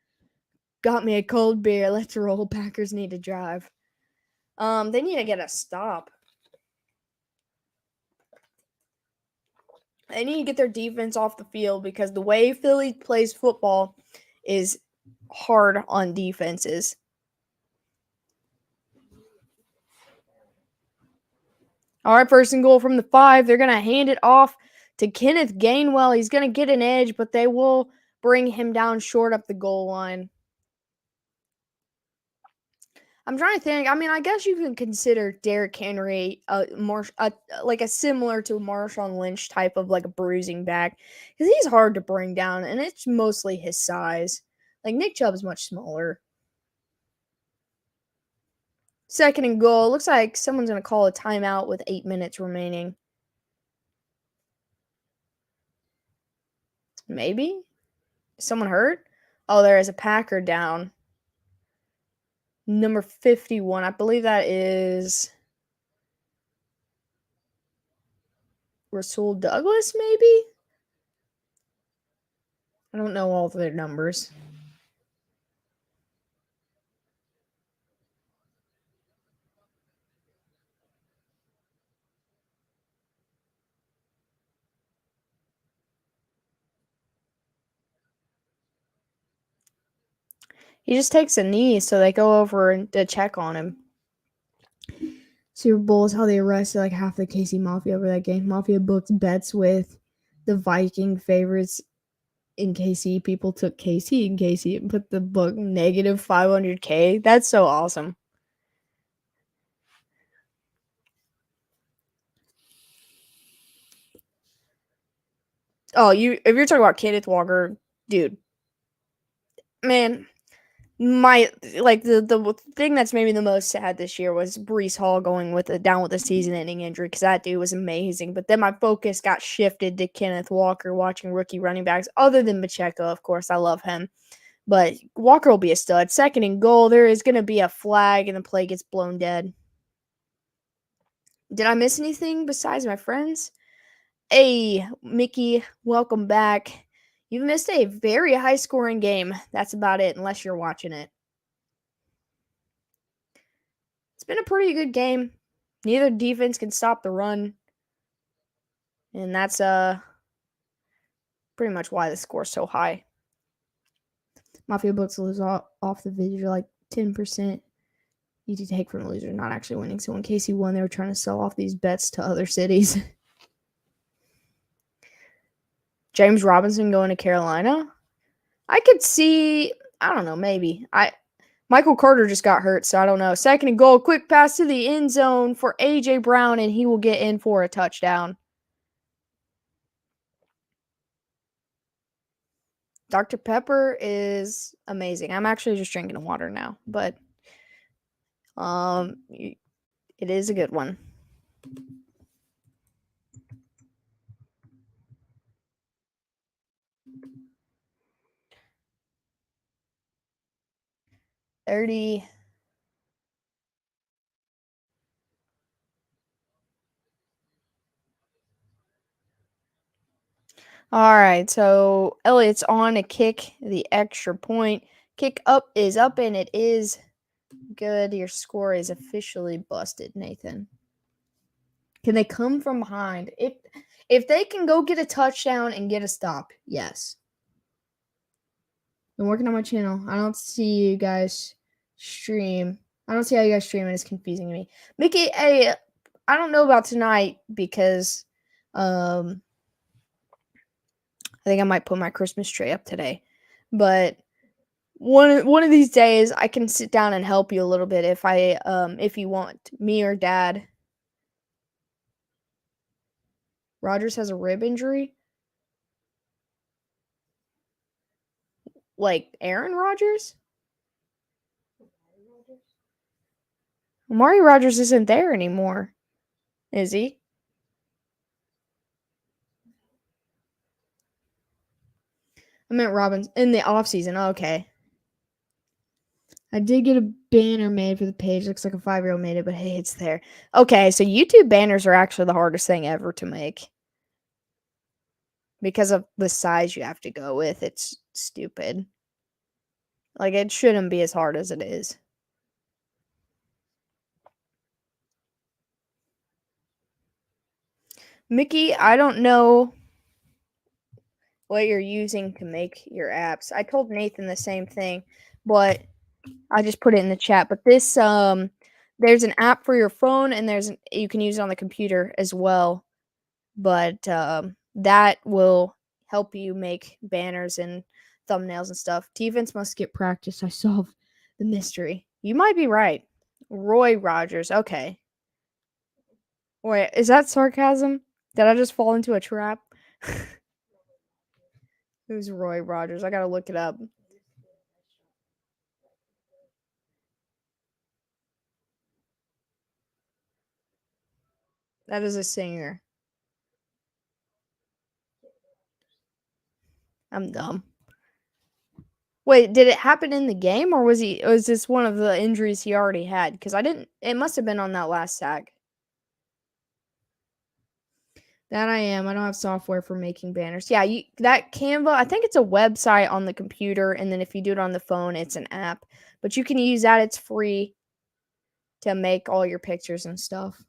Got me a cold beer. Let's roll. Packers need to drive. They need to get a stop. They need to get their defense off the field because the way Philly plays football is hard on defenses. All right, 1st and goal from the 5. They're going to hand it off to Kenneth Gainwell. He's going to get an edge, but they will bring him down short up the goal line. I'm trying to think. I mean, I guess you can consider Derrick Henry like a similar to Marshawn Lynch type of like a bruising back because he's hard to bring down, and it's mostly his size. Like Nick Chubb is much smaller. 2nd and goal. Looks like someone's going to call a timeout with 8 minutes remaining. Maybe? Is someone hurt? Oh, there is a Packer down. Number 51. I believe that is Rasul Douglas, maybe? I don't know all of their numbers. He just takes a knee, so they go over to check on him. Super Bowl is how they arrested like half the KC Mafia over that game. Mafia booked bets with the Viking favorites in KC. People took KC in KC and put the book negative 500K. That's so awesome. Oh, if you're talking about Kenneth Walker, dude, man, the thing that's made me the most sad this year was Breece Hall going down with a season-ending injury because that dude was amazing. But then my focus got shifted to Kenneth Walker, watching rookie running backs. Other than Pacheco, of course, I love him, but Walker will be a stud. Second and goal, there is going to be a flag, and the play gets blown dead. Did I miss anything besides my friends? Hey, Mickey, welcome back. You've missed a very high-scoring game. That's about it, unless you're watching it. It's been a pretty good game. Neither defense can stop the run. And that's pretty much why the score's so high. Mafia books lose off the video like 10%. Easy to take from a loser, not actually winning. So in case he won, they were trying to sell off these bets to other cities. James Robinson going to Carolina? I could see, I don't know, maybe. Michael Carter just got hurt, so I don't know. Second and goal, quick pass to the end zone for A.J. Brown, and he will get in for a touchdown. Dr. Pepper is amazing. I'm actually just drinking water now, but it is a good one. $30. All right, so Elliott's on to kick the extra point. Kick up is up, and it is good. Your score is officially busted, Nathan. Can they come from behind? If they can go get a touchdown and get a stop, yes. Been working on my channel. I don't see you guys stream. I don't see how you guys stream, and it's confusing to me. Mickey, hey, I don't know about tonight because I think I might put my Christmas tree up today. But one of these days I can sit down and help you a little bit if you want, me or Dad. Rodgers has a rib injury? Like Aaron Rodgers? Amari Rodgers isn't there anymore, is he? I meant Robbins in the offseason. Oh, okay. I did get a banner made for the page. Looks like a 5-year-old made it, but hey, it's there. Okay, so YouTube banners are actually the hardest thing ever to make. Because of the size you have to go with. It's stupid. Like, it shouldn't be as hard as it is. Mickey, I don't know what you're using to make your apps. I told Nathan the same thing, but I just put it in the chat. But this, there's an app for your phone, and you can use it on the computer as well. But that will help you make banners and thumbnails and stuff. Defense must get practice. I solved the mystery. You might be right. Roy Rodgers. Okay. Wait, is that sarcasm? Did I just fall into a trap? Who's Roy Rodgers? I gotta look it up. That is a singer. I'm dumb. Wait, did it happen in the game, or was this one of the injuries he already had? Because it must have been on that last sack. That I am. I don't have software for making banners. Yeah, that Canva, I think it's a website on the computer, and then if you do it on the phone, it's an app. But you can use that. It's free to make all your pictures and stuff.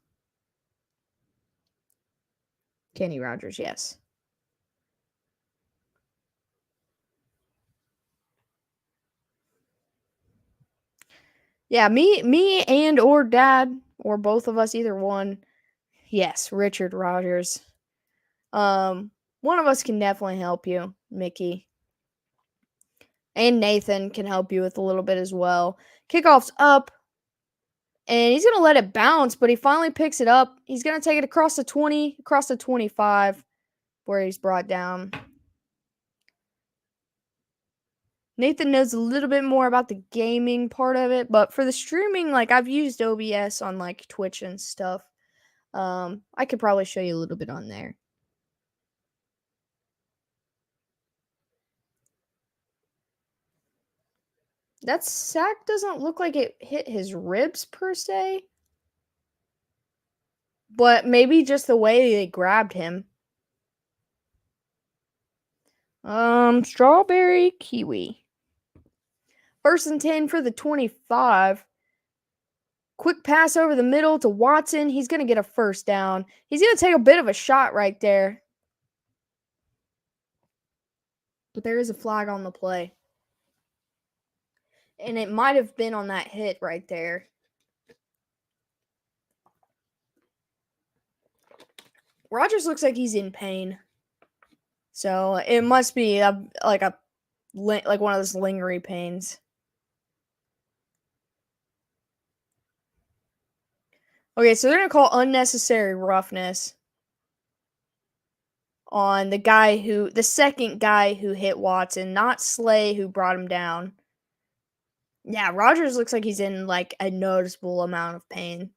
Kenny Rogers, yes. Yeah, me and or dad or both of us, either one. Yes, Richard Rodgers. One of us can definitely help you, Mickey. And Nathan can help you with a little bit as well. Kickoff's up, and he's going to let it bounce, but he finally picks it up. He's going to take it across the 20, across the 25, where he's brought down. Nathan knows a little bit more about the gaming part of it, but for the streaming, like I've used OBS on like Twitch and stuff. I could probably show you a little bit on there. That sack doesn't look like it hit his ribs per se, but maybe just the way they grabbed him. Strawberry kiwi. 1st and 10 for the 25. Quick pass over the middle to Watson. He's going to get a first down. He's going to take a bit of a shot right there. But there is a flag on the play. And it might have been on that hit right there. Rodgers looks like he's in pain. So it must be like one of those lingering pains. Okay, so they're going to call unnecessary roughness on the second guy who hit Watson, not Slay who brought him down. Yeah, Rodgers looks like he's in like a noticeable amount of pain.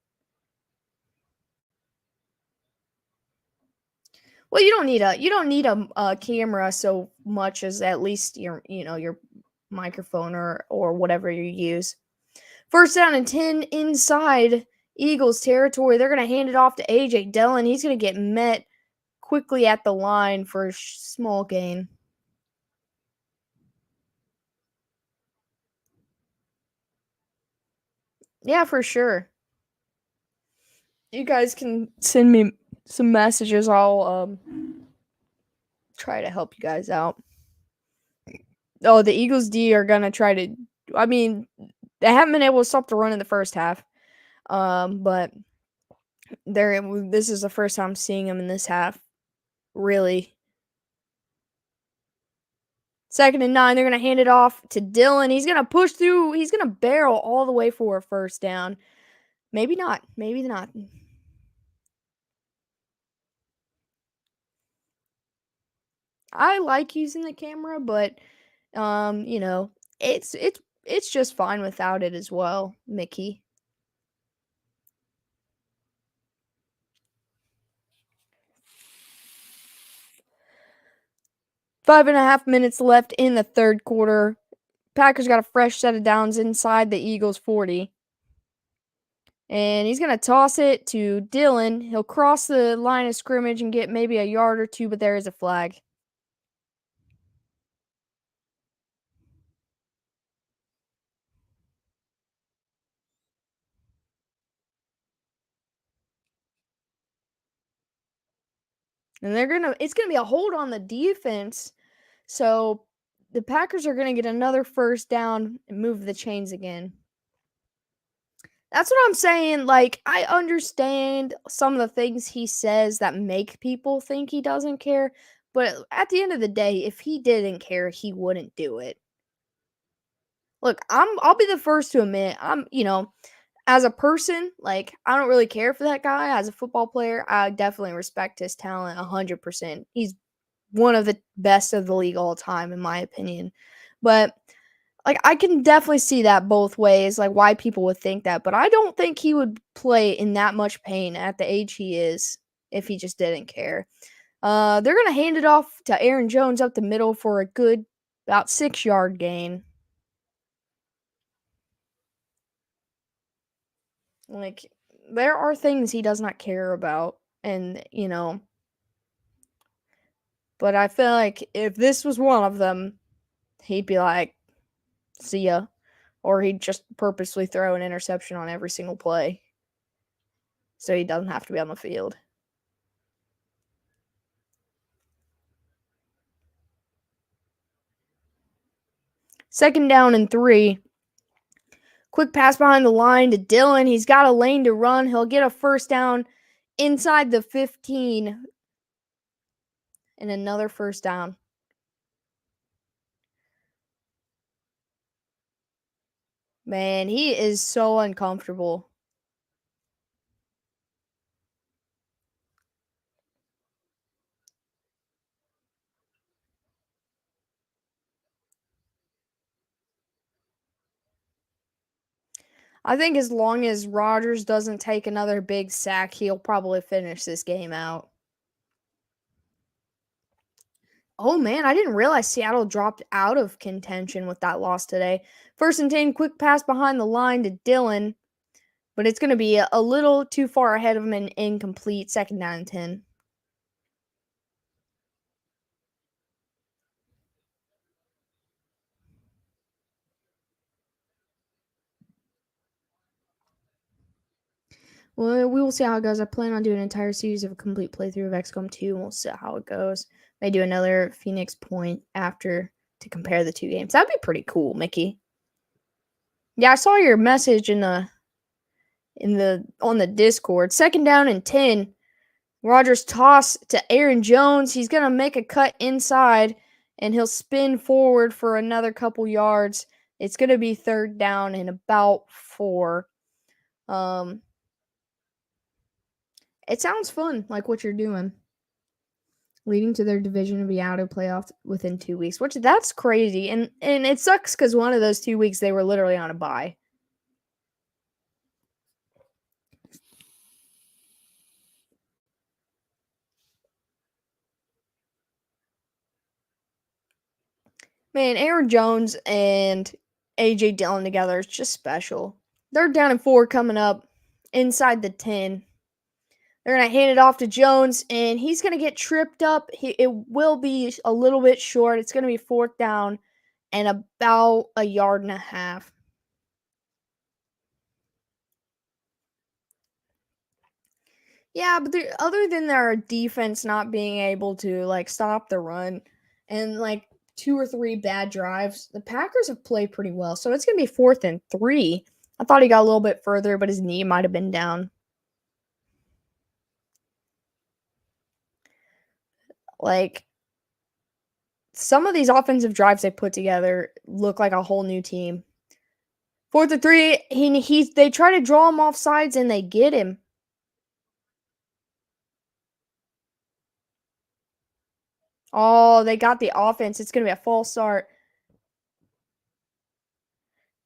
Well, you don't need a camera so much as at least your microphone or whatever you use. 1st down and 10 inside Eagles territory. They're going to hand it off to AJ Dillon. He's going to get met quickly at the line for a small gain. Yeah, for sure. You guys can send me some messages. I'll try to help you guys out. Oh, the Eagles D are gonna try to. I mean, they haven't been able to stop the run in the first half. But this is the first time seeing them in this half. Really. 2nd and 9. They're gonna hand it off to Dillon. He's gonna push through. He's gonna barrel all the way for a first down. Maybe not. Maybe not. I like using the camera, but it's just fine without it as well, Mickey. Five and a half minutes left in the third quarter. Packers got a fresh set of downs inside the Eagles 40. And he's going to toss it to Dillon. He'll cross the line of scrimmage and get maybe a yard or two, but there is a flag. And it's going to be a hold on the defense. So the Packers are going to get another first down and move the chains again. That's what I'm saying. Like, I understand some of the things he says that make people think he doesn't care. But at the end of the day, if he didn't care, he wouldn't do it. Look, I'll be the first to admit, as a person, like, I don't really care for that guy. As a football player, I definitely respect his talent 100%. He's one of the best of the league all time, in my opinion. But like, I can definitely see that both ways, like why people would think that, but I don't think he would play in that much pain at the age he is if he just didn't care. They're gonna hand it off to Aaron Jones up the middle for a good about 6-yard gain. Like, there are things he does not care about, and but I feel like if this was one of them, he'd be like, "See ya." Or he'd just purposely throw an interception on every single play so he doesn't have to be on the field. Second down and 3. Quick pass behind the line to Dylan. He's got a lane to run. He'll get a first down inside the 15 and another first down. Man, he is so uncomfortable. I think as long as Rodgers doesn't take another big sack, he'll probably finish this game out. Oh man, I didn't realize Seattle dropped out of contention with that loss today. 1st and 10, quick pass behind the line to Dylan, but it's going to be a little too far ahead of him and incomplete. 2nd down and 10. Well, we will see how it goes. I plan on doing an entire series of a complete playthrough of XCOM 2, and we'll see how it goes. May do another Phoenix Point after to compare the two games. That'd be pretty cool, Mickey. Yeah, I saw your message on the Discord. 2nd down and 10. Rodgers toss to Aaron Jones. He's gonna make a cut inside, and he'll spin forward for another couple yards. It's gonna be 3rd down and about 4. It sounds fun, like what you're doing. Leading to their division to be out of playoffs within 2 weeks, which that's crazy. And it sucks because one of those 2 weeks they were literally on a bye. Man, Aaron Jones and A.J. Dillon together is just special. They're down in 4 coming up inside the 10. They're going to hand it off to Jones, and he's going to get tripped up. It will be a little bit short. It's going to be 4th down and about a yard and a half. Yeah, but other than their defense not being able to, like, stop the run and, like, 2 or 3 bad drives, the Packers have played pretty well. So it's going to be 4th and 3. I thought he got a little bit further, but his knee might have been down. Like, some of these offensive drives they put together look like a whole new team. 4th and 3, they try to draw him off sides and they get him. Oh, they got the offense. It's going to be a false start.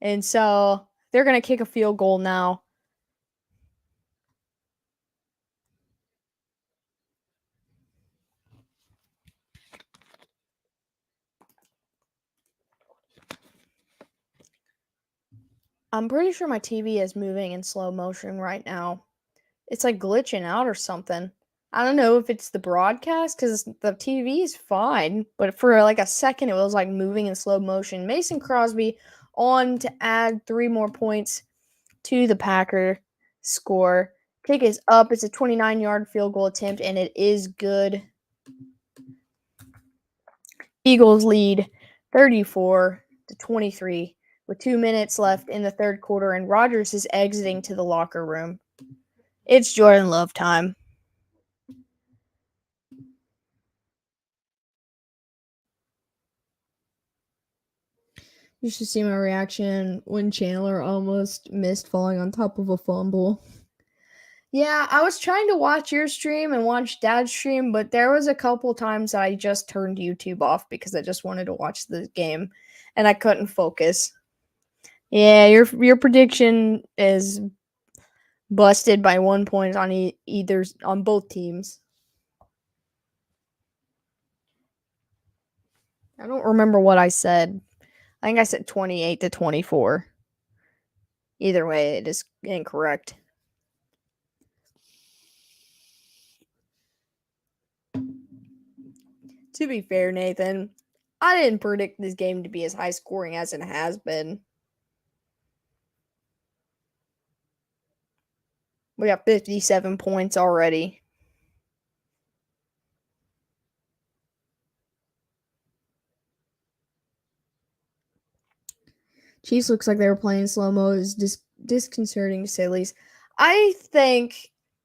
And so they're going to kick a field goal now. I'm pretty sure my TV is moving in slow motion right now. It's like glitching out or something. I don't know if it's the broadcast because the TV is fine, but for like a second it was like moving in slow motion. Mason Crosby on to add 3 more points to the Packer score. Kick is up. It's a 29-yard field goal attempt, and it is good. Eagles lead 34-23 with 2 minutes left in the 3rd quarter, and Rodgers is exiting to the locker room. It's Jordan Love time. You should see my reaction when Chandler almost missed falling on top of a fumble. Yeah, I was trying to watch your stream and watch Dad's stream, but there was a couple times that I just turned YouTube off because I just wanted to watch the game and I couldn't focus. Yeah, your prediction is busted by 1 point on on both teams. I don't remember what I said. I think I said 28-24. Either way, it is incorrect. To be fair, Nathan, I didn't predict this game to be as high scoring as it has been. We got 57 points already. Chiefs looks like they were playing slow-mo. Is disconcerting to say the least. I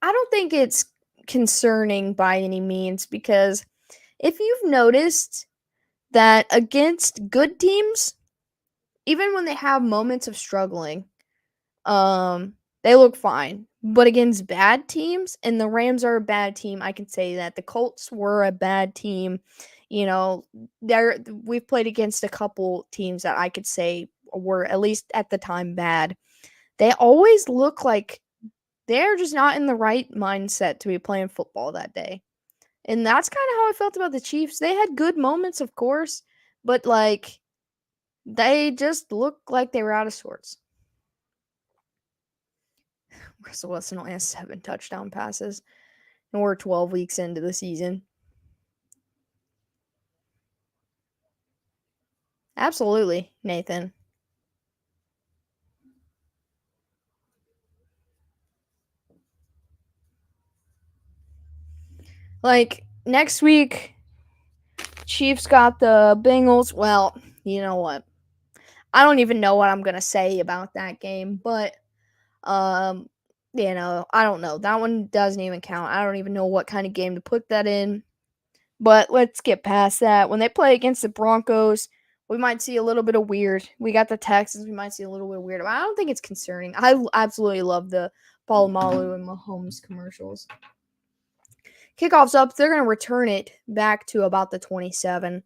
don't think it's concerning by any means because if you've noticed that against good teams, even when they have moments of struggling, they look fine. But against bad teams, and the Rams are a bad team, I can say that. The Colts were a bad team. You know, we've played against a couple teams that I could say were at least at the time bad. They always look like they're just not in the right mindset to be playing football that day. And that's kind of how I felt about the Chiefs. They had good moments, of course, but like they just looked like they were out of sorts. Russell Wilson only has 7 touchdown passes, and we're 12 weeks into the season. Absolutely, Nathan. Like, next week, Chiefs got the Bengals. Well, you know what? I don't even know what I'm going to say about that game, but, I don't know. That one doesn't even count. I don't even know what kind of game to put that in. But let's get past that. When they play against the Broncos, we might see a little bit of weird. We got the Texans. We might see a little bit of weird. I don't think it's concerning. I absolutely love the Palomalu and Mahomes commercials. Kickoff's up. They're going to return it back to about the 27.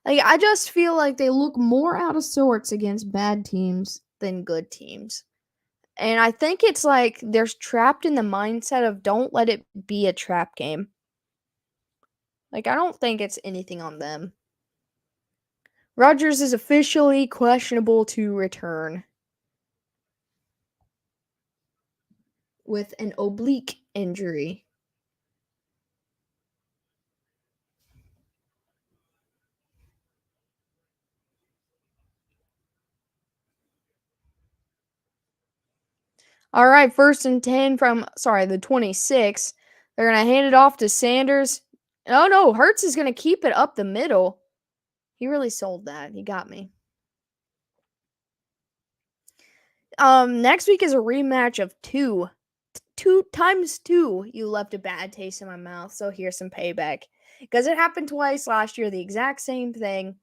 Like, I just feel like they look more out of sorts against bad teams than good teams. And I think it's like they're trapped in the mindset of don't let it be a trap game. Like, I don't think it's anything on them. Rodgers is officially questionable to return with an oblique injury. All right, 1st and 10 from, the 26. They're going to hand it off to Sanders. Oh, no, Hurts is going to keep it up the middle. He really sold that. He got me. Next week is a rematch of 2. 2 times 2. You left a bad taste in my mouth, so here's some payback. Because it happened twice last year, the exact same thing.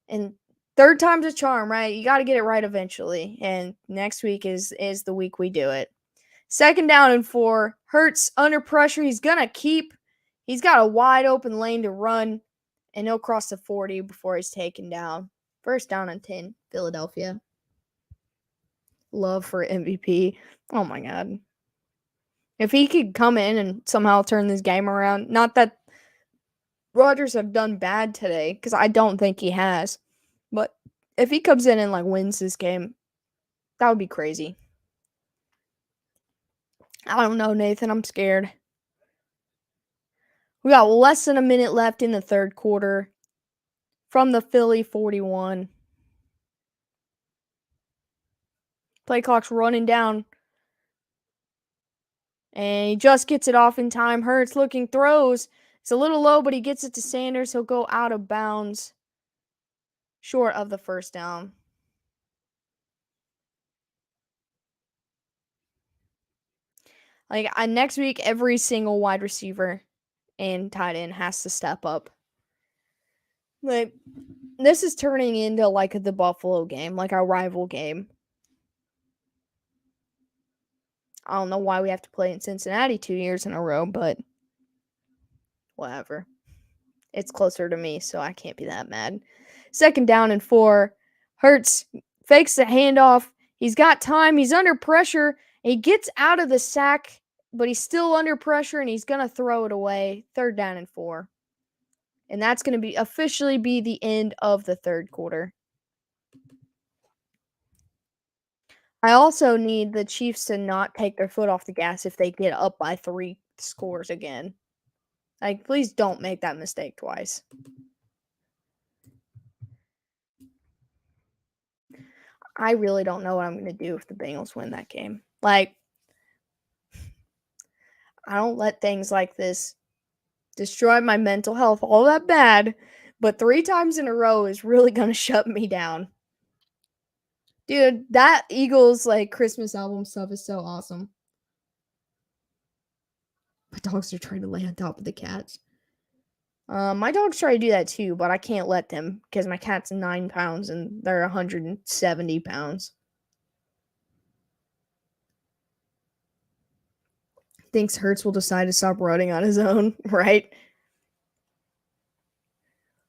And third time's a charm, right? You got to get it right eventually. And next week is the week we do it. 2nd down and 4. Hurts under pressure. He's got a wide open lane to run, and he'll cross the 40 before he's taken down. 1st down and 10, Philadelphia. Love for MVP. Oh my God. If he could come in and somehow turn this game around, not that Rodgers have done bad today, because I don't think he has, but if he comes in and like wins this game, that would be crazy. I don't know, Nathan. I'm scared. We got less than a minute left in the 3rd quarter from the Philly 41. Play clock's running down. And he just gets it off in time. Hurts looking, throws. It's a little low, but he gets it to Sanders. He'll go out of bounds. Short of the 1st down. Like, next week, every single wide receiver and tight end has to step up. Like, this is turning into like the Buffalo game, like our rival game. I don't know why we have to play in Cincinnati 2 years in a row, but whatever. It's closer to me, so I can't be that mad. 2nd down and 4. Hurts fakes the handoff. He's got time. He's under pressure. He gets out of the sack, but he's still under pressure, and he's going to throw it away. 3rd down and 4. And that's going to officially be the end of the 3rd quarter. I also need the Chiefs to not take their foot off the gas if they get up by 3 scores again. Like, please don't make that mistake twice. I really don't know what I'm going to do if the Bengals win that game. Like, I don't let things like this destroy my mental health all that bad, but 3 times in a row is really going to shut me down. Dude, that Eagles like Christmas album stuff is so awesome. My dogs are trying to lay on top of the cats. My dogs try to do that too, but I can't let them because my cat's 9 pounds and they're 170 pounds. Thinks Hertz will decide to stop running on his own, right?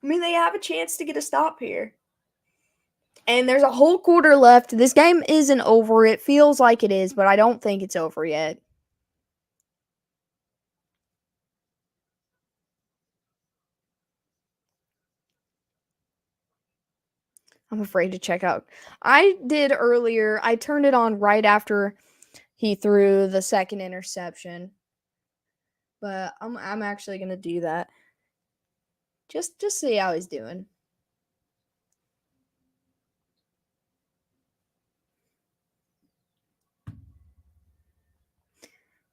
I mean, they have a chance to get a stop here. And there's a whole quarter left. This game isn't over. It feels like it is, but I don't think it's over yet. I'm afraid to check out. I did earlier. I turned it on right after he threw the second interception. But I'm actually going to do that. Just see how he's doing.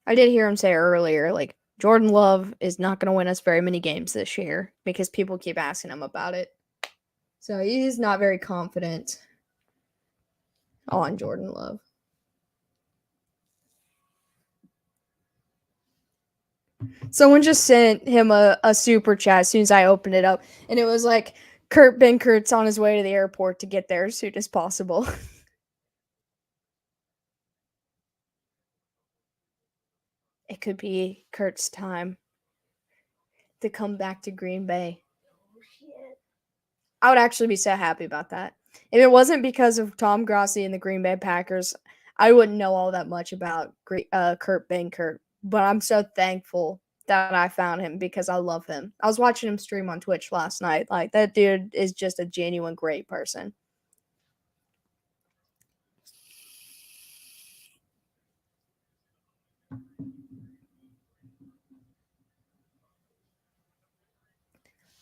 I did hear him say earlier, like, Jordan Love is not going to win us very many games this year because people keep asking him about it. So he's not very confident on Jordan Love. Someone just sent him a super chat as soon as I opened it up, and it was like, Kurt Benkert's on his way to the airport to get there as soon as possible. It could be Kurt's time to come back to Green Bay. Oh, shit. I would actually be so happy about that. If it wasn't because of Tom Grossi and the Green Bay Packers, I wouldn't know all that much about Kurt Benkert. But I'm so thankful that I found him because I love him. I was watching him stream on Twitch last night. Like, that dude is just a genuine great person.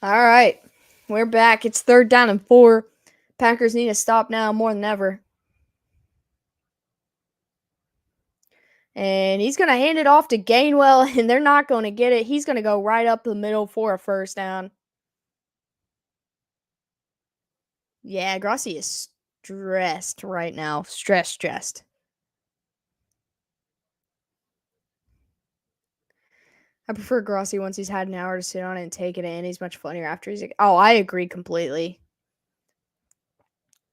All right. We're back. It's 3rd down and 4. Packers need to stop now more than ever. And he's going to hand it off to Gainwell, and they're not going to get it. He's going to go right up the middle for a first down. Yeah, Grossi is stressed right now. Stressed. I prefer Grossi once he's had an hour to sit on it and take it in. He's much funnier after he's like, oh, I agree completely.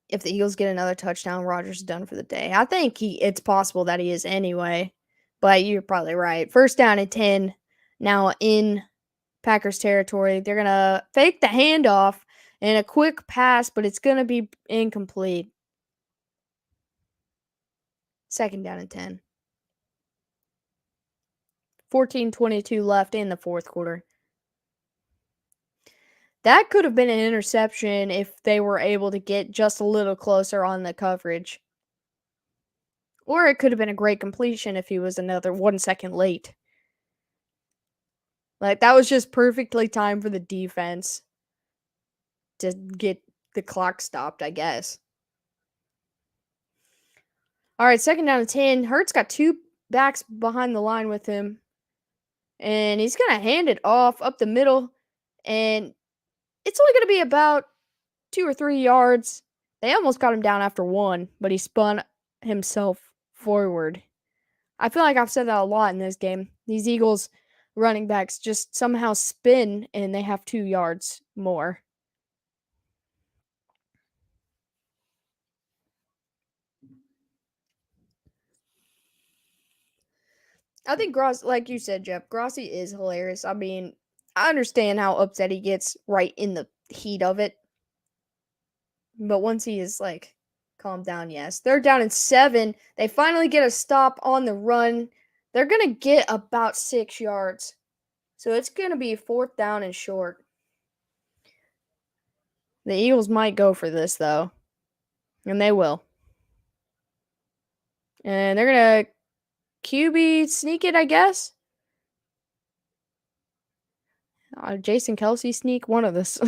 If the Eagles get another touchdown, Rodgers is done for the day. I think it's possible that he is anyway, but you're probably right. 1st down and 10 now in Packers territory. They're going to fake the handoff and a quick pass, but it's going to be incomplete. 2nd down and 10. 14:22 left in the 4th quarter. That could have been an interception if they were able to get just a little closer on the coverage. Or it could have been a great completion if he was another 1 second late. Like, that was just perfectly timed for the defense to get the clock stopped, I guess. All right, 2nd down and 10. Hurts got 2 backs behind the line with him. And he's going to hand it off up the middle. And it's only going to be about 2 or 3 yards. They almost got him down after 1, but he spun himself forward. I feel like I've said that a lot in this game. These Eagles running backs just somehow spin and they have 2 yards more. I think like you said, Jeff, Grossi is hilarious. I mean, I understand how upset he gets right in the heat of it. But once he is like calmed down, yes. 3rd down and 7. They finally get a stop on the run. They're going to get about 6 yards. So it's going to be 4th down and short. The Eagles might go for this, though. And they will. And they're going to QB sneak it, I guess. Jason Kelsey sneak, one of this.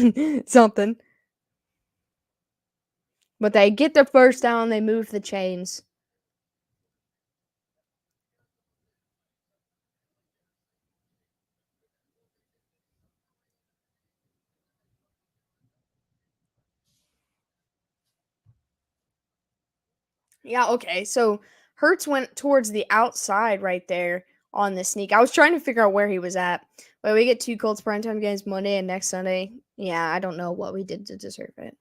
Something. But they get their 1st down. They move the chains. Yeah, okay. So Hertz went towards the outside right there on the sneak. I was trying to figure out where he was at. But we get 2 Colts primetime games Monday and next Sunday. Yeah, I don't know what we did to deserve it.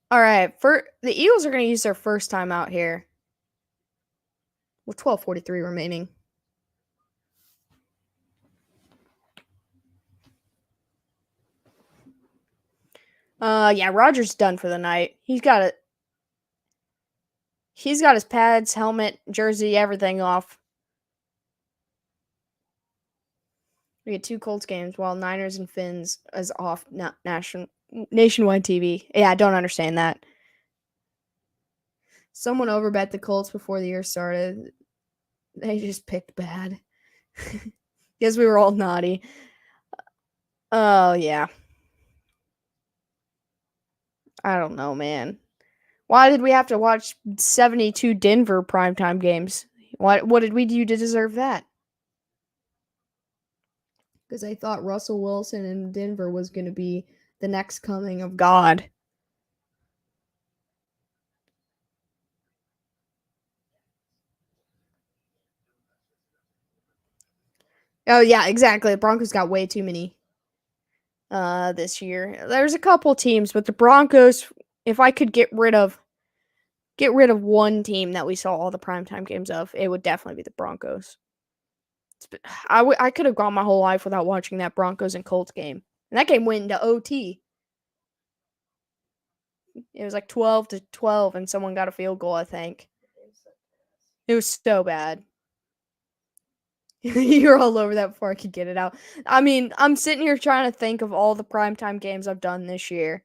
All right, for the Eagles are going to use their first time out here with 12:43 remaining. Yeah, Rodgers done for the night. He's got it. He's got his pads, helmet, jersey, everything off. We get 2 Colts games while Niners and Finns is off nationwide TV. Yeah, I don't understand that. Someone overbet the Colts before the year started. They just picked bad. Guess we were all naughty. Oh, yeah. I don't know, man. Why did we have to watch 72 Denver primetime games? What did we do to deserve that? Because I thought Russell Wilson in Denver was going to be the next coming of God. Oh, yeah, exactly. The Broncos got way too many this year. There's a couple teams, but the Broncos, if I could get rid of one team that we saw all the primetime games of, it would definitely be the Broncos. I could have gone my whole life without watching that Broncos and Colts game. And that game went into OT. It was like 12-12, and someone got a field goal, I think. It was so bad. You're all over that before I could get it out. I mean, I'm sitting here trying to think of all the primetime games I've done this year,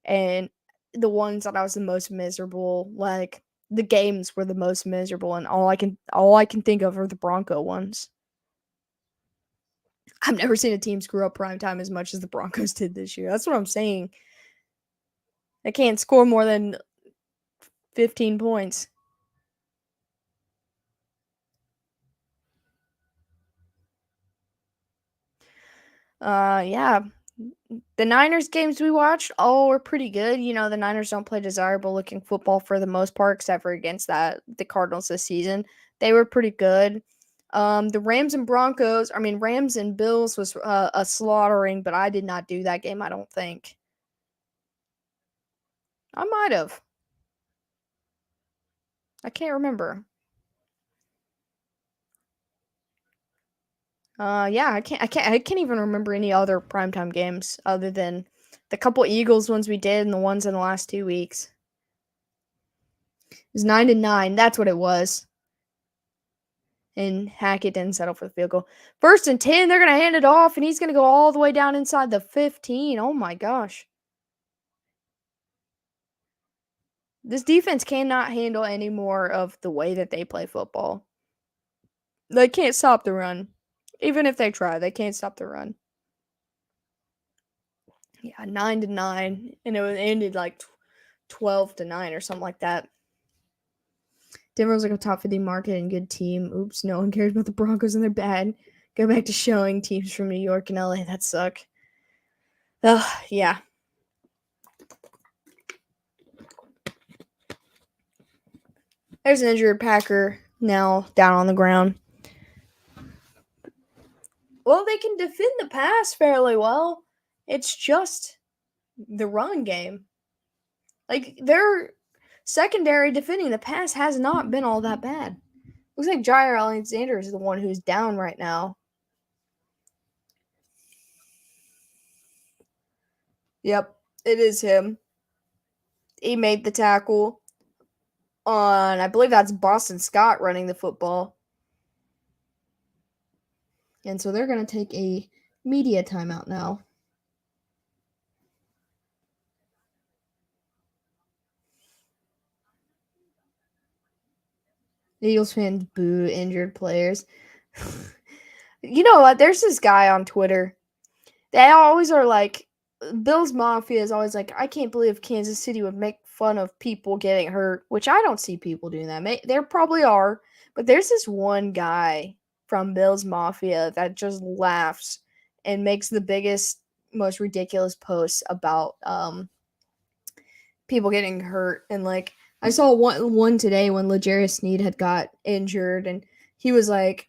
and the ones that I was the most miserable, like the games were the most miserable, and all I can think of are the Bronco ones. I've never seen a team screw up primetime as much as the Broncos did this year. That's what I'm saying. They can't score more than 15 points. Yeah. The Niners games we watched all were pretty good. You know, the Niners don't play desirable looking football for the most part, except for against the Cardinals this season. They were pretty good. The Rams and Bills was a slaughtering, but I did not do that game, I don't think. I might have. I can't remember. Yeah, I can't even remember any other primetime games other than the couple Eagles ones we did and the ones in the last 2 weeks. It was 9-9. That's what it was. And Hackett didn't settle for the field goal. 1st and 10, they're going to hand it off, and he's going to go all the way down inside the 15. Oh my gosh. This defense cannot handle any more of the way that they play football. They can't stop the run. Even if they try, they can't stop the run. Yeah, 9-9, and it ended like 12-9 or something like that. Denver was like a top 50 market and good team. Oops, no one cares about the Broncos and they're bad. Go back to showing teams from New York and LA that suck. Ugh, yeah. There's an injured Packer now down on the ground. Well, they can defend the pass fairly well. It's just the run game. Like, their secondary defending the pass has not been all that bad. Looks like Jair Alexander is the one who's down right now. Yep, it is him. He made the tackle on, I believe that's Boston Scott running the football. And so they're going to take a media timeout now. Eagles fans boo injured players. You know what? There's this guy on Twitter. They always are like, Bills Mafia is always like, I can't believe Kansas City would make fun of people getting hurt, which I don't see people doing that. There probably are, but there's this one guy from Bills Mafia that just laughs and makes the biggest most ridiculous posts about people getting hurt. And like I saw one today when L'Jarius Sneed had got injured, and he was like,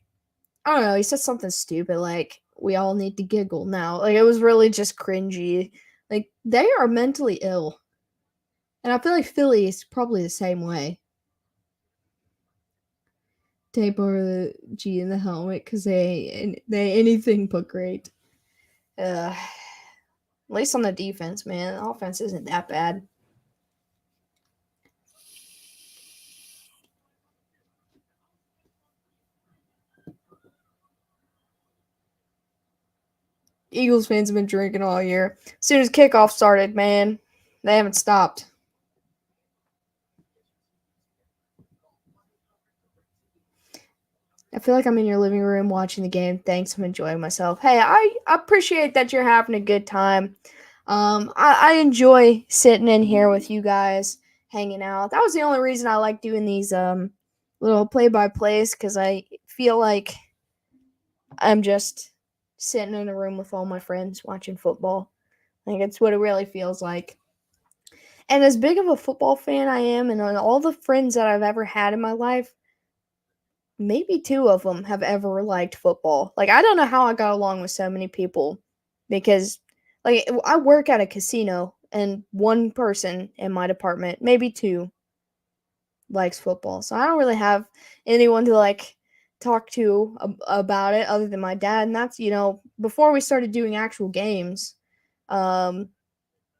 I don't know, he said something stupid like, we all need to giggle now. Like, it was really just cringy. Like, they are mentally ill. And I feel like Philly is probably the same way. Tape over the G in the helmet because they anything but great. At least on the defense, man. The offense isn't that bad. Eagles fans have been drinking all year. As soon as kickoff started, man, they haven't stopped. I feel like I'm in your living room watching the game. Thanks, I'm enjoying myself. Hey, I appreciate that you're having a good time. I enjoy sitting in here with you guys, hanging out. That was the only reason I like doing these little play-by-plays, because I feel like I'm just sitting in a room with all my friends watching football. I think it's what it really feels like. And as big of a football fan I am, and on all the friends that I've ever had in my life, maybe 2 of them have ever liked football. Like, I don't know how I got along with so many people, because, like, I work at a casino, and 1 person in my department, maybe 2, likes football. So I don't really have anyone to, like, talk to about it other than my dad. And that's, before we started doing actual games,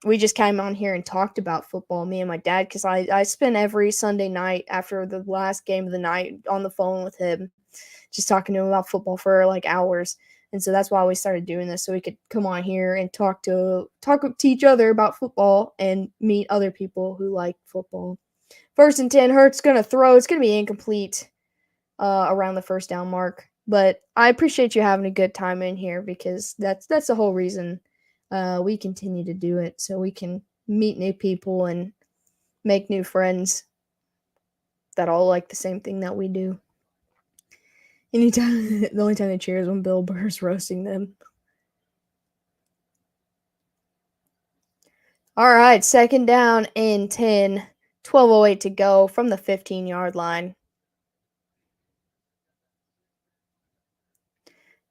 we just came on here and talked about football, me and my dad, because I spent every Sunday night after the last game of the night on the phone with him, just talking to him about football for like hours. And so that's why we started doing this, so we could come on here and talk to each other about football and meet other people who like football. 1st and 10, Hurts going to throw. It's going to be incomplete around the first down mark. But I appreciate you having a good time in here, because that's the whole reason we continue to do it, so we can meet new people and make new friends that all like the same thing that we do. Anytime, the only time they cheer is when Bill Burr's roasting them. All right, 2nd down and 10, 12:08 to go from the 15-yard line.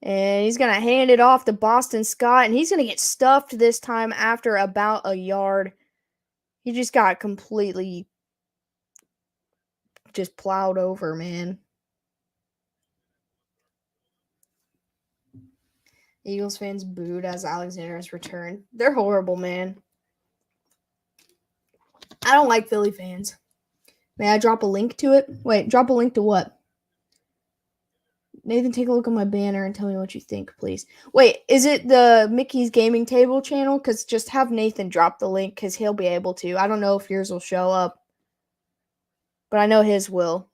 And he's going to hand it off to Boston Scott, and he's going to get stuffed this time after about a yard. He just got completely just plowed over, man. Eagles fans booed as Alexander's return. They're horrible, man. I don't like Philly fans. May I drop a link to it? Wait, drop a link to what? Nathan, take a look at my banner and tell me what you think, please. Wait, is it the Mickey's Gaming Table channel? Because just have Nathan drop the link, because he'll be able to. I don't know if yours will show up, but I know his will.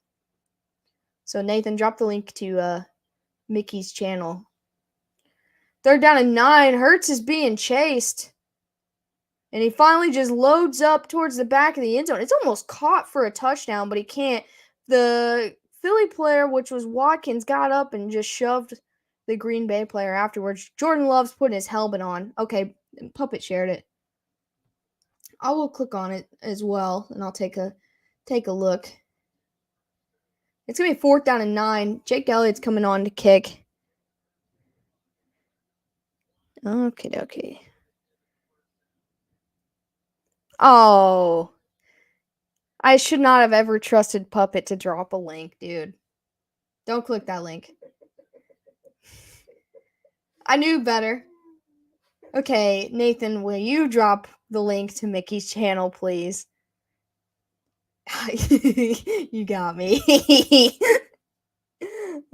So Nathan, drop the link to Mickey's channel. 3rd down and 9. Hurts is being chased. And he finally just loads up towards the back of the end zone. It's almost caught for a touchdown, but he can't. The Philly player, which was Watkins, got up and just shoved the Green Bay player afterwards. Jordan Love's putting his helmet on. Okay, Puppet shared it. I will click on it as well, and I'll take a look. It's going to be 4th down and 9. Jake Elliott's coming on to kick. Okay. Oh. I should not have ever trusted Puppet to drop a link, dude. Don't click that link. I knew better. Okay, Nathan, will you drop the link to Mickey's channel, please? You got me.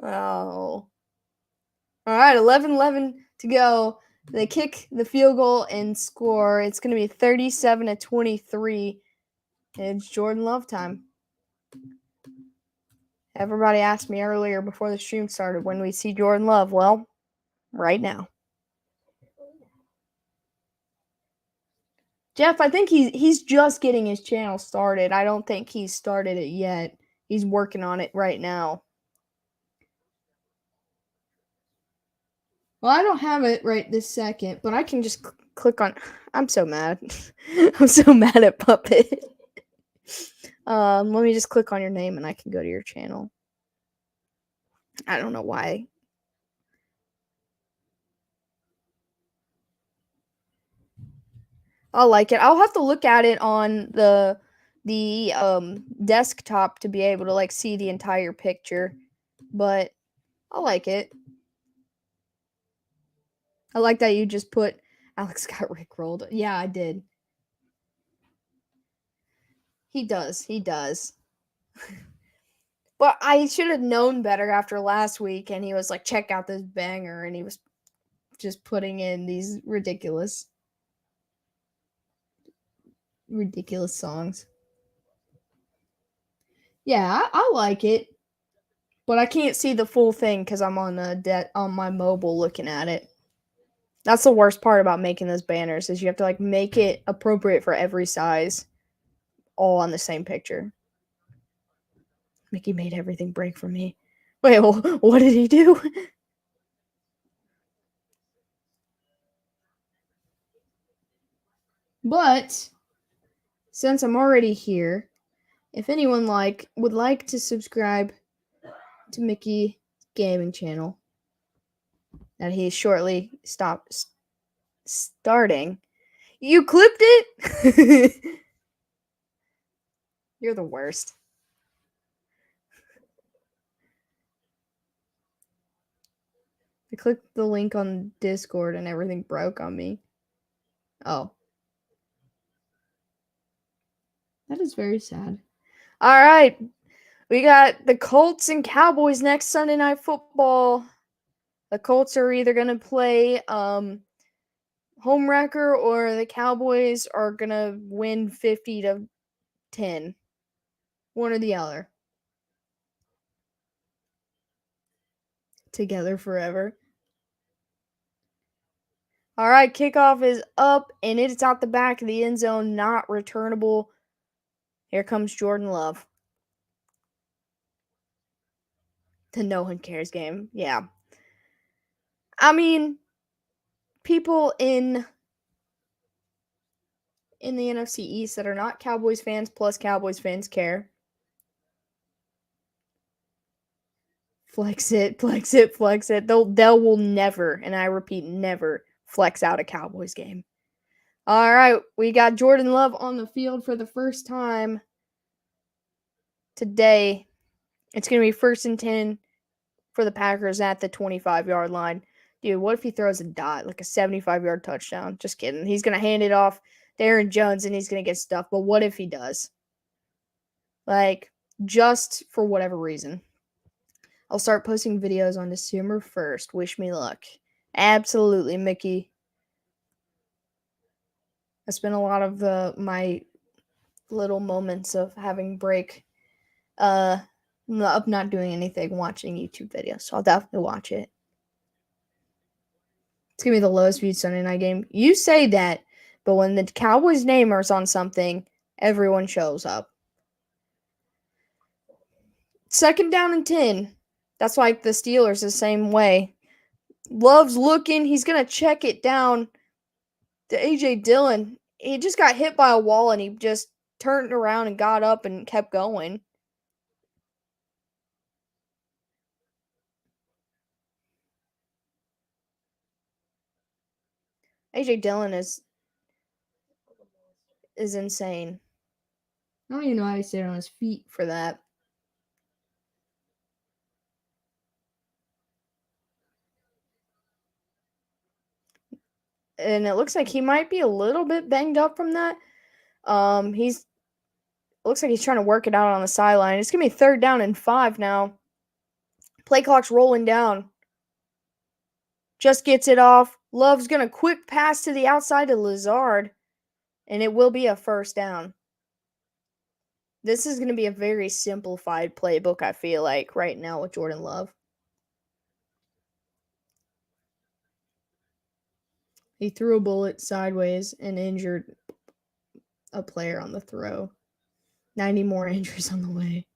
Oh. All right, 11-11 to go. They kick the field goal and score. It's going to be 37-23. It's Jordan Love time. Everybody asked me earlier before the stream started when we see Jordan Love. Well, right now. Jeff, I think he's just getting his channel started. I don't think he's started it yet. He's working on it right now. Well, I don't have it right this second, but I can just click on. I'm so mad. I'm so mad at Puppet. Let me just click on your name and I can go to your channel. I don't know why. I'll like it. I'll have to look at it on the desktop to be able to like see the entire picture, but I like it. I like that you just put Alex got rickrolled. Yeah, I did. He does. He does. But I should have known better after last week, and he was like, check out this banger, and he was just putting in these ridiculous songs. Yeah, I like it, but I can't see the full thing because I'm on on my mobile looking at it. That's the worst part about making those banners is you have to like make it appropriate for every size, all on the same picture. Mickey made everything break for me. Wait, well, what did he do? But since I'm already here, if anyone would like to subscribe to Mickey Gaming Channel that he shortly starting, you clipped it. You're the worst. I clicked the link on Discord and everything broke on me. Oh. That is very sad. All right. We got the Colts and Cowboys next Sunday Night Football. The Colts are either going to play home wrecker or the Cowboys are going to win 50-10. One or the other. Together forever. All right, kickoff is up, and it's out the back of the end zone, not returnable. Here comes Jordan Love. The no one cares game. Yeah. I mean, people in the NFC East that are not Cowboys fans plus Cowboys fans care. Flex it, flex it, flex it. They will never, and I repeat, never flex out a Cowboys game. All right, we got Jordan Love on the field for the first time today. It's going to be 1st and 10 for the Packers at the 25-yard line. Dude, what if he throws a dot, like a 75-yard touchdown? Just kidding. He's going to hand it off to Aaron Jones, and he's going to get stuffed. But what if he does? Like, just for whatever reason. I'll start posting videos on December 1st. Wish me luck. Absolutely, Mickey. I spent a lot of my little moments of having break of not doing anything, watching YouTube videos. So I'll definitely watch it. It's going to be the lowest viewed Sunday night game. You say that, but when the Cowboys name is on something, everyone shows up. 2nd down and 10. That's like the Steelers the same way. Love's looking. He's going to check it down to A.J. Dillon. He just got hit by a wall, and he just turned around and got up and kept going. A.J. Dillon is insane. I don't even know how he stayed on his feet for that. And it looks like he might be a little bit banged up from that. Looks like he's trying to work it out on the sideline. It's going to be 3rd down and 5 now. Play clock's rolling down. Just gets it off. Love's going to quick pass to the outside to Lazard. And it will be a 1st down. This is going to be a very simplified playbook, I feel like, right now with Jordan Love. He threw a bullet sideways and injured a player on the throw. 90 more injuries on the way.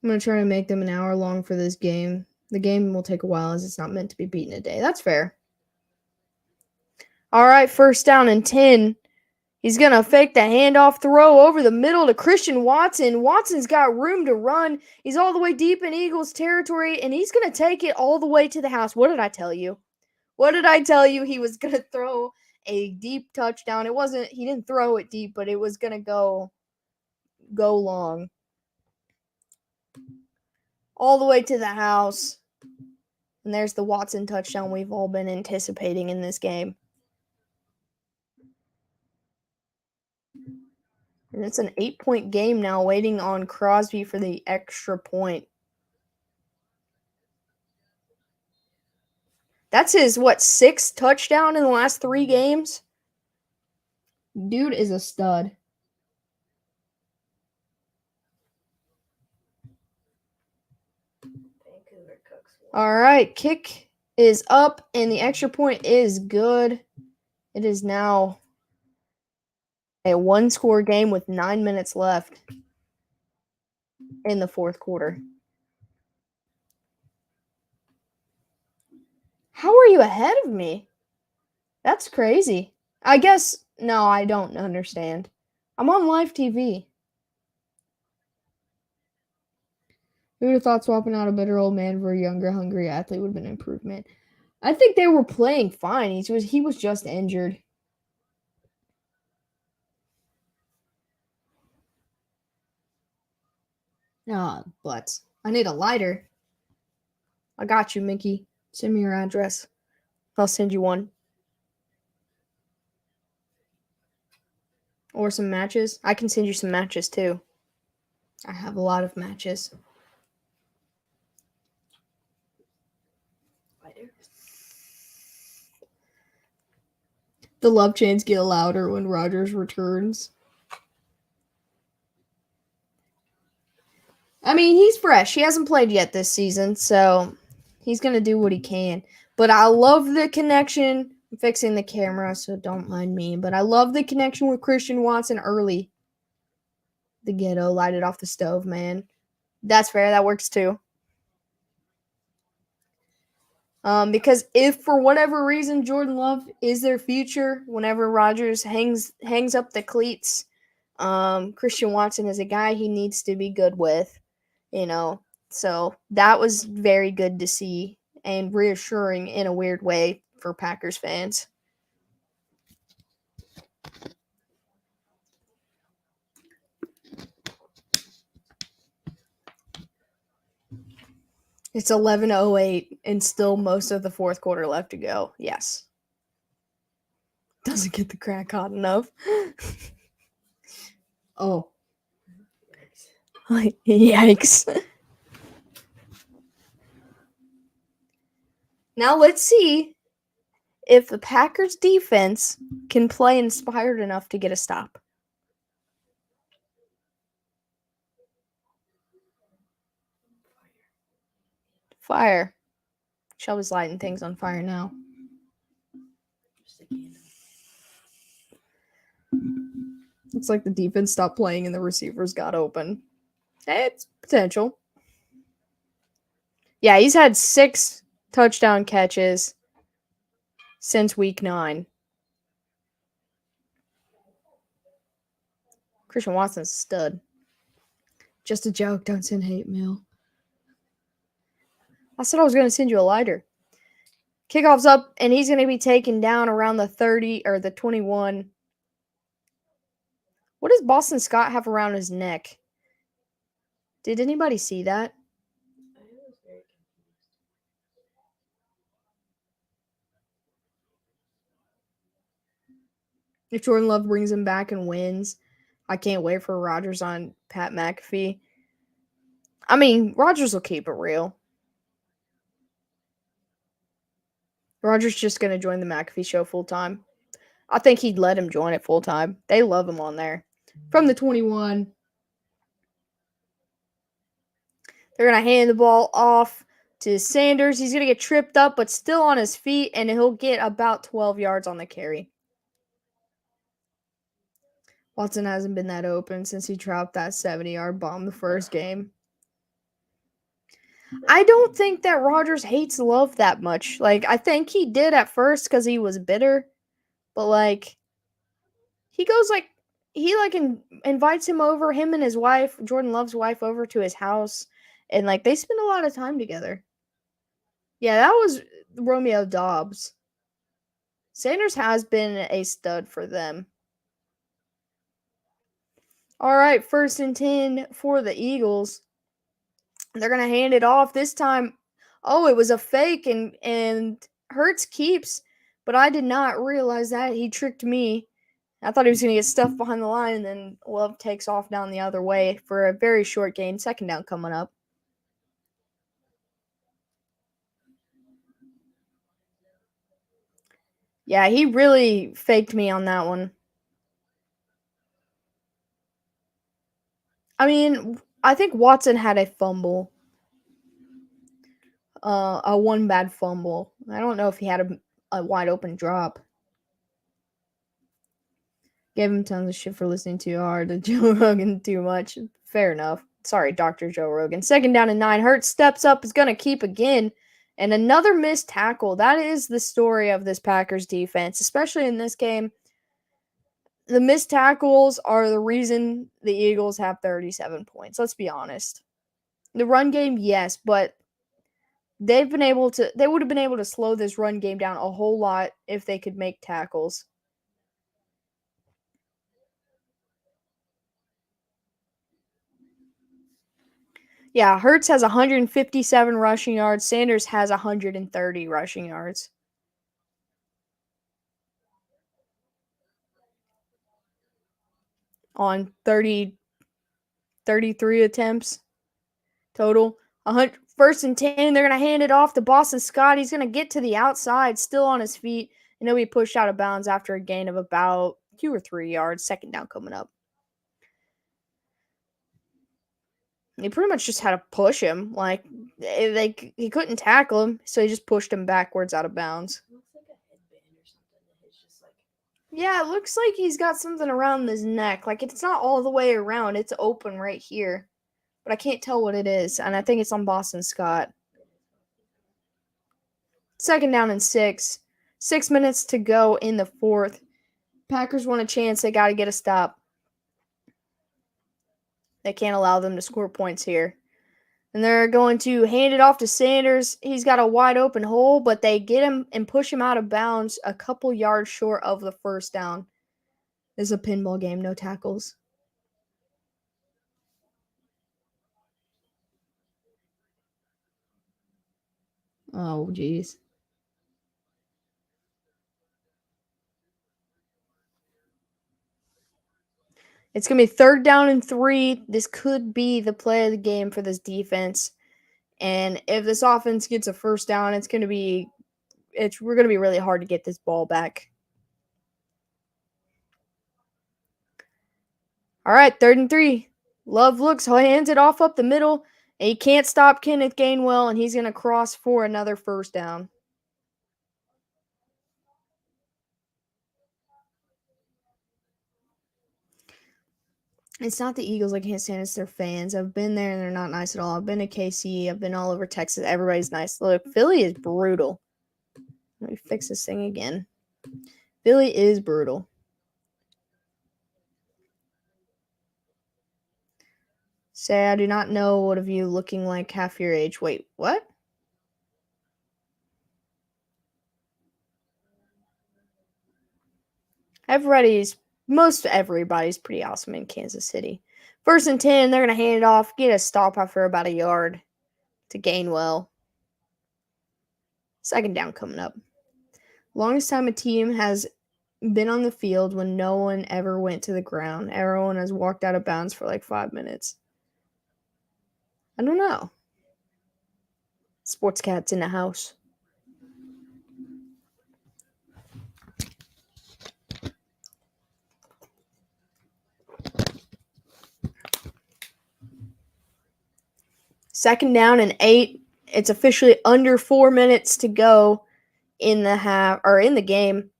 I'm going to try to make them an hour long for this game. The game will take a while as it's not meant to be beaten a day. That's fair. All right, first down and 10. He's going to fake the handoff throw over the middle to Christian Watson. Watson's got room to run. He's all the way deep in Eagles territory, and he's going to take it all the way to the house. What did I tell you? What did I tell you? He was going to throw a deep touchdown. He didn't throw it deep, but it was going to go long. All the way to the house. And there's the Watson touchdown we've all been anticipating in this game. And it's an 8-point game now, waiting on Crosby for the extra point. That's his, 6th touchdown in the last 3 games? Dude is a stud. All right, kick is up, and the extra point is good. It is now a 1-score game with 9 minutes left in the fourth quarter. How are you ahead of me? That's crazy. I guess, no, I don't understand. I'm on live TV. Who would have thought swapping out a bitter old man for a younger, hungry athlete would have been an improvement? I think they were playing fine. He was just injured. But I need a lighter. I got you, Mickey. Send me your address. I'll send you one. Or some matches. I can send you some matches too. I have a lot of matches. The love chants get louder when Rodgers returns. I mean, he's fresh. He hasn't played yet this season, so he's going to do what he can. But I love the connection. I'm fixing the camera, so don't mind me. But I love the connection with Christian Watson early. The ghetto lighted off the stove, man. That's fair. That works too. Because if for whatever reason Jordan Love is their future, whenever Rodgers hangs up the cleats, Christian Watson is a guy he needs to be good with, So that was very good to see and reassuring in a weird way for Packers fans. It's 11:08 and still most of the fourth quarter left to go. Yes. Doesn't get the crack hot enough. Oh. Yikes. Now let's see if the Packers defense can play inspired enough to get a stop. Fire. Shelby's lighting things on fire now. It's like the defense stopped playing and the receivers got open. It's potential. Yeah, he's had 6 touchdown catches since week 9. Christian Watson's a stud. Just a joke. Don't send hate mail. I said I was going to send you a lighter. Kickoff's up, and he's going to be taken down around the 30 or the 21. What does Boston Scott have around his neck? Did anybody see that? I was very confused. If Jordan Love brings him back and wins, I can't wait for Rodgers on Pat McAfee. I mean, Rodgers will keep it real. Rodgers just going to join the McAfee show full time. I think he'd let him join it full time. They love him on there. From the 21. They're going to hand the ball off to Sanders. He's going to get tripped up, but still on his feet, and he'll get about 12 yards on the carry. Watson hasn't been that open since he dropped that 70-yard bomb the first game. I don't think that Rodgers hates Love that much. Like, I think he did at first because he was bitter, but like, he goes like he like invites him over, him and his wife, Jordan Love's wife, over to his house, and like they spend a lot of time together. Yeah, that was Romeo Dobbs. Sanders has been a stud for them. All right, 1st and 10 for the Eagles. They're gonna hand it off this time. Oh, it was a fake, and Hurts keeps, but I did not realize that. He tricked me. I thought he was gonna get stuffed behind the line, and then Love takes off down the other way for a very short gain. 2nd down coming up. Yeah, he really faked me on that one. I mean, I think Watson had a fumble. A one bad fumble. I don't know if he had a wide open drop. Gave him tons of shit for listening too hard to Joe Rogan too much. Fair enough. Sorry, Dr. Joe Rogan. 2nd down and 9. Hurts steps up, is going to keep again. And another missed tackle. That is the story of this Packers defense, especially in this game. The missed tackles are the reason the Eagles have 37 points. Let's be honest. The run game, yes, but they would have been able to slow this run game down a whole lot if they could make tackles. Yeah, Hurts has 157 rushing yards. Sanders has 130 rushing yards. On 33 attempts total. 1st and 10, they're going to hand it off to Boston Scott. He's going to get to the outside, still on his feet, and he'll be pushed out of bounds after a gain of about 2 or 3 yards. 2nd down coming up. He pretty much just had to push him. Like, he couldn't tackle him, so he just pushed him backwards out of bounds. It looks like a headband or something. And it's just like. Yeah, it looks like he's got something around his neck. Like, it's not all the way around. It's open right here. But I can't tell what it is, and I think it's on Boston Scott. 2nd down and 6. 6 minutes to go in the 4th. Packers want a chance. They got to get a stop. They can't allow them to score points here. And they're going to hand it off to Sanders. He's got a wide open hole, but they get him and push him out of bounds a couple yards short of the 1st down. This is a pinball game, no tackles. Oh, jeez. It's going to be 3rd down and 3. This could be the play of the game for this defense. And if this offense gets a 1st down, we're going to be really hard to get this ball back. All right, 3rd and 3. Love looks, hands it off up the middle, and he can't stop Kenneth Gainwell, and he's going to cross for another 1st down. It's not the Eagles I can't stand, it's their fans. I've been there, and they're not nice at all. I've been to KC. I've been all over Texas. Everybody's nice. Look, Philly is brutal. Let me fix this thing again. Philly is brutal. Say, I do not know what of you looking like half your age. Wait, what? Most everybody's pretty awesome in Kansas City. 1st and 10, they're going to hand it off, get a stop after about a yard to Gainwell. 2nd down coming up. Longest time a team has been on the field when no one ever went to the ground. Everyone has walked out of bounds for like 5 minutes. I don't know. Sports Cat's in the house. Second down and 8. It's officially under 4 minutes to go in the game.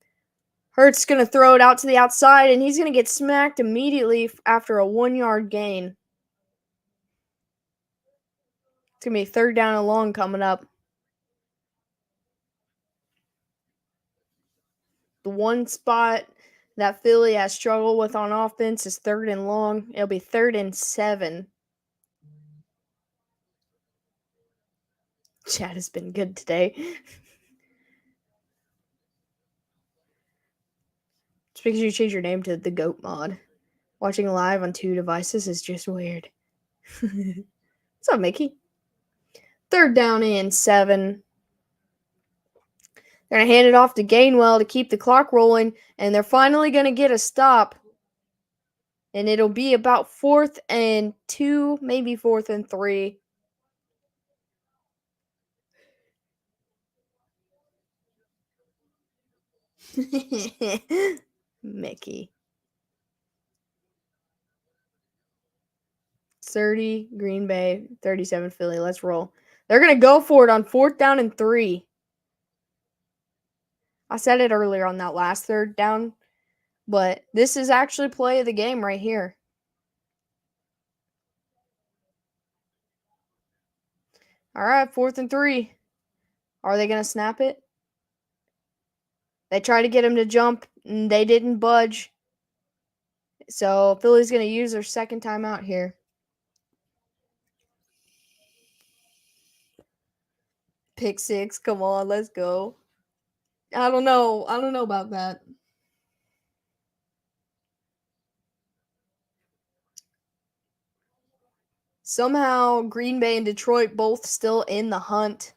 Hurts going to throw it out to the outside, and he's going to get smacked immediately after a 1-yard gain. It's going to be 3rd down and long coming up. The one spot that Philly has struggled with on offense is 3rd and long. It'll be 3rd and 7. Chat has been good today. It's because you change your name to the GOAT mod. Watching live on 2 devices is just weird. What's up, Mickey? 3rd down and 7. They're going to hand it off to Gainwell to keep the clock rolling, and they're finally going to get a stop. And it'll be about 4th and 2, maybe 4th and 3. Mickey. 30 Green Bay, 37 Philly. Let's roll. They're going to go for it on 4th down and 3. I said it earlier on that last 3rd down, but this is actually play of the game right here. All right, 4th and 3. Are they going to snap it? They tried to get him to jump, and they didn't budge. So Philly's going to use their 2nd timeout here. Pick 6. Come on, let's go. I don't know about that. Somehow Green Bay and Detroit both still in the hunt.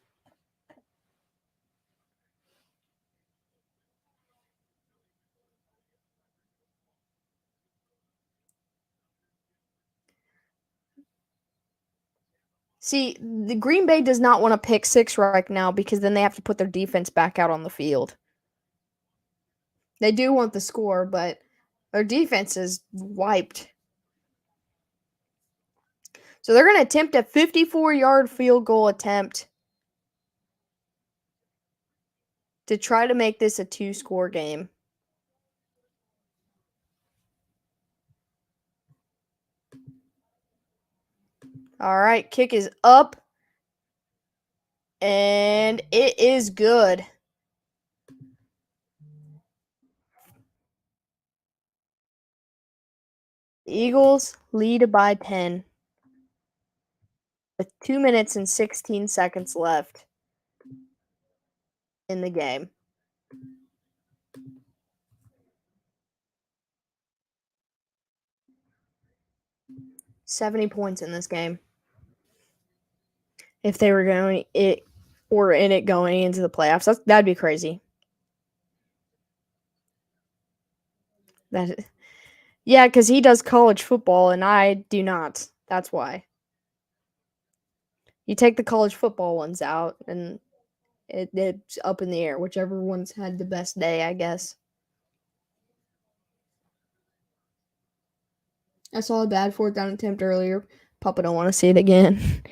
See, the Green Bay does not want to pick 6 right now because then they have to put their defense back out on the field. They do want the score, but their defense is wiped. So they're going to attempt a 54-yard field goal attempt to try to make this a 2-score game. All right, kick is up. And it is good. The Eagles lead by 10 with 2 minutes and 16 seconds left in the game. $70 points in this game. If they were going in it going into the playoffs, that'd be crazy. Yeah, because he does college football and I do not. That's why. You take the college football ones out and it's up in the air. Whichever one's had the best day, I guess. I saw a bad 4th down attempt earlier. Papa don't want to see it again.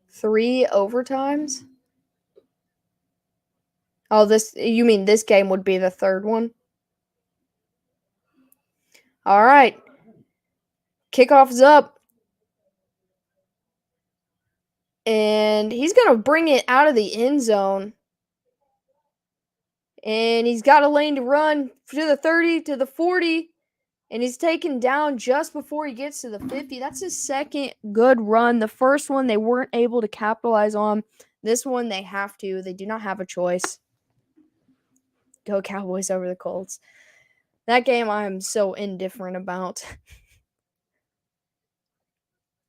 Three overtimes? Oh, you mean this game would be the 3rd one? All right. Kickoff's up. And he's going to bring it out of the end zone. And he's got a lane to run to the 30, to the 40. And he's taken down just before he gets to the 50. That's his 2nd good run. The first one they weren't able to capitalize on. This one they have to. They do not have a choice. Go Cowboys over the Colts. That game I'm so indifferent about.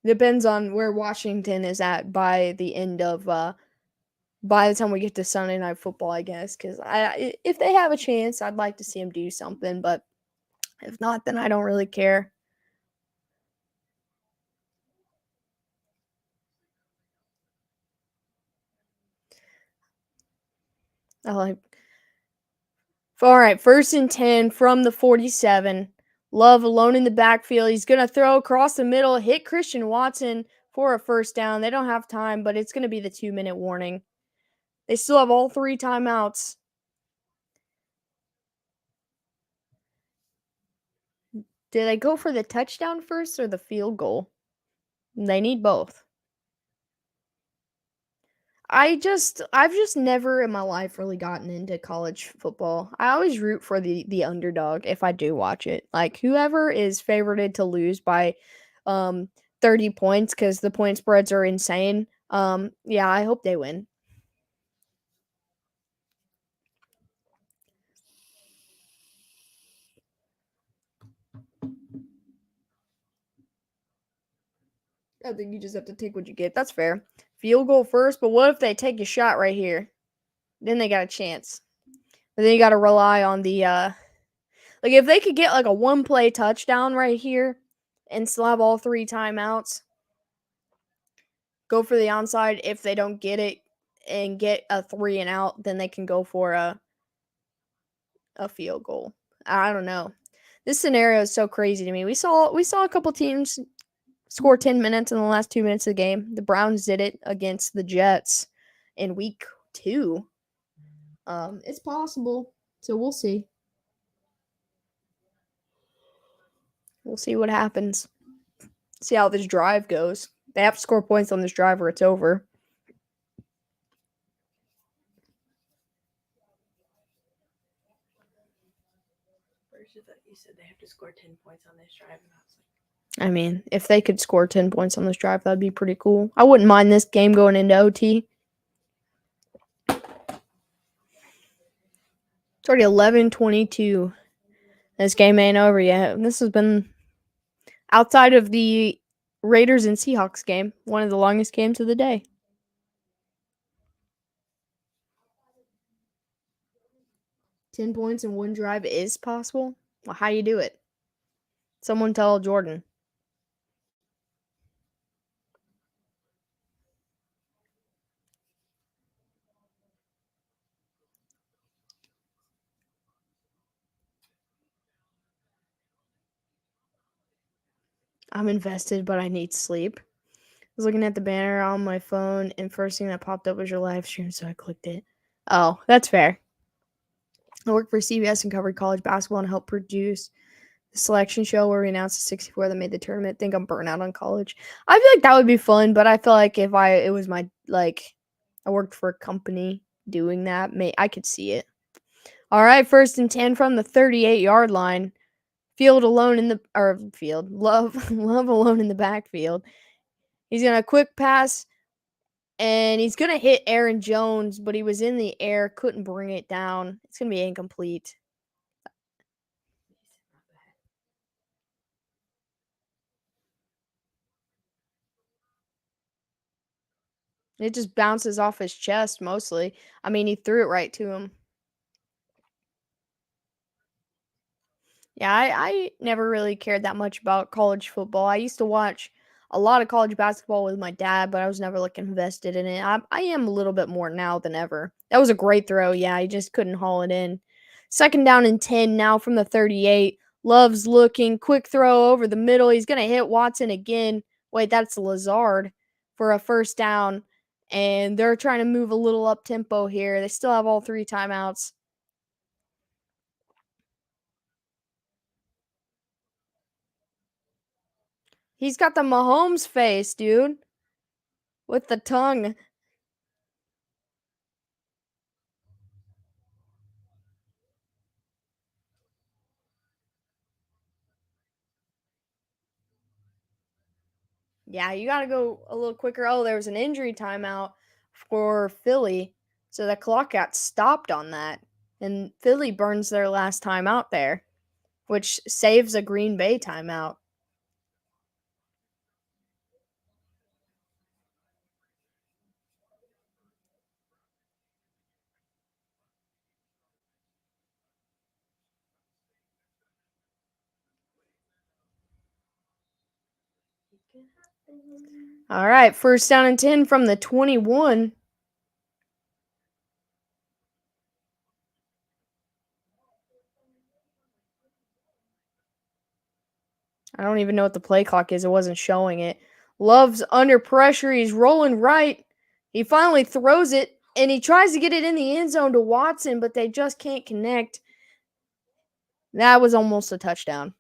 Depends on where Washington is at by the end of by the time we get to Sunday Night Football, I guess. Because if they have a chance, I'd like to see them do something. But if not, then I don't really care. All right, 1st and 10 from the 47. Love alone in the backfield. He's going to throw across the middle, hit Christian Watson for a 1st down. They don't have time, but it's going to be the 2-minute warning. They still have all 3 timeouts. Do they go for the touchdown first or the field goal? They need both. I've just never in my life really gotten into college football. I always root for the underdog if I do watch it. Like whoever is favorited to lose by 30 points cuz the point spreads are insane. Yeah, I hope they win. I think you just have to take what you get. That's fair. Field goal first, but what if they take a shot right here? Then they got a chance. But then you got to rely on the like if they could get like a one play touchdown right here and still have all 3 timeouts, go for the onside. If they don't get it and get a 3 and out, then they can go for a field goal. I don't know. This scenario is so crazy to me. We saw a couple teams score 10 minutes in the last 2 minutes of the game. The Browns did it against the Jets in week 2. It's possible. So we'll see. We'll see what happens. See how this drive goes. They have to score points on this drive or it's over. First, I thought you said they have to score 10 points on this drive, and I was like, I mean, if they could score 10 points on this drive, that'd be pretty cool. I wouldn't mind this game going into OT. It's already 11:22. This game ain't over yet. This has been, outside of the Raiders and Seahawks game, one of the longest games of the day. $10 points in one drive is possible? Well, how you do it? Someone tell Jordan. I'm invested, but I need sleep. I was looking at the banner on my phone, and first thing that popped up was your live stream, so I clicked it. Oh, that's fair. I worked for CBS and covered college basketball and helped produce the selection show where we announced the 64 that made the tournament. Think I'm burnt out on college. I feel like that would be fun, but I feel like if it was my, like, I worked for a company doing that, I could see it. All right, 1st and 10 from the 38-yard line. Love alone in the backfield. He's going to quick pass, and he's going to hit Aaron Jones, but he was in the air, couldn't bring it down. It's going to be incomplete. It just bounces off his chest mostly. I mean, he threw it right to him. Yeah, I never really cared that much about college football. I used to watch a lot of college basketball with my dad, but I was never like invested in it. I am a little bit more now than ever. That was a great throw. Yeah, he just couldn't haul it in. 2nd down and 10 now from the 38. Love's looking. Quick throw over the middle. He's going to hit Watson again. Wait, that's Lazard for a 1st down. And they're trying to move a little up tempo here. They still have all 3 timeouts. He's got the Mahomes face, dude. With the tongue. Yeah, you got to go a little quicker. Oh, there was an injury timeout for Philly. So the clock got stopped on that. And Philly burns their last timeout there, which saves a Green Bay timeout. All right, 1st down and 10 from the 21. I don't even know what the play clock is. It wasn't showing it. Love's under pressure. He's rolling right. He finally throws it, and he tries to get it in the end zone to Watson, but they just can't connect. That was almost a touchdown.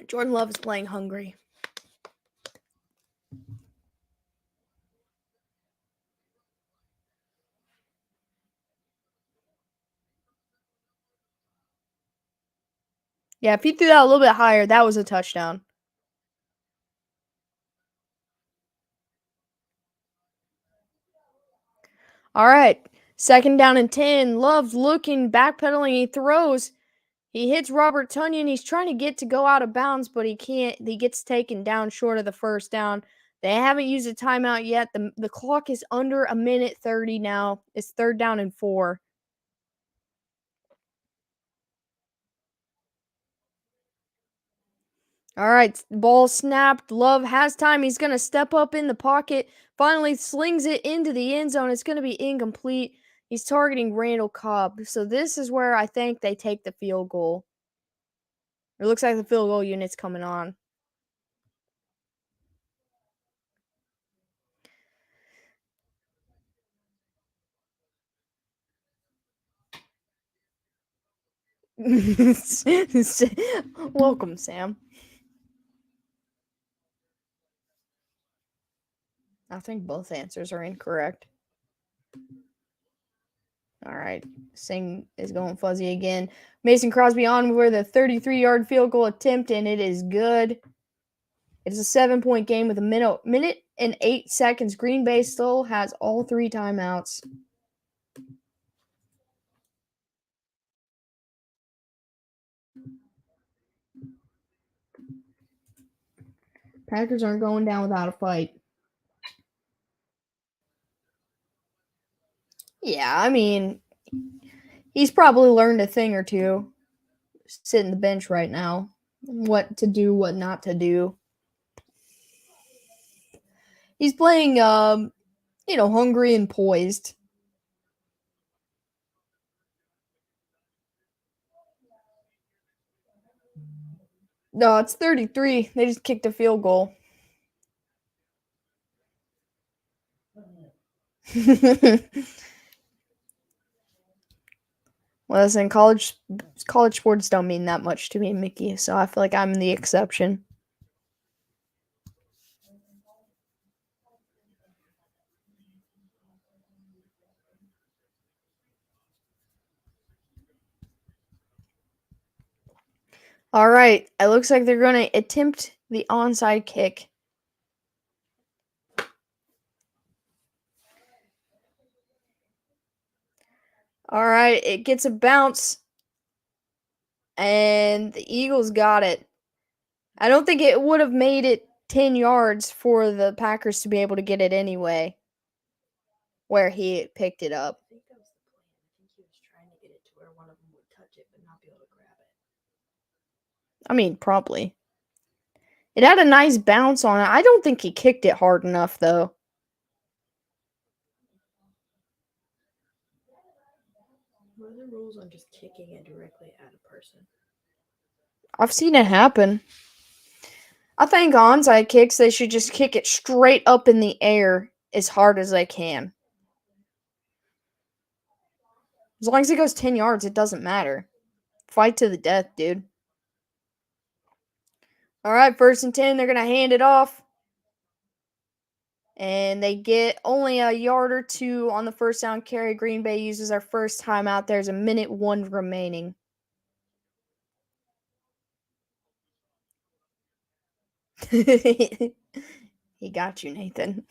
Jordan Love is playing hungry. Yeah, if he threw that a little bit higher, that was a touchdown. All right, 2nd down and 10. Love looking, backpedaling. He throws. He hits Robert Tonyan. He's trying to get to go out of bounds, but he can't. He gets taken down short of the 1st down. They haven't used a timeout yet. The clock is under a minute 30 now. It's 3rd down and 4. All right, ball snapped. Love has time. He's going to step up in the pocket. Finally slings it into the end zone. It's going to be incomplete. He's targeting Randall Cobb. So this is where I think they take the field goal. It looks like the field goal unit's coming on. Welcome, Sam. I think both answers are incorrect. All right. Sing is going fuzzy again. Mason Crosby on with a 33-yard field goal attempt, and it is good. It's a 7-point game with a minute and 8 seconds. Green Bay still has all 3 timeouts. Packers aren't going down without a fight. Yeah, I mean, he's probably learned a thing or two sitting the bench right now. What to do, what not to do. He's playing, hungry and poised. No, it's 33. They just kicked a field goal. Well, listen, college sports don't mean that much to me, Mickey, so I feel like I'm the exception. All right, it looks like they're going to attempt the onside kick. All right, it gets a bounce, and the Eagles got it. I don't think it would have made it 10 yards for the Packers to be able to get it anyway, where he picked it up. I think that was the plan. I think he was trying to get it to where one of them would touch it but not be able to grab it. I mean, probably. It had a nice bounce on it. I don't think he kicked it hard enough, though. What are the rules on just kicking it directly at a person? I've seen it happen. I think onside kicks, they should just kick it straight up in the air as hard as they can. As long as it goes 10 yards, it doesn't matter. Fight to the death, dude. All right, 1st and 10. They're going to hand it off. And they get only a yard or 2 on the 1st down carry. Green Bay uses our first timeout. There's a minute 1 remaining. He got you, Nathan.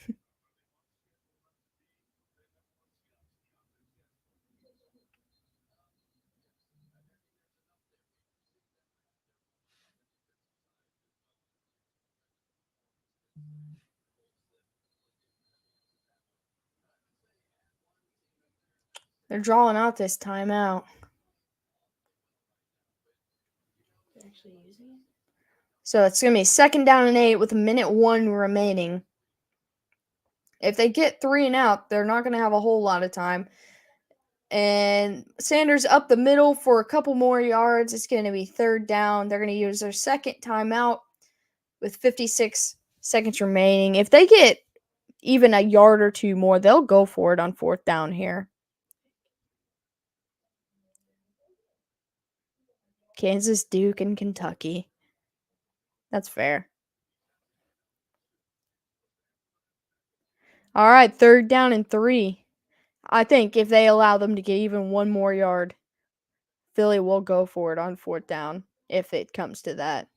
They're drawing out this timeout. They're actually using it? So it's going to be 2nd down and 8 with a minute 1 remaining. If they get 3 and out, they're not going to have a whole lot of time. And Sanders up the middle for a couple more yards. It's going to be 3rd down. They're going to use their 2nd timeout with 56 seconds remaining. If they get even a yard or 2 more, they'll go for it on 4th down here. Kansas, Duke, and Kentucky. That's fair. All right, 3rd down and 3. I think if they allow them to get even one more yard, Philly will go for it on 4th down if it comes to that.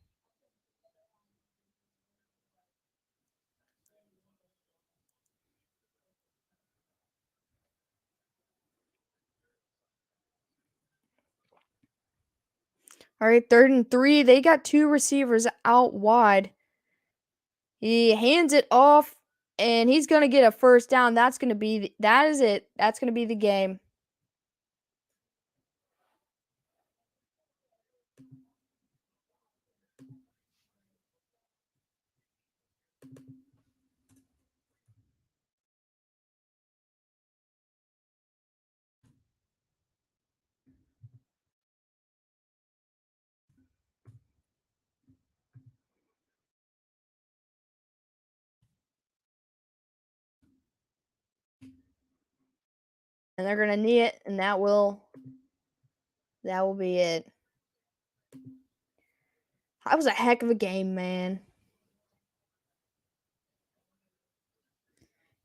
All right, 3rd and 3. They got 2 receivers out wide. He hands it off, and he's going to get a 1st down. That is it. That's going to be the game. And they're going to knee it, and that will be it. That was a heck of a game, man.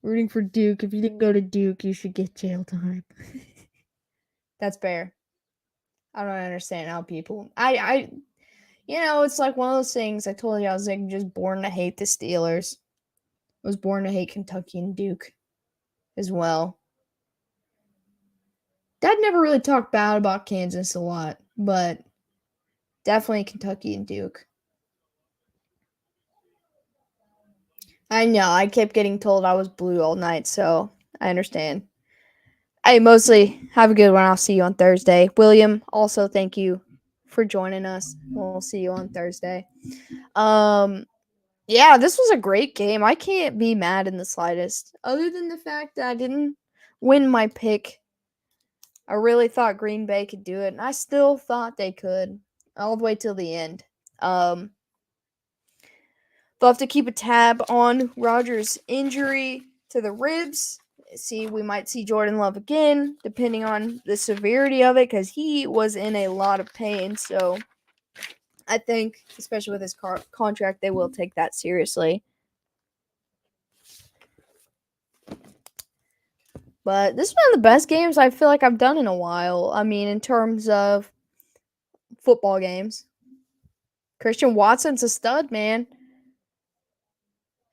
Rooting for Duke. If you didn't go to Duke, you should get jail time. That's fair. I don't understand how people. It's like one of those things. I told you I was like just born to hate the Steelers. I was born to hate Kentucky and Duke as well. Dad never really talked bad about Kansas a lot, but definitely Kentucky and Duke. I know. I kept getting told I was blue all night, so I understand. Hey, mostly have a good one. I'll see you on Thursday. William, also thank you for joining us. We'll see you on Thursday. Yeah, this was a great game. I can't be mad in the slightest, other than the fact that I didn't win my pick. I really thought Green Bay could do it, and I still thought they could all the way till the end. They'll have to keep a tab on Rodgers' injury to the ribs. We might see Jordan Love again, depending on the severity of it, because he was in a lot of pain. So I think, especially with his contract, they will take that seriously. But this is one of the best games I feel like I've done in a while. I mean, in terms of football games. Christian Watson's a stud, man.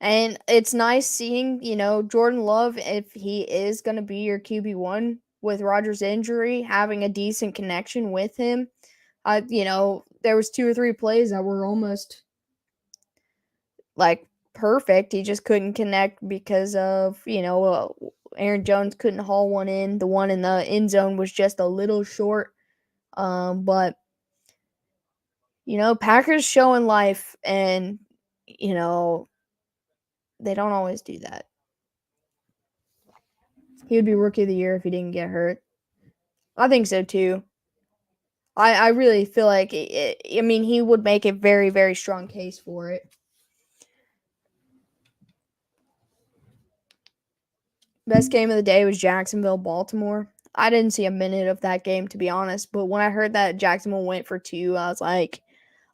And it's nice seeing, Jordan Love, if he is going to be your QB1 with Rodgers' injury, having a decent connection with him. There was 2 or 3 plays that were almost like perfect. He just couldn't connect because of, Aaron Jones couldn't haul one in. The one in the end zone was just a little short. But Packers showing life, and they don't always do that. He would be rookie of the year if he didn't get hurt. I think so too. I really feel like he would make a very, very strong case for it. Best game of the day was Jacksonville-Baltimore. I didn't see a minute of that game, to be honest, but when I heard that Jacksonville went for 2, I was like,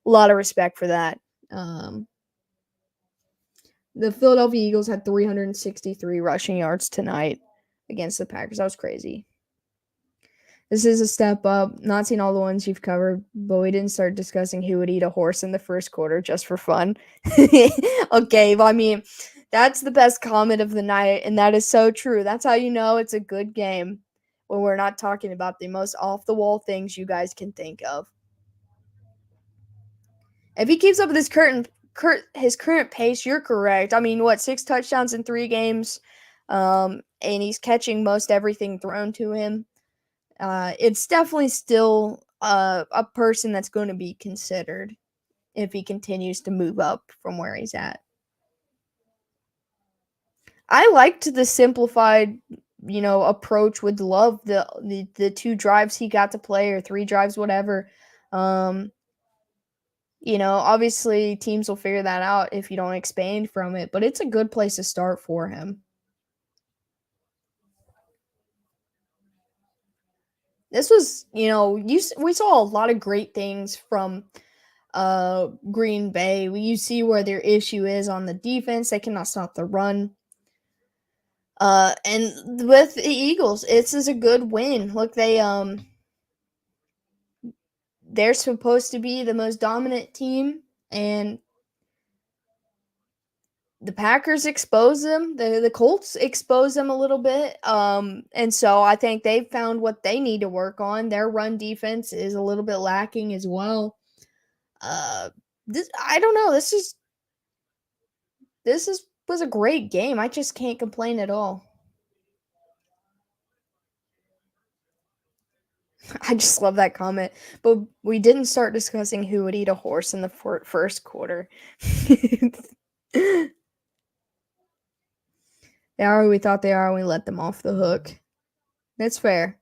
a lot of respect for that. The Philadelphia Eagles had 363 rushing yards tonight against the Packers. That was crazy. This is a step up. Not seen all the ones you've covered, but we didn't start discussing who would eat a horse in the first quarter just for fun. Okay, well, that's the best comment of the night, and that is so true. That's how you know it's a good game when we're not talking about the most off-the-wall things you guys can think of. If he keeps up with his current pace, you're correct. 6 touchdowns in 3 games, and he's catching most everything thrown to him. It's definitely still a person that's going to be considered if he continues to move up from where he's at. I liked the simplified, approach with Love, the 2 drives he got to play, or 3 drives, whatever. Obviously teams will figure that out if you don't expand from it, but it's a good place to start for him. This was, we saw a lot of great things from Green Bay. You see where their issue is on the defense. They cannot stop the run. And with the Eagles, this is a good win. Look, they're supposed to be the most dominant team, and the Packers expose them. The Colts expose them a little bit. And so I think they've found what they need to work on. Their run defense is a little bit lacking as well. This I don't know. Was a great game. I just can't complain at all. I just love that comment. But we didn't start discussing who would eat a horse in the first quarter. They are who we thought they are, and we let them off the hook. That's fair.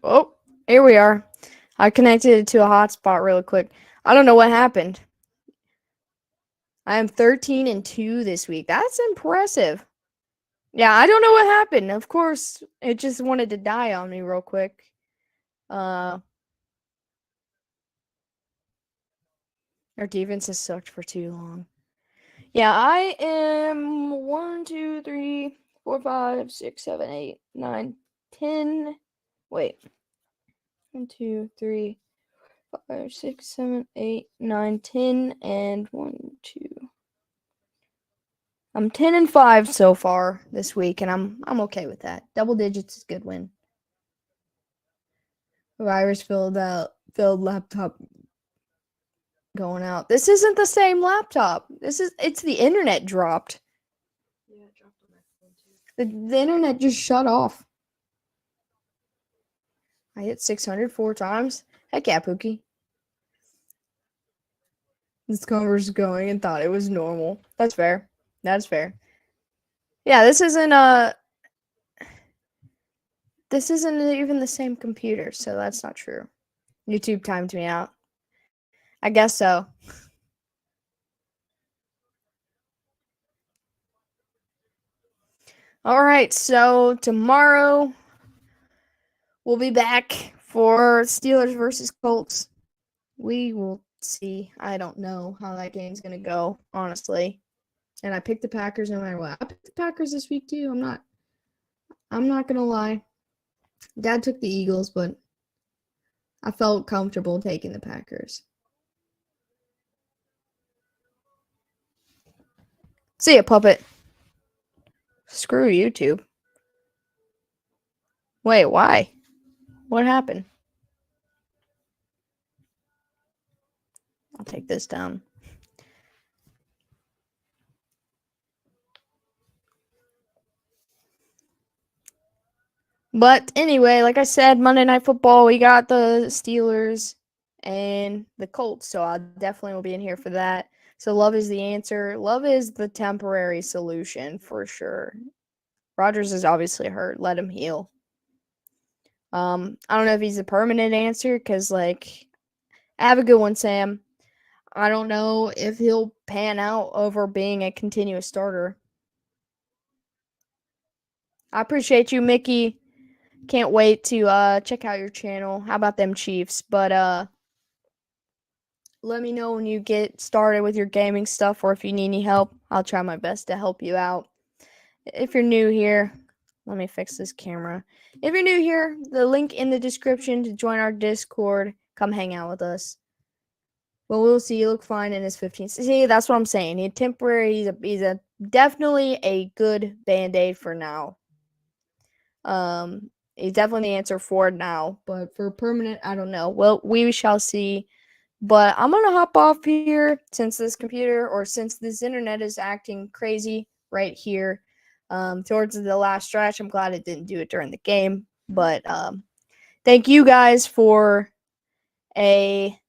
Oh, here we are. I connected it to a hotspot real quick. I don't know what happened. I am 13-2 this week. That's impressive. Yeah, I don't know what happened. Of course, it just wanted to die on me real quick. Our defense has sucked for too long. Yeah, I am 1, 2, 3, 4, 5, 6, 7, 8, 9, 10. Wait. 1, 2, 3, 5, 6, 7, 8, 9, 10, and 1, 2. I'm 10-5 so far this week, and I'm okay with that. Double digits is a good win. Virus filled laptop going out. This isn't the same laptop. It's the internet dropped. Yeah, it dropped on my phone too. The internet just shut off. I hit 600 4 times. Heck yeah, Pookie. This converse is going and thought it was normal. That's fair. That's fair. Yeah, this isn't even the same computer, so that's not true. YouTube timed me out. I guess so. All right, so tomorrow we'll be back for Steelers versus Colts. We will see. I don't know how that game's going to go, honestly. And I picked the Packers no matter what. I picked the Packers this week too. I'm not going to lie. Dad took the Eagles, but I felt comfortable taking the Packers. See ya, puppet. Screw YouTube. Wait, why? What happened? I'll take this down. But anyway, like I said, Monday Night Football, we got the Steelers and the Colts, so I definitely will be in here for that. So love is the answer. Love is the temporary solution for sure. Rodgers is obviously hurt. Let him heal. I don't know if he's a permanent answer because, have a good one, Sam. I don't know if he'll pan out over being a continuous starter. I appreciate you, Mickey. Can't wait to check out your channel. How about them Chiefs? But let me know when you get started with your gaming stuff or if you need any help. I'll try my best to help you out. If you're new here, let me fix this camera. If you're new here, the link in the description to join our Discord. Come hang out with us. But we'll see. He looked fine in his 15. See, that's what I'm saying. He's temporary. He's a definitely a good Band-Aid for now. He's definitely the answer for now. But for permanent, I don't know. Well, we shall see. But I'm gonna hop off here since this internet is acting crazy right here. Towards the last stretch. I'm glad it didn't do it during the game. But thank you guys for a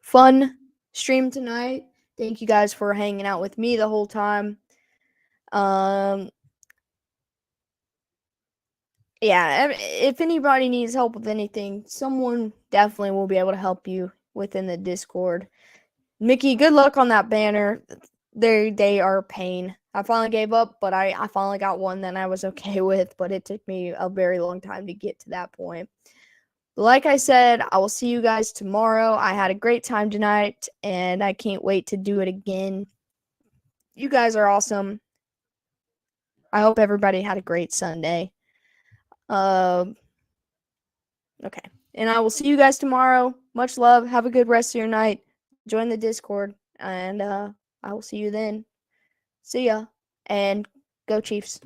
fun stream tonight. Thank you guys for hanging out with me the whole time. Yeah, if anybody needs help with anything, someone definitely will be able to help you within the Discord. Mickey, good luck on that banner. They are a pain. I finally gave up, but I finally got one that I was okay with, but it took me a very long time to get to that point. Like I said, I will see you guys tomorrow. I had a great time tonight, and I can't wait to do it again. You guys are awesome. I hope everybody had a great Sunday. Okay. And I will see you guys tomorrow. Much love. Have a good rest of your night. Join the Discord, and I will see you then. See ya, and go Chiefs.